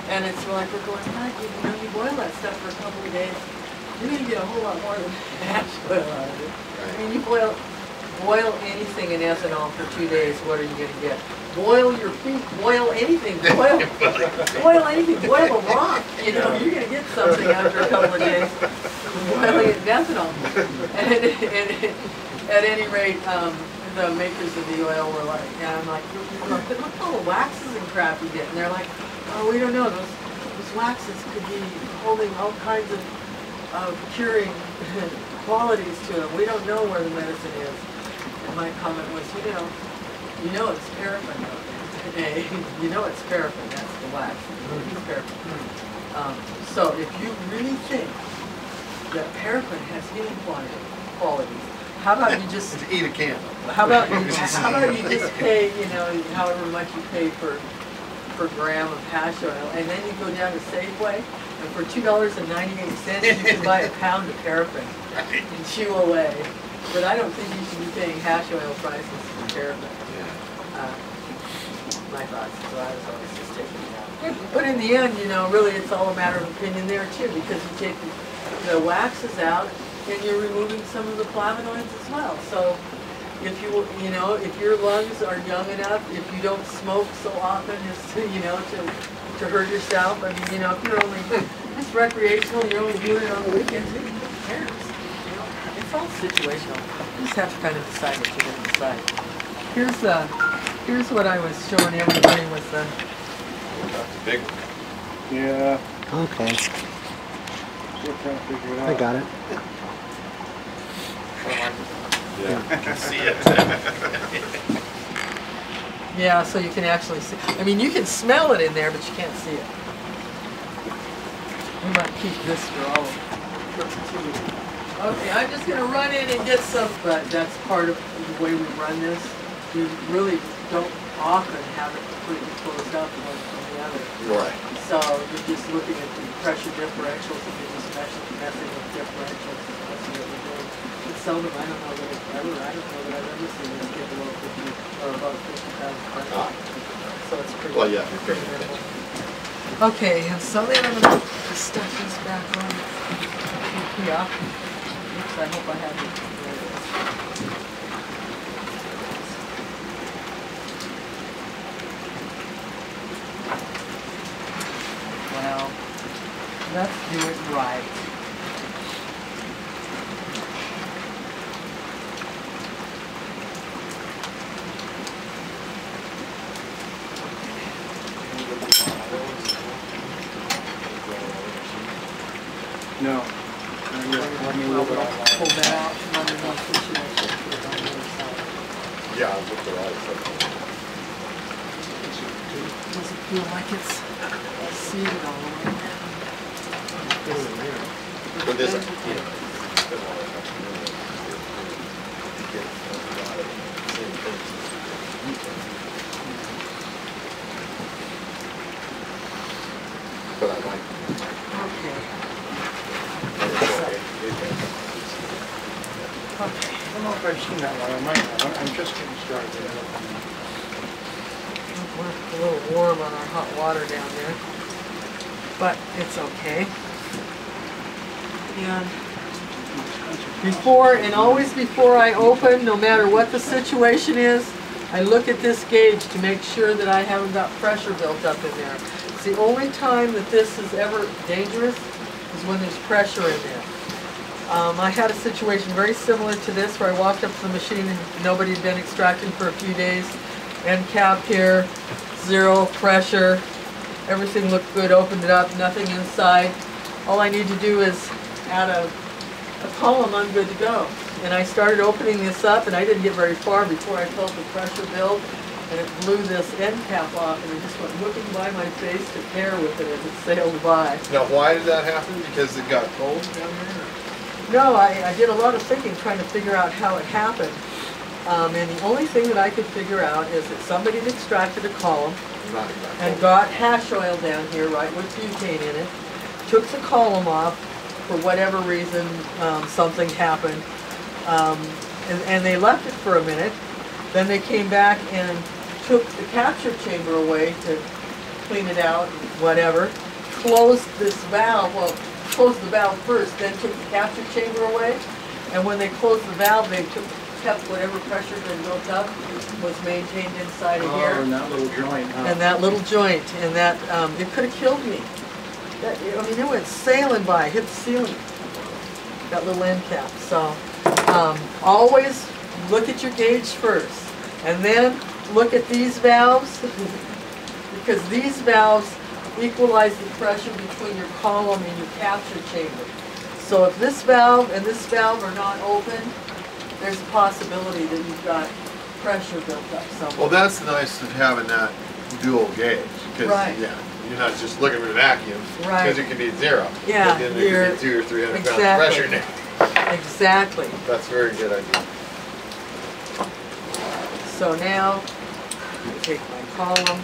And it's like, we're going, God, you boil that stuff for a couple of days, you're going to get a whole lot more than hash oil out of it. I mean, you boil anything in ethanol for 2 days, what are you going to get? Boil your feet, boil anything, boil anything, boil a rock, you're going to get something after a couple of days. Boiling it in ethanol. And at any rate, the makers of the oil were like, and I'm like, look at all the waxes and crap you get. And they're like, oh, we don't know, those waxes could be holding all kinds of curing qualities to them. We don't know where the medicine is. And my comment was, you know it's paraffin. you know it's paraffin, that's the wax. It's paraffin. So if you really think that paraffin has healing qualities, how about you just Eat a candle. how about you just pay, you know, however much you pay per gram of hash oil, and then you go down to Safeway, and for $2.98 you can buy a pound of paraffin and chew away. But I don't think you should be paying hash oil prices for paraffin. My thoughts, so I was always just taking it out. But in the end, you know, really it's all a matter of opinion there too, because you take the waxes out and you're removing some of the flavonoids as well. So if you know, if your lungs are young enough, if you don't smoke so often as to, you know, to hurt yourself, I mean, you know, if you're only, it's recreational, you're only doing it on the weekends, who cares? You know, it's all situational. You just have to kind of decide what you're going to decide. Here's what I was showing everybody with the... That's a big one. Yeah, Okay, still trying to figure it out. I got it. Yeah, I can see it. Yeah, so you can actually see. I mean, you can smell it in there, but you can't see it. We might keep this for all of perpetuity. Okay, I'm just going to run in and get some, but that's part of the way we run this. We really don't often have it completely closed up one from the other. Right. So you're just looking at the pressure differentials and you're just messing with differentials. That's what we're doing. It's seldom, I don't know that I've ever seen this get below 50 or above 50,000 pressure. So it's pretty, Well, yeah. pretty minimal. Okay, and so then I'm going to stuff this back on. Yeah. Oops, I hope I have it. There it is. Well, let's do it right. No. Well, we'll pull that out from underneath the sheet. I'll put it on the other side. Yeah, I looked at all Doesn't feel like it's seated all the way down. But this, but I like Okay. Okay. I don't know if I've seen that one, I might have, I'm just getting started. We're a little warm on our hot water down there, but it's okay. And always before I open, no matter what the situation is, I look at this gauge to make sure that I haven't got pressure built up in there. It's the only time that this is ever dangerous is when there's pressure in there. I had a situation very similar to this where I walked up to the machine and nobody had been extracting for a few days. End cap here, zero pressure, everything looked good, opened it up, nothing inside. All I need to do is add a column, I'm good to go. And I started opening this up and I didn't get very far before I felt the pressure build and it blew this end cap off and it just went looking by my face to tear with it as it sailed by. Now, why did that happen? Because it got cold down there? No, I did a lot of thinking trying to figure out how it happened. And the only thing that I could figure out is that somebody had extracted a column and got hash oil down here, right with butane in it, took the column off for whatever reason, something happened, and they left it for a minute. Then they came back and took the capture chamber away to clean it out, whatever, closed this valve, well, closed the valve first, then took the capture chamber away, and when they closed the valve, they kept whatever pressure had been built up was maintained inside of here. Oh, and that little joint, huh? And that little joint, and that, it could have killed me. That, I mean, it went sailing by, hit the ceiling, that little end cap. So, always look at your gauge first, and then look at these valves, because these valves equalize the pressure between your column and your capture chamber. So if this valve and this valve are not open, there's a possibility that you've got pressure built up somewhere. Well, that's nice of having that dual gauge. Because, Right. yeah, you're not just looking for the vacuum. Right. Because it can be 0. Yeah, But then there you're- could be 200 or 300 pounds of exactly. pressure in there. Exactly. That's a very good idea. So now, I take my column.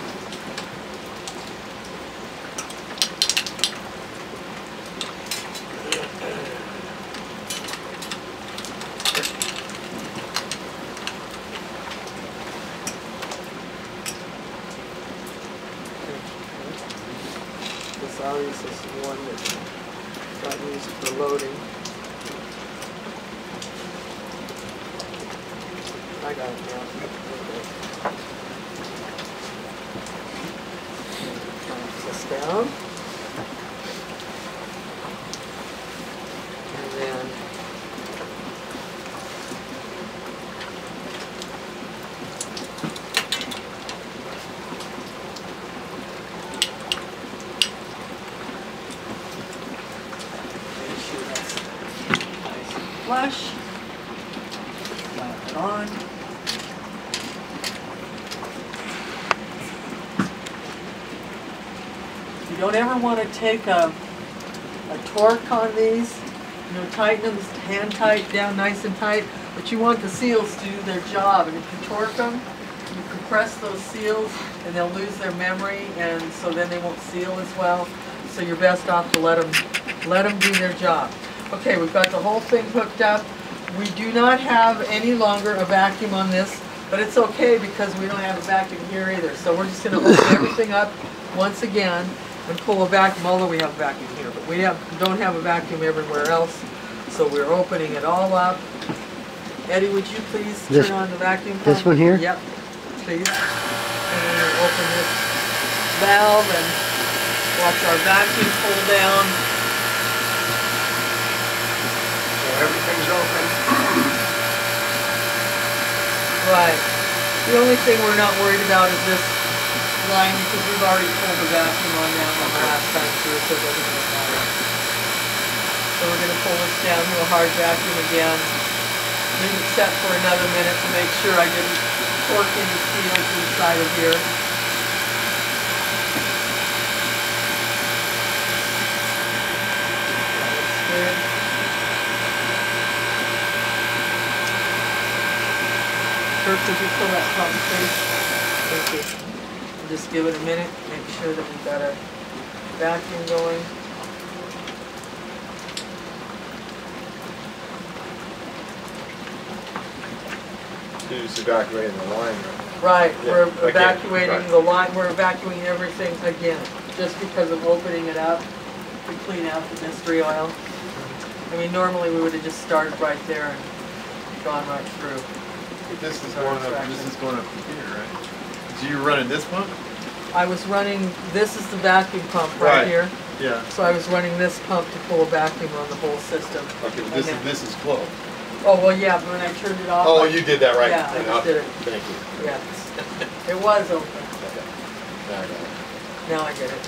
This obviously is the one that got used for loading. I got it now. Clamp this down. And then make sure that's nice and flush. Slap it on. You don't ever want to take a torque on these, you know, tighten them hand tight down nice and tight, but you want the seals to do their job, and if you torque them, you compress those seals and they'll lose their memory, and so then they won't seal as well, so you're best off to let them do their job. Okay, we've got the whole thing hooked up. We do not have any longer a vacuum on this, but it's okay because we don't have a vacuum here either, so we're just going to open everything up once again and pull a vacuum, although we have a vacuum here, but we don't have a vacuum everywhere else, so we're opening it all up. Eddie, would you please turn on the vacuum pump? This one here? Yep, please. And then we'll open this valve and watch our vacuum pull down. So everything's open. Right. The only thing we're not worried about is this line because we've already pulled the vacuum on down on the last time through, so it doesn't really matter. So we're going to pull this down to a hard vacuum again. Leave it set for another minute to make sure I didn't torque any seals inside of here. That looks good. Kurt, could you pull that pump, please? Thank you. Just give it a minute, make sure that we've got our vacuum going. You're just evacuating the line, right? Right, Yeah, we're again, evacuating right. the line, we're evacuating everything again, just because of opening it up to clean out the mystery oil. I mean, normally we would have just started right there and gone right through. But this is going up here, right? So you're running this pump? I was running, this is the vacuum pump right here. Yeah. So I was running this pump to pull a vacuum on the whole system. Okay, but this is closed. Oh, well, yeah, but when I turned it off. Oh, you did that right. Yeah, I just did it. Thank you. Yeah. It was open. Okay. Now I got it. Now I get it.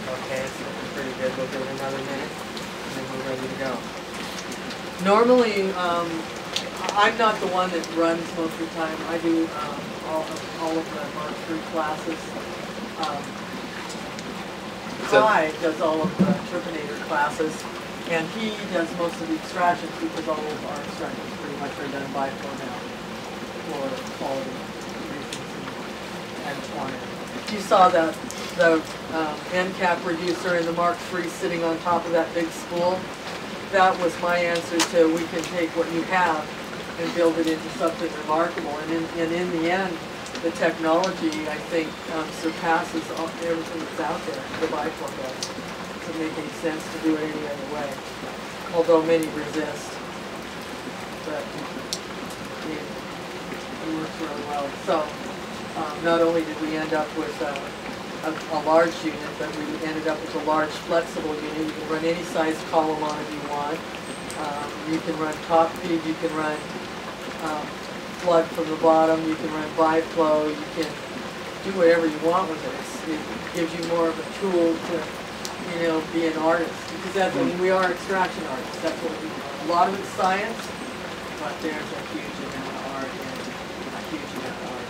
Okay, it's looking pretty good. We'll give it another minute, and then we're ready to go. Normally, I'm not the one that runs most of the time. I do all of the Mark III classes. Ty does all of the Terminator classes, and he does most of the extractions because all of our extractions pretty much are done by flow now for quality reasons and quantity. You saw the end cap reducer in the Mark III sitting on top of that big spool. That was my answer to we can take what you have and build it into something remarkable. And in the end, the technology, I think, surpasses everything that's out there, the biflow does. It doesn't make any sense to do it any other way, although many resist. But it works really well. So not only did we end up with a large unit, but we ended up with a large flexible unit. You can run any size column on it you want. You can run top feed, you can run flood from the bottom, you can run biflow, you can do whatever you want with it. It gives you more of a tool to, you know, be an artist. Because that's, I mean, we are extraction artists. That's what we do. A lot of it's science, but there's a huge amount of art and a huge amount of art.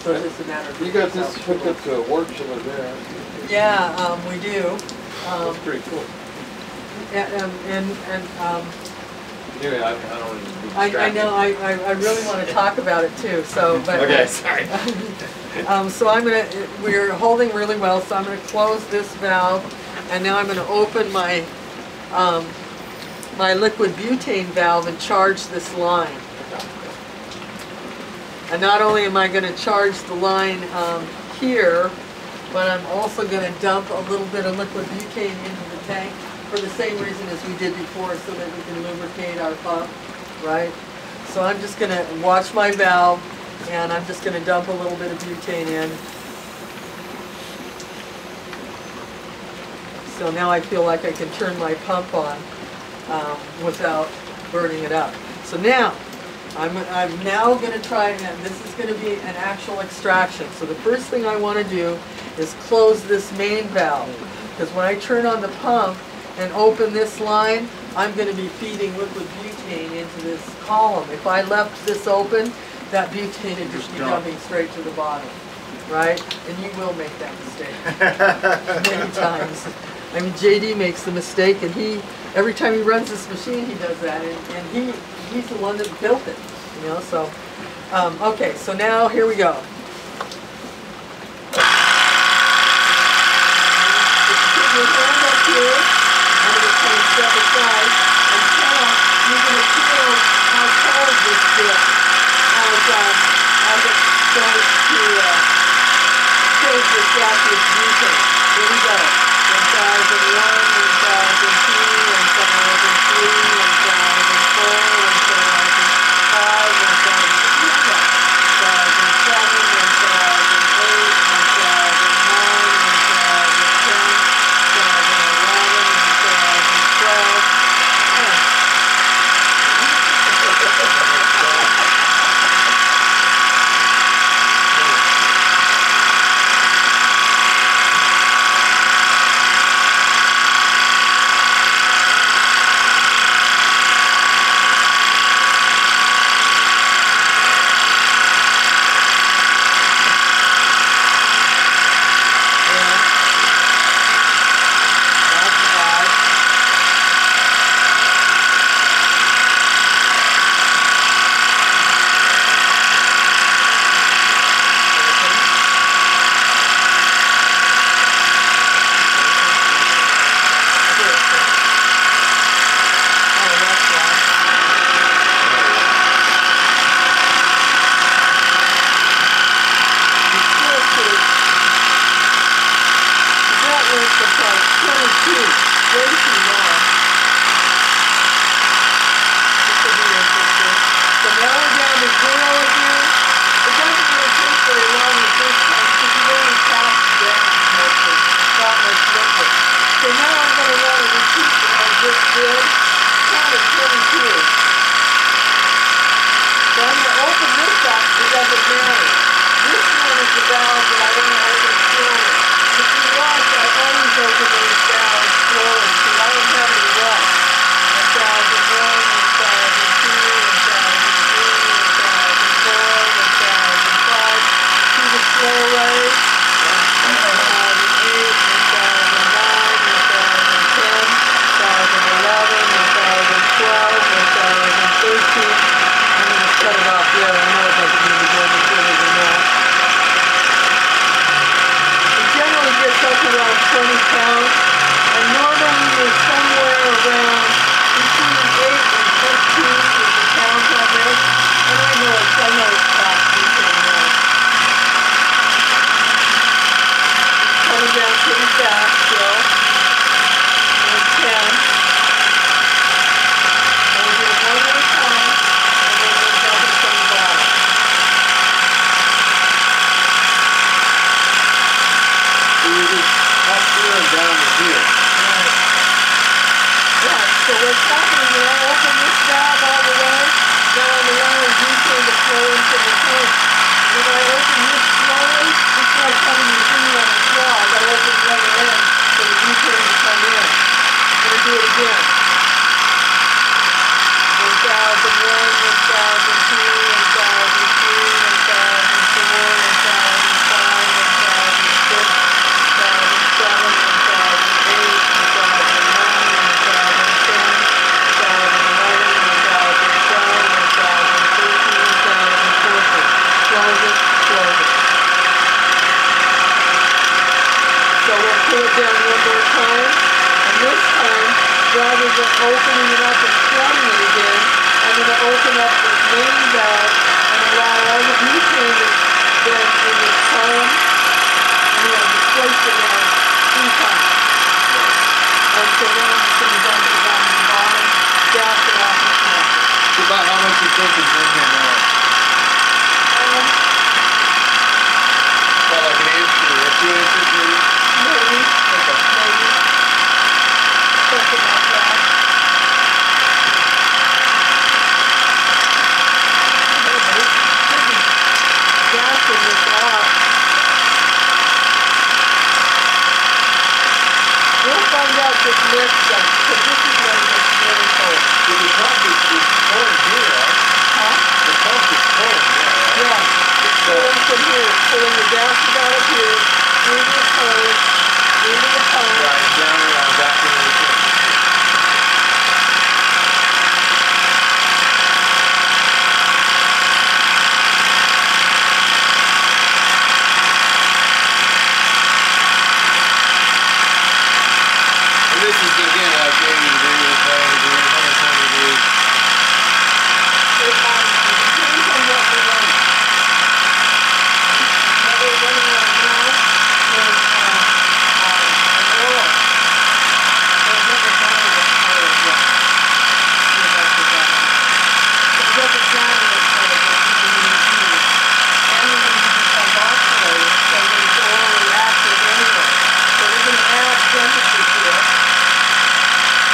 So it's just a matter of. You got this hooked up to a work chiller there. Yeah, we do. That's pretty cool. Anyway, I don't want to be I know, I really want to talk about it too, so, but. Okay, sorry. So we're holding really well, so I'm gonna close this valve, and now I'm gonna open my, my liquid butane valve and charge this line. And not only am I gonna charge the line, here, but I'm also gonna dump a little bit of liquid butane into the tank for the same reason as we did before, so that we can lubricate our pump, right? So I'm just gonna watch my valve, and I'm just gonna dump a little bit of butane in. So now I feel like I can turn my pump on without burning it up. So now, I'm now gonna try, and this is gonna be an actual extraction. So the first thing I wanna do is close this main valve, because when I turn on the pump and open this line, I'm going to be feeding liquid butane into this column. If I left this open, that butane would just be dumping straight to the bottom, right? And you will make that mistake many times. I mean, JD makes the mistake, and every time he runs this machine, he does that, and he's the one that built it, you know. So, okay, so now here we go. Put your hand up here. I'm going to kind of step aside and count. You're going to feel how cold this gets as it goes to fills this gaseous butane. Here we go. 1001, 1002, 1003, 1004, 1005, 2011, of opening it up and flooding it again, I'm going to open up this main valve and allow all the butane that's been in this column, and displace it now 3 times. And so then I'm just going to dump it down to the bottom, gas it off and snap it. So about how much you think is in here now? About like an inch or 2 inches maybe? Maybe. Okay. Maybe. Something like that. Gassing this off. We'll find out this next stuff, because this is when it gets really cold. So the pump is pulling here, right? Huh? The pump is pulling here, right? Yeah. It's pulling from here. It's pulling the gas out of here, through the hose, into the pump. Right, down around back into the thing. And this is again like 80 degrees, 90 degrees, 120 degrees. It depends on what we're running. What we're running right now is an oil. So it doesn't matter what color it was. It doesn't matter what color it was even when you use. And when you become carboxylated, so that it's oil reactive anyway. So we're going to add temperature to it.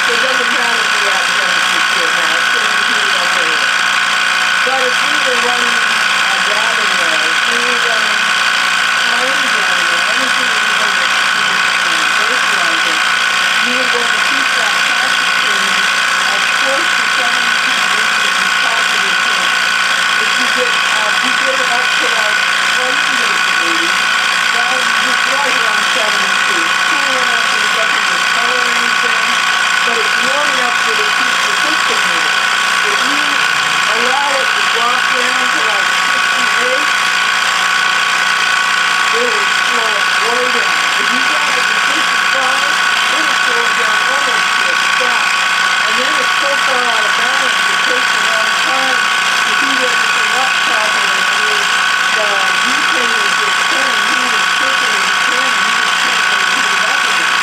So it doesn't matter if we add temperature to it now. It's going to be heated up anyway. But if we were running down in there, if we were running tiny down in there, anything we were going to fertilizer, you would want to keep that plastic clean as close to 72 degrees as you possibly can. If you get it up to like 28 degrees, that would be right around 72. It's cool enough that it doesn't discolor anything, but it's warm enough that it keeps the system moving. If you allow it to drop down to like 68, it will slow it way down. If you drop it to 55, it will slow it down almost to a stop. And then it's so far out of balance, it takes a long time to heat everything up properly. I mean, the butane is just pulling heat as quickly as you can, and you just can't really heat it up again.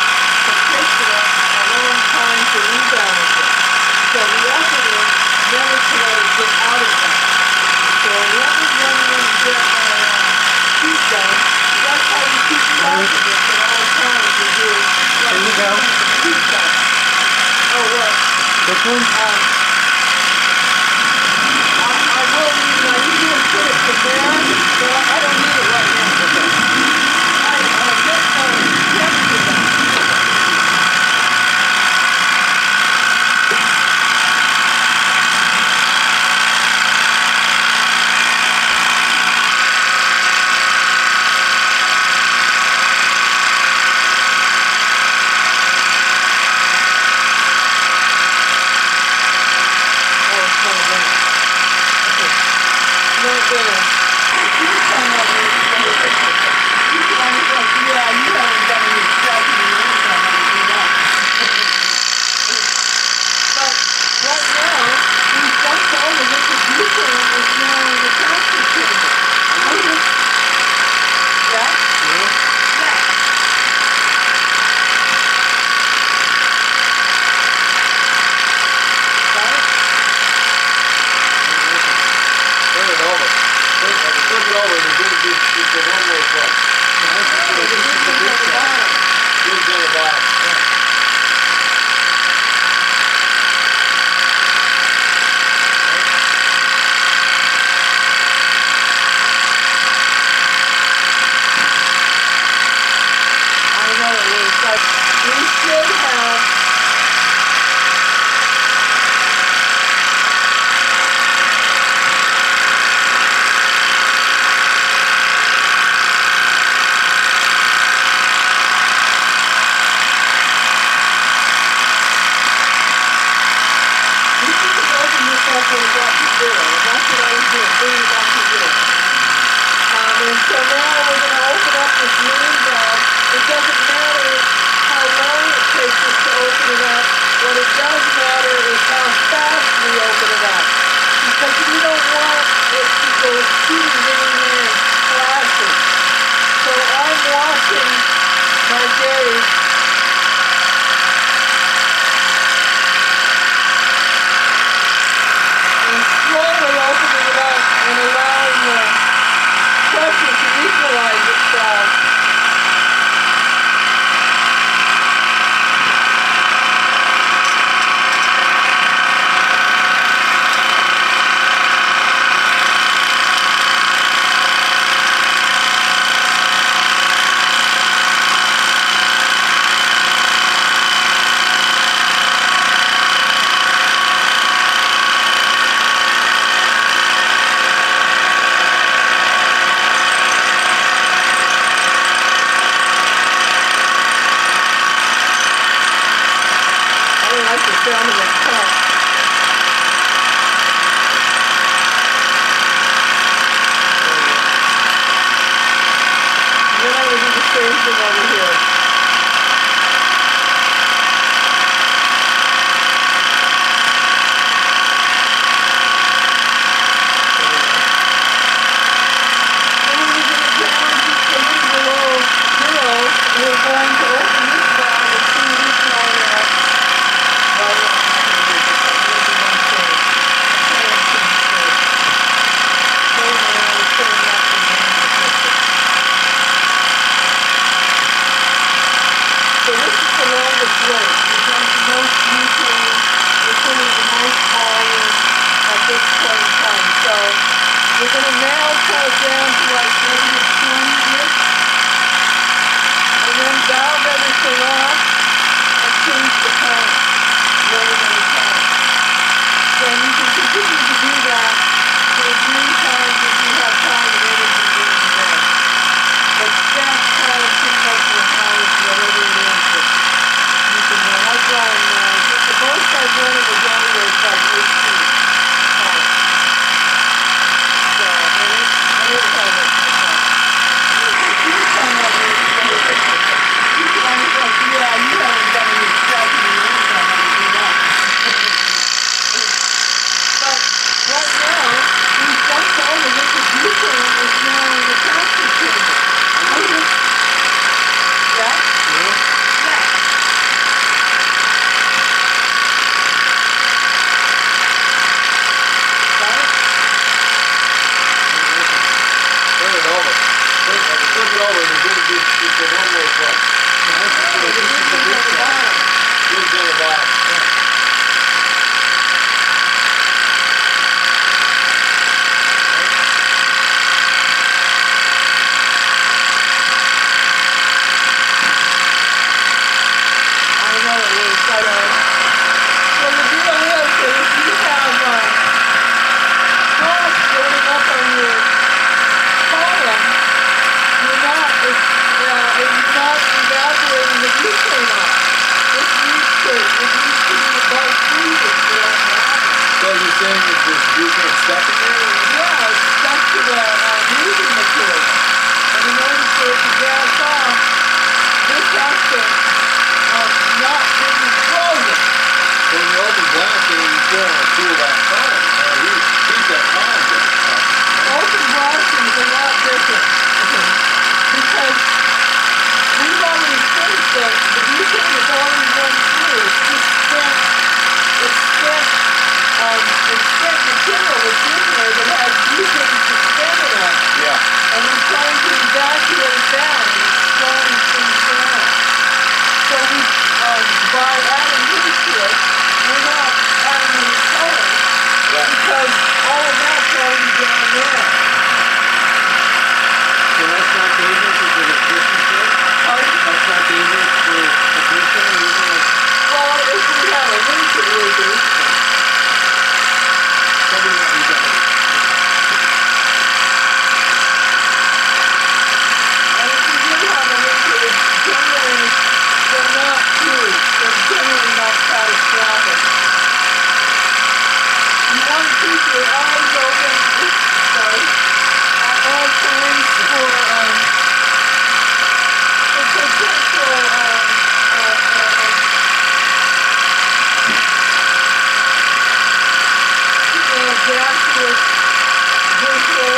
So it takes it a long time to rebalance it. So the effort is never to let it get out of balance. So let me run in and get my heat done. That's how you keep track of this at all times. You do There you go. heat done. Oh, what? This one? I will need, I usually put it to there, but I don't need it right now. I'll get my temperature done. What it does like the sound of it pump. And then I'm going to do the same thing over here. And when we get it down just a little below zero, we're going to open this valve and see this one out. Well, I'm not going to do this. I'm going to do one thing. I'm going to change this. So now we're putting that in the system. So this is the longest way. We've done the most butane. We're putting the most volume at this point in time. So we're going to now cut it down to like negative 2-ish. And then valve everything off and change the current very, very fast. So you can continue to do that for as many times as you have time and energy during the day. But that's kind of pretty much your highest, whatever it is that you can run. I've run, the most I've run in a day was like 8 feet. So, and it held it for fun. You can come up with it. You can almost like, yeah, you haven't done any scratching in your own time to do that. But right now, we've dumped all the liquid butane is now in the capture chamber. We're just, yeah? Yeah. Got it? Turn it over. Flip it over. It's a one-way flip. Oh, the business at the bottom. It's on the bottom. I know it is, I know. So the deal is that if you have frost building up on your column, you're not evaporating the butane off. It needs to be above freezing for that to happen. So you're saying that there's butane stuck in there? Yeah, it's stuck to the moving material. And in order for it to gas off, this has to not be frozen. So when you open blasting, you still want to cool that column. Keep that column up. Open blasting is a lot different. Because we've already finished the butane is already run through. It's just spent material that's in there that has butane suspended on it. Yeah. And we're trying to evacuate that and it's slowing things down. So we, by adding heat to it, we're not adding any color because all of that's already down there. So that's not dangerous as an efficiency? Pardon? That's not dangerous for ignition or anything like that? Well, if we have a leak, it will be. Something that we don't. And if we do have a leak, it's generally, they're not huge. They're generally not catastrophic. You want to keep your eyes open, at all times for potential, gaseous visual,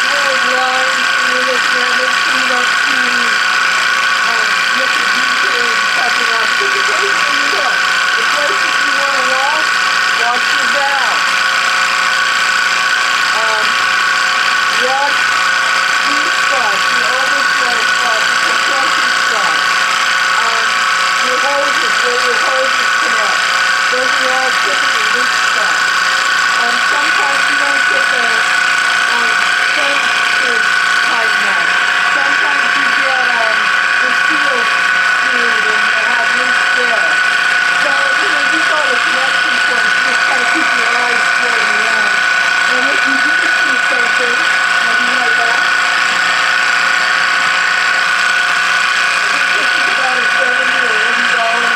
world lines, you're looking at it, so you don't see liquid butane popping off. Because occasionally you will. The places you want to wash your valve. Watch these spots, your overflow spots, your compression spots. Your hoses, where your hoses connect. Those are all typical leak spots. Sometimes you want to put the sensor tight nut. Sometimes you get the seal screwed and have leaks there. So, just all the connection points, just kind of keep your eyes floating around. And if you do see something, I'll be right back. I think this is about a $70 or $80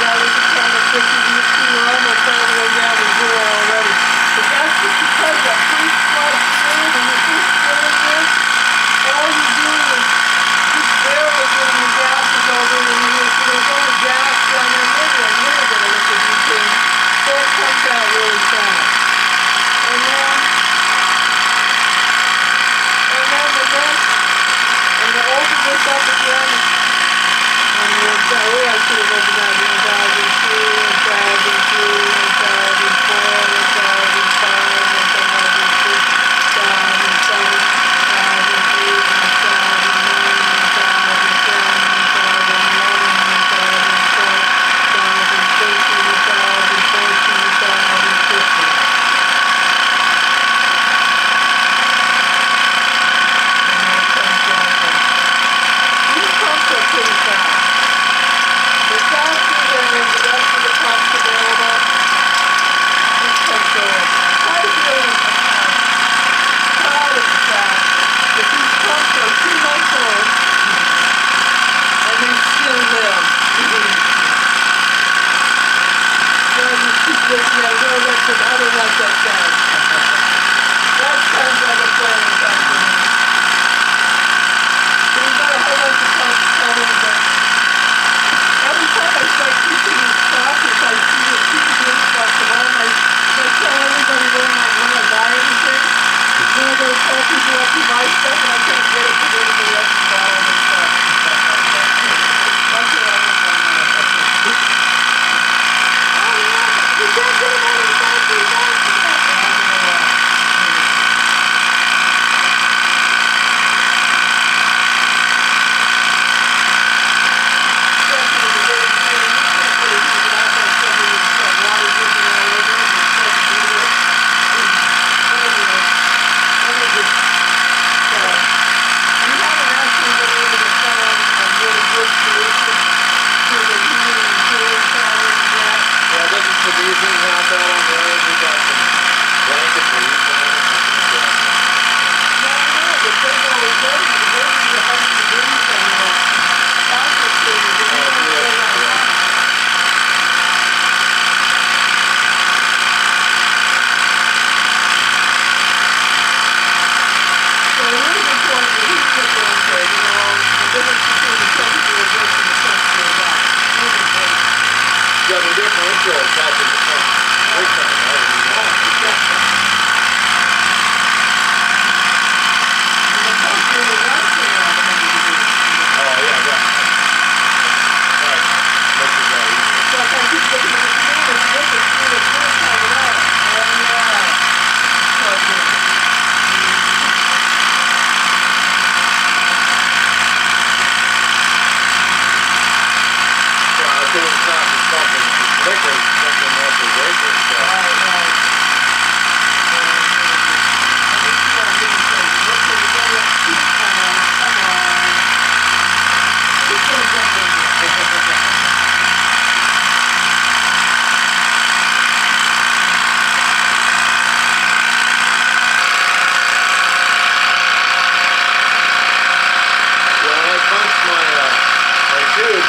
That was a kind of tricky, you were almost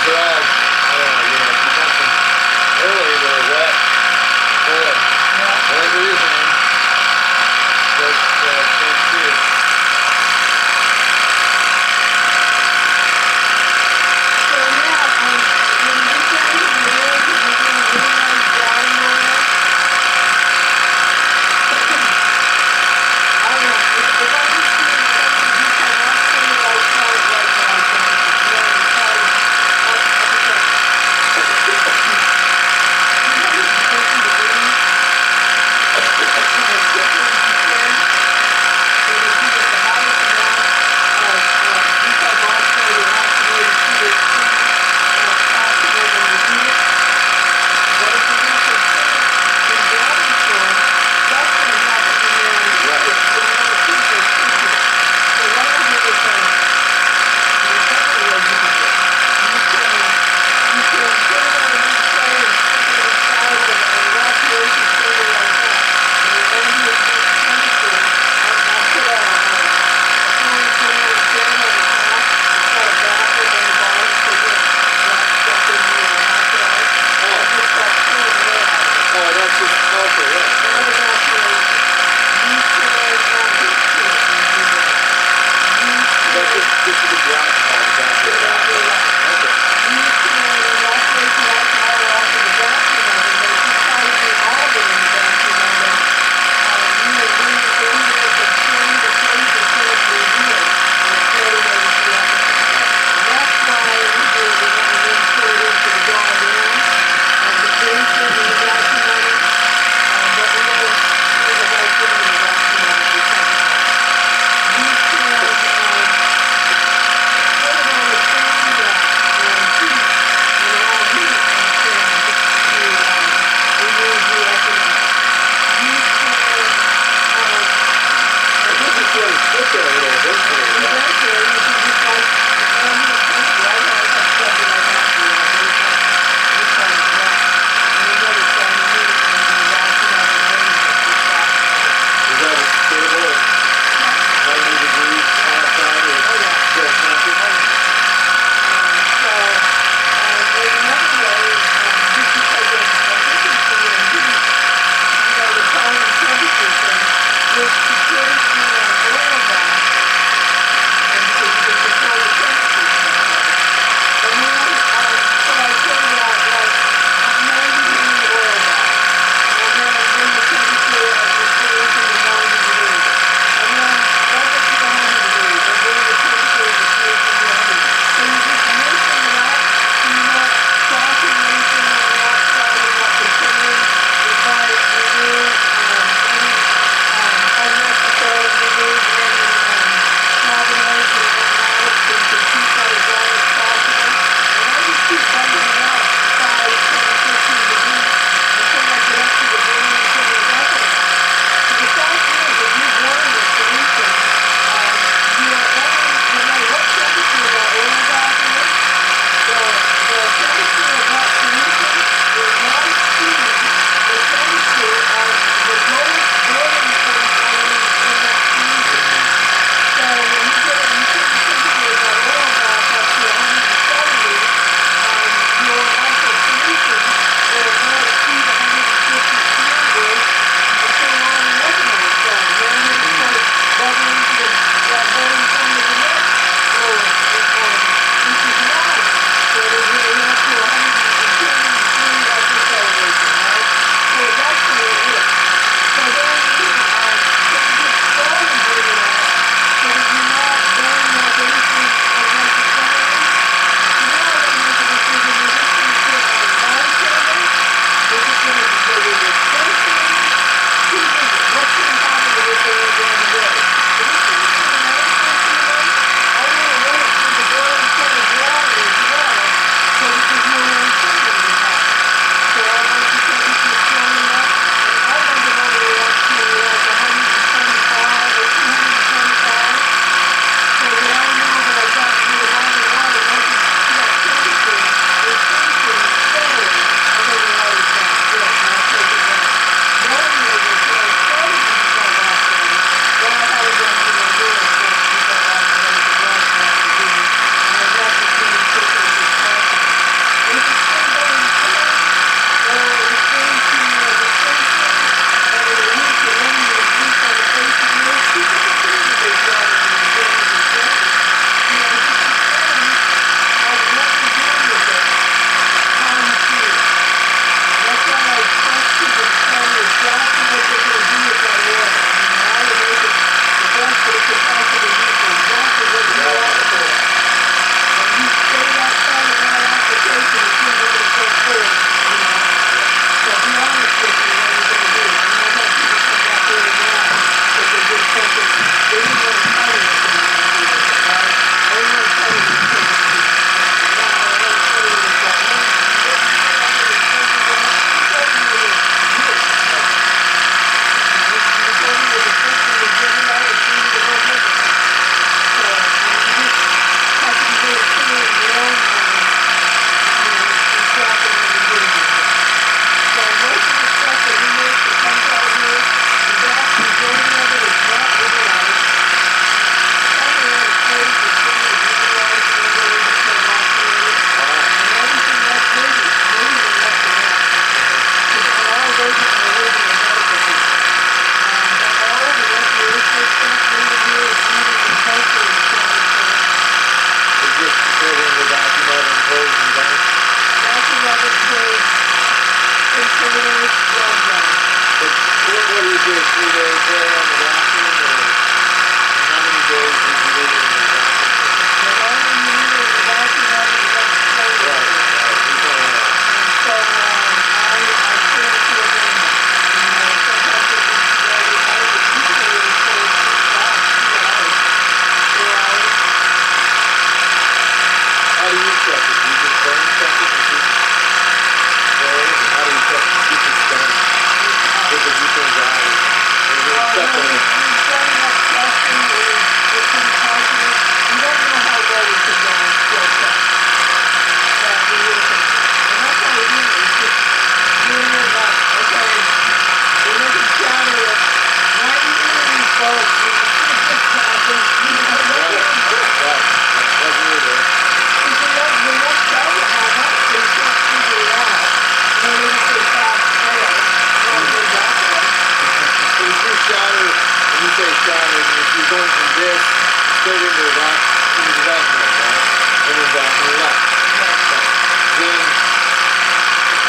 they're all, I don't know, you know, if you got some early that are wet, boy, whatever you're using, that's too. So now, when you change the oil, did you do minimize driving oil? I don't know, if I was doing something, you cannot simulate solid right now, temperature. You know, it's hard, you know, it's supposed to be doing.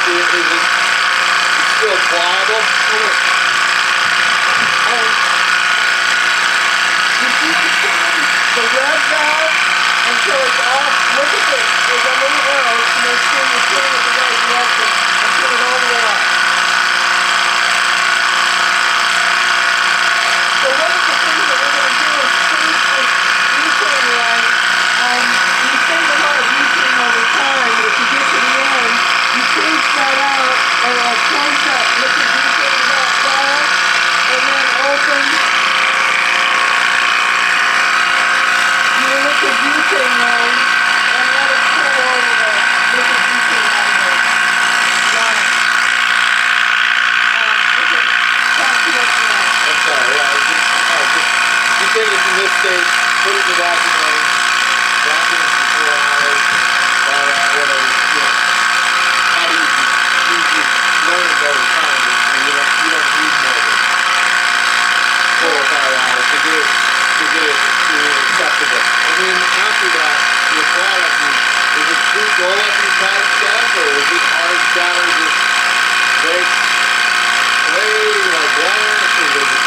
still pliable? You keep the red valve until it's off. Look at this. There's a little arrow to make sure you're putting it in the right direction and turn it all the way off. So one of the things that we're going to do is change this butane line. You save a lot of butane over time, but if you get to the end, you change that out, or close that liquid butane valve, and then open your liquid butane line and let it pour over the liquid butane out of the line. Okay, back to what you want. I'm sorry, yeah, you take it from this state, put it in the vacuum line, vacuum it for 4 hours, whatever, you know. How do you learn it over time, and you don't need more than 4 or 5 hours to get it acceptable. And then after that, your product is it sweet roll up and type stuff, or is it hard shatter just breaks away like glass, or is it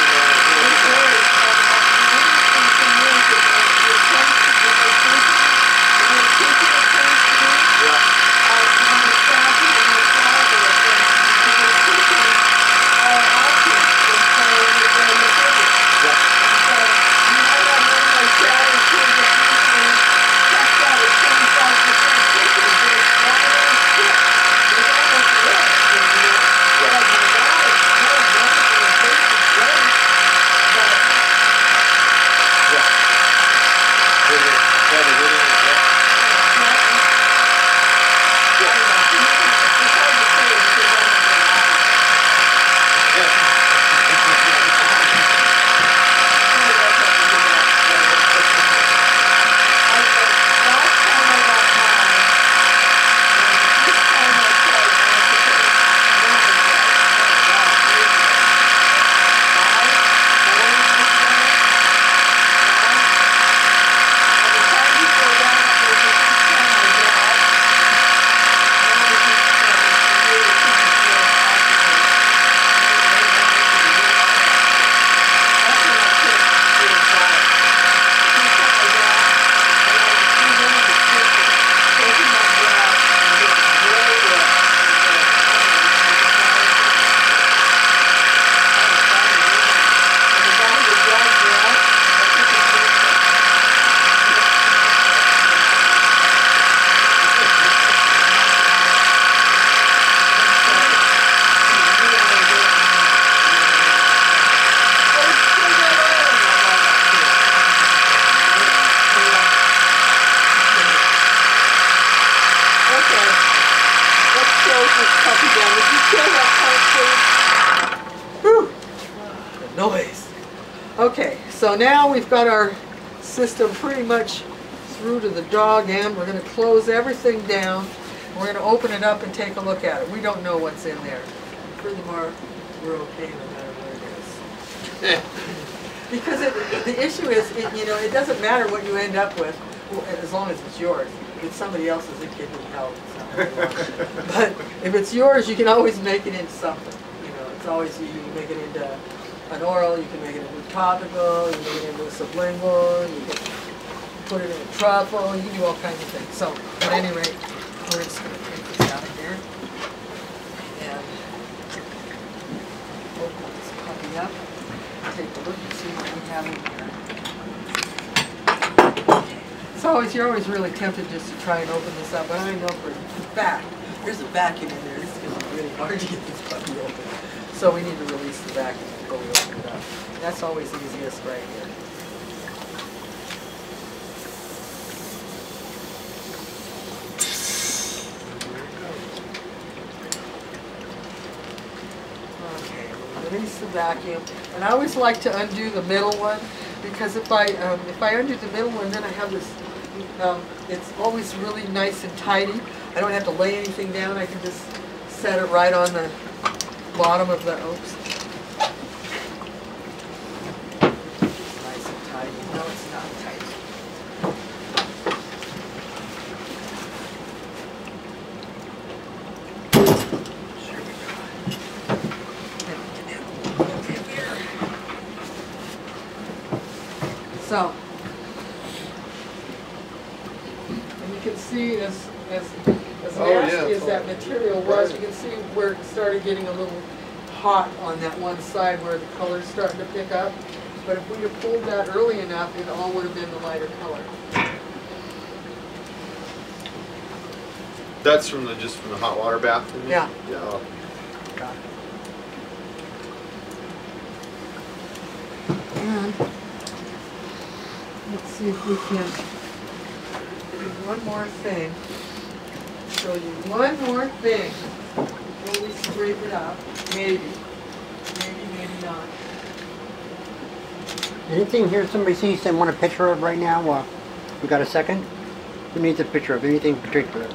Noise. Okay, so now we've got our system pretty much through to the dog end. We're going to close everything down. We're going to open it up and take a look at it. We don't know what's in there. Furthermore, we're okay no matter where it is. Because the issue is, it doesn't matter what you end up with, as long as it's yours. If it's somebody else's, it can help. But if it's yours, you can always make it into something. It's always, you can make it into an oral, you can make it into topical, you can make it into a sublingual, you can put it in a truffle, you can do all kinds of things. So, at any rate, we're just going to take this out of here and open this puppy up, take a look and see what we have in here. So you're always really tempted just to try and open this up, but I know for a fact, there's a vacuum in there. This is going to be really hard to get this puppy open. So we need to release the vacuum before we open it up. That's always easiest right here. Okay, release the vacuum. And I always like to undo the middle one, because if I undo the middle one, then I have this, it's always really nice and tidy. I don't have to lay anything down. I can just set it right on the bottom of the, oops. Nice and tidy. No, it's not tight. So, and you can see as Oh, yeah, nasty as it's that all- material was, right. you can see where it started getting a little hot on that one side where the color's starting to pick up. But if we'd have pulled that early enough, it all would have been the lighter color. That's from the just from the hot water bath. you mean? Yeah. Yeah. Oh. And let's see if we can do one more thing. Show you one more thing before we scrape it up. Maybe. Maybe not. Anything here somebody sees they want a picture of right now? We got a second? Who needs a picture of anything particular?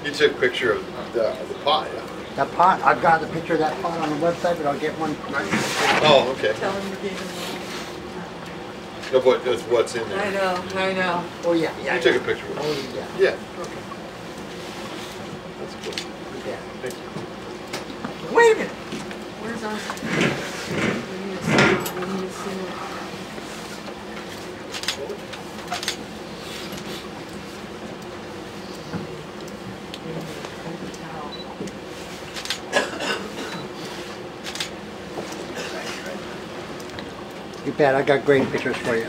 You took a picture of the pot, yeah. That pot? I've got the picture of that pot on the website, but I'll get one. Oh, okay. Tell him you gave him Of what's in there. I know. Oh, yeah, yeah. You took a picture of it. Oh, yeah. Yeah. Okay. That's cool. Yeah. Thank you. Wait a minute. Where's our? We need to see it. You bet, I got great pictures for you.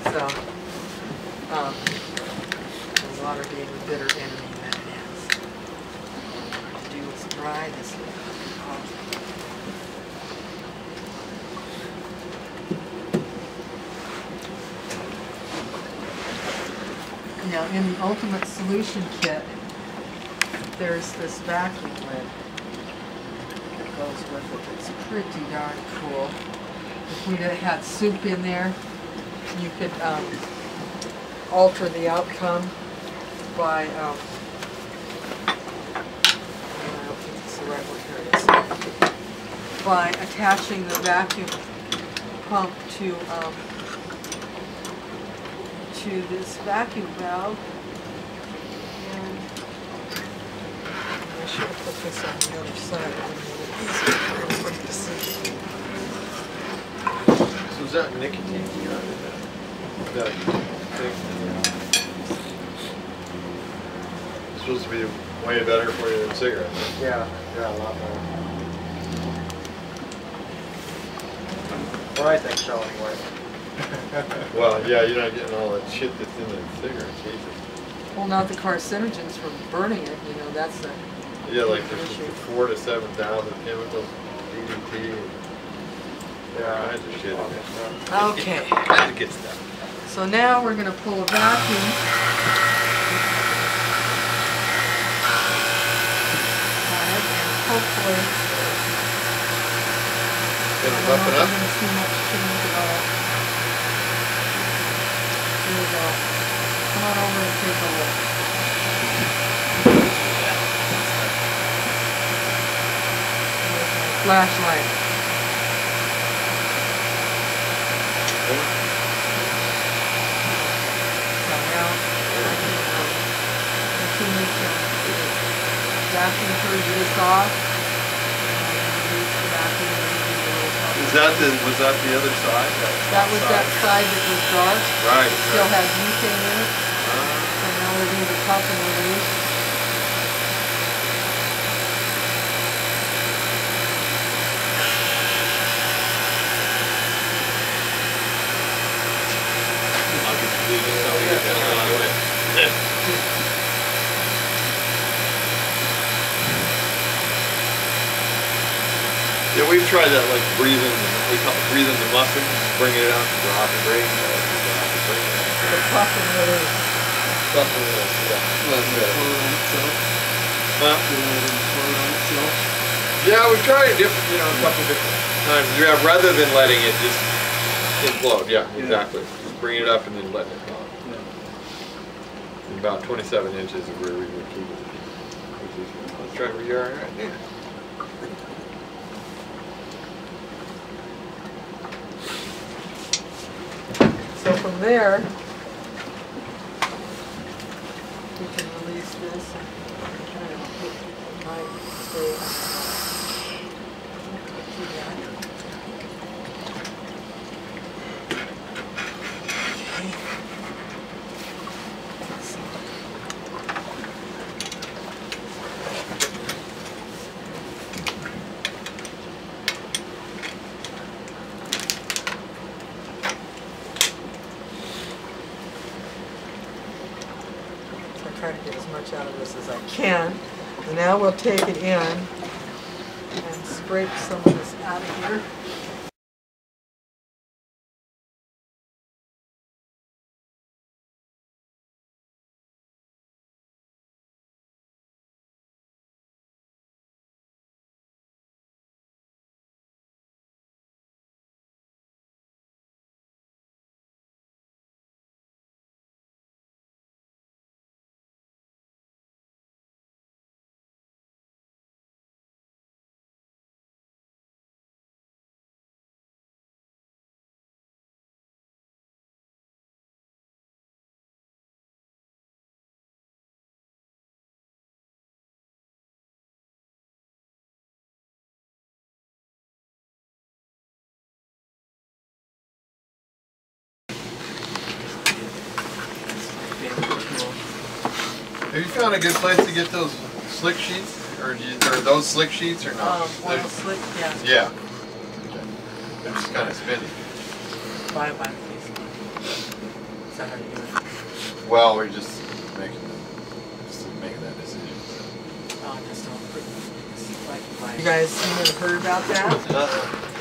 So, the water being the bitter enemy that it is. What we're going to do is dry this off. Now, in the ultimate solution kit, there's this vacuum lid that goes with it. It's pretty darn cool. If we'd have had soup in there, you could alter the outcome by, I don't think it's the right one, here it is, by attaching the vacuum pump to this vacuum valve. And I should have put this on the other side. It would have made it easier for everybody to see. So is that nicotine you got in there? That thing? It's supposed to be way better for you than cigarettes. Yeah, a lot more. Well, I think so anyway. Well, yeah, you're not getting all that shit that's in the cigarettes either. Well, not the carcinogens from burning it, that's the... Yeah, like there's issue. 4,000 to 7,000 chemicals, DDT, all kinds of shit in there. Okay, That's good stuff. so now we're gonna pull a vacuum. And hopefully, Gonna I buff don't it know if up? we're gonna see much change at all. Here we go. Come on over and take a look. There's my flashlight. So now, I can continue to vacuum purge this off. Release the vacuum and do the little bubble. Was that the other side? That was that side that was dark. Right. Still had butane in it. So now we're doing the top and release. Yeah, we've tried that, like breathing, we call it breathing the mussel, bringing it out to drop and break. The top and release. Huh? Yeah, we've tried different, a couple different times. Yeah, rather than letting it just implode. Yeah, exactly. Just bring it up and then letting it go. About 27 inches is where we would keep it. Let's try where you are right there. So from from there, we can release this and kind of it might stay. Try to get as much out of this as I can. And now we'll take it in and scrape some of this out of here. Have you found a good place to get those slick sheets? Or those slick sheets or not? Well, slick, yeah. Yeah. Okay. They're just kind of spinny. Buy one, please. Is that how you do it? Well, we're just making that decision. Oh, just don't put it. You guys even heard about that?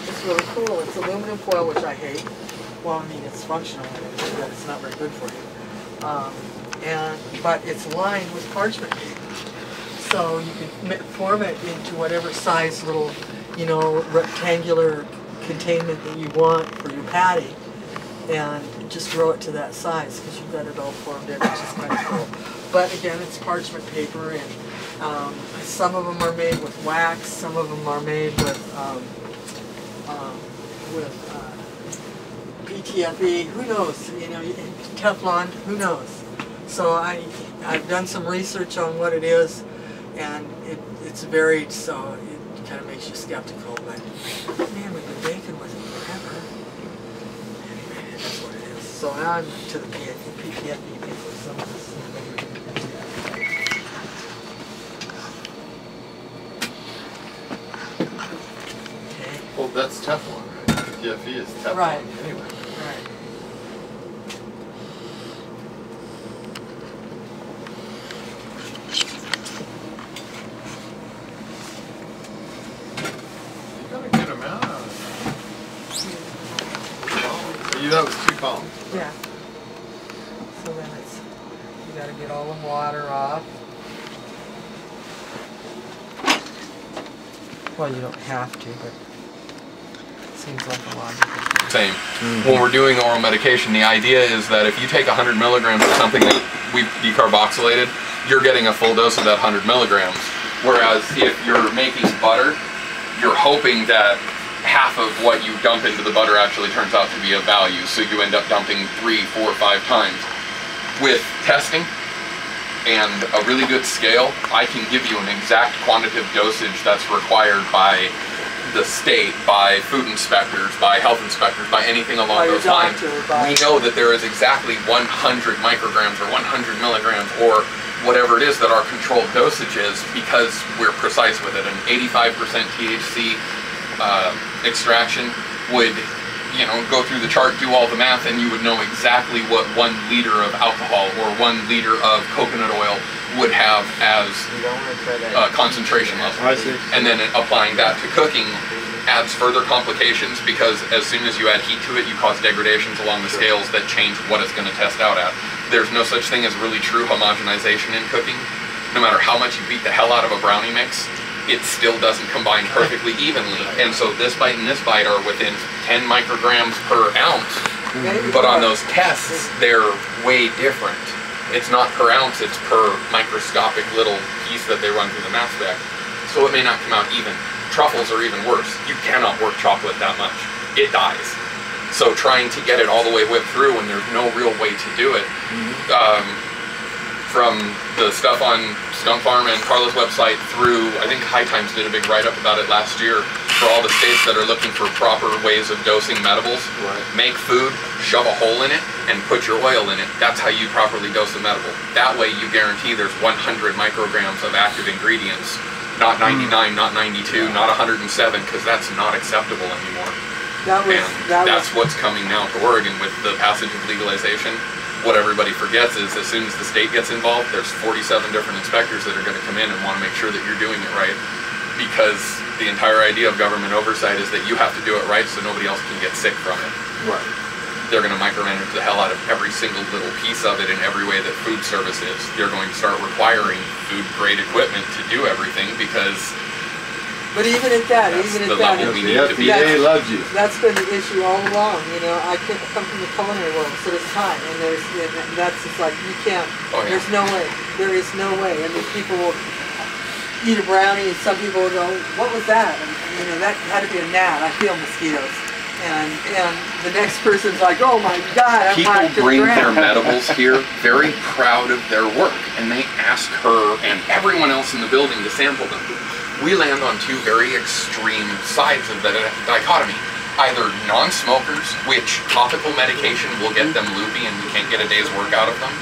It's really cool. It's aluminum foil, which I hate. Well, I mean, it's functional, but it's not very good for you. But it's lined with parchment paper. So you can form it into whatever size little, you know, rectangular containment that you want for your patty, and just grow it to that size because you've got it all formed in, which is kind of cool. But again, it's parchment paper, and some of them are made with wax, some of them are made with PTFE, who knows, you know, Teflon, who knows. So I've done some research on what it is, and it's varied, so it kind of makes you skeptical, but man, we've been baking with it forever. Anyway, that's what it is. So now I'm to the PTFE paper, some of this. Okay. Well, that's Teflon, right? PTFE is Teflon Right. anyway. Right. You got a good amount out of it. That was 2 columns. Yeah. So then it's, you gotta get all the water off. Well, you don't have to, but it seems like a logical thing. Same. When we're doing oral medication, the idea is that if you take 100 milligrams of something that we've decarboxylated, you're getting a full dose of that 100 milligrams. Whereas if you're making butter, you're hoping that half of what you dump into the butter actually turns out to be of value, so you end up dumping 3, 4, 5 times. With testing and a really good scale, I can give you an exact quantitative dosage that's required by the state, by food inspectors, by health inspectors, by anything along those lines. We know that there is exactly 100 micrograms or 100 milligrams or whatever it is that our controlled dosage is, because we're precise with it. An 85% THC extraction would, you know, go through the chart, do all the math, and you would know exactly what 1 liter of alcohol or 1 liter of coconut oil would have as concentration level. I see. And then applying that to cooking adds further complications, because as soon as you add heat to it, you cause degradations along the scales that change what it's going to test out at. There's no such thing as really true homogenization in cooking. No matter how much you beat the hell out of a brownie mix, it still doesn't combine perfectly evenly. And so this bite and this bite are within 10 micrograms per ounce, but on those tests, they're way different. It's not per ounce, it's per microscopic little piece that they run through the mass spec. So it may not come out even. Truffles are even worse. You cannot work chocolate that much. It dies. So trying to get it all the way whipped through when there's no real way to do it. From the stuff on Stump Farm and Carla's website through, I think High Times did a big write-up about it last year, for all the states that are looking for proper ways of dosing medibles. Right. Make food, shove a hole in it, and put your oil in it. That's how you properly dose a medible. That way you guarantee there's 100 micrograms of active ingredients, not 99, not 92, not 107, because that's not acceptable anymore. That's what's coming now to Oregon with the passage of legalization. What everybody forgets is as soon as the state gets involved, there's 47 different inspectors that are going to come in and want to make sure that you're doing it right. Because the entire idea of government oversight is that you have to do it right so nobody else can get sick from it. Right. They're going to micromanage the hell out of every single little piece of it in every way that food service is. They're going to start requiring food-grade equipment to do everything because But even at that, the level we need to be. The FDA loves you. That's been the issue all along. You know, I come from the culinary world, so does Ty, and that's just like you can't. Oh, yeah. There's no way. There is no way. I mean, people will eat a brownie, and some people will go, "What was that?" And, you know, that had to be a gnat. I feel mosquitoes. And the next person's like, "Oh my God!" People bring their medibles here, very proud of their work, and they ask her and everyone else in the building to sample them. We land on two very extreme sides of the dichotomy. Either non-smokers, which topical medication will get them loopy and we can't get a day's work out of them,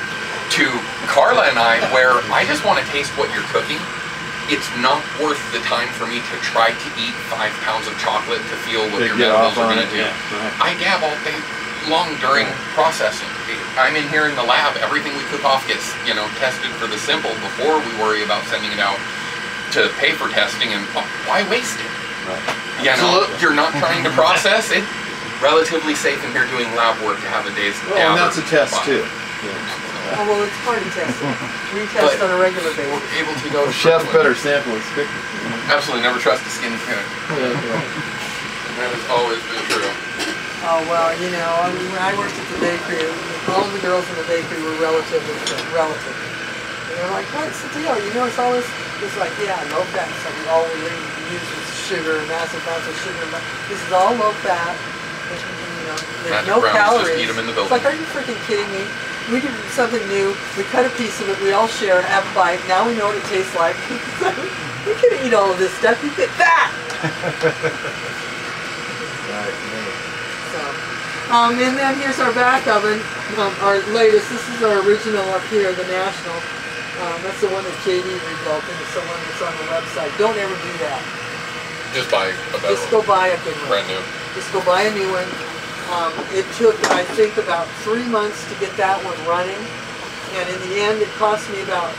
to Carla and I, where I just want to taste what you're cooking. It's not worth the time for me to try to eat 5 pounds of chocolate to feel what your medibles are going to do. Yeah, I gab all day long during processing. I'm in here in the lab. Everything we cook off gets, you know, tested for the simple before we worry about sending it out to pay for testing, and why waste it? Right. You know, you're not trying to process it. Relatively safe in here doing lab work to have a day's Well, and that's a test too. Oh, well, it's part of testing. We test on a regular basis. We're able to go. Chef better sample his cooking. Absolutely never trust a skinned cook. That has always been true. Oh, well, you know, I mean, when I worked at the bakery, all of the girls in the bakery were relative. And they're like, "What's the deal? You notice all this?" It's like, yeah, low fat. So all we use is sugar, massive amounts of sugar. This is all low fat. You know, there's Magic no brownies, calories. just eat 'em in the It's building. like, are you freaking kidding me? We did something new. We cut a piece of it. We all share, have a bite. Now we know what it tastes like. You can eat all of this stuff. You get fat. So, and then here's our back oven, our latest. This is our original up here, the National. That's the one that JD rebuilt, and it's the one that's on the website. Don't ever do that. Just buy a better Just go buy a good one. brand new. Just go buy a new one. It took, I think, about 3 months to get that one running, and in the end, it cost me about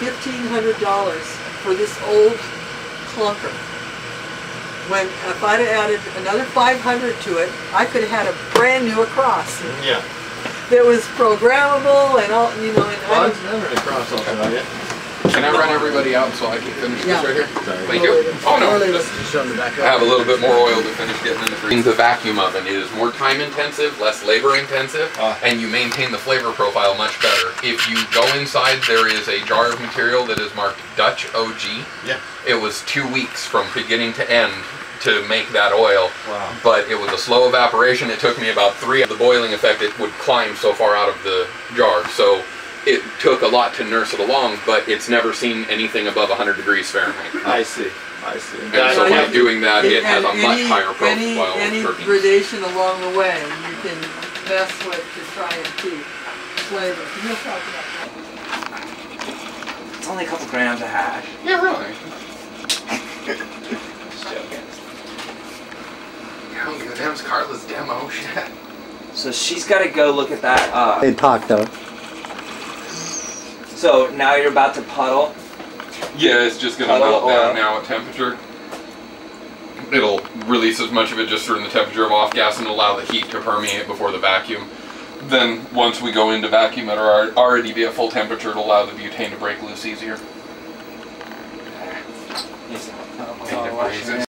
$1,500 for this old clunker. When if I'd have added another 500 to it, I could have had a brand new across. Yeah. That was programmable and all, you know. And Well, it's never a cross off target. Can I run everybody out so I can finish Yeah. this right here? Sorry. Thank you. Oh no, just Just show them the back I have a little bit more oil to finish getting in the freezer. The vacuum oven is more time intensive, less labor intensive, and you maintain the flavor profile much better. If you go inside, there is a jar of material that is marked Dutch OG. Yeah. It was 2 weeks from beginning to end to make that oil. Wow. But it was a slow evaporation. It took me about 3 of the boiling effect. It would climb so far out of the jar. So it took a lot to nurse it along, but it's never seen anything above 100 degrees Fahrenheit. I see. I see. And so by doing that, it has a And much higher profile any of cooking. gradation along the way you can mess with to try and keep flavor. You'll talk about that. It's only a couple grams of hash. Yeah, really. Just joking. Oh, good. That was Carla's demo. Shit. So she's got to go look at that. They talk though. So now you're about to puddle. Yeah, it's just gonna melt down now at temperature. It'll release as much of it just through the temperature of off gas and allow the heat to permeate before the vacuum. Then once we go into vacuum at our already be at full temperature, it'll allow the butane to break loose easier. Yes. Make it crazy.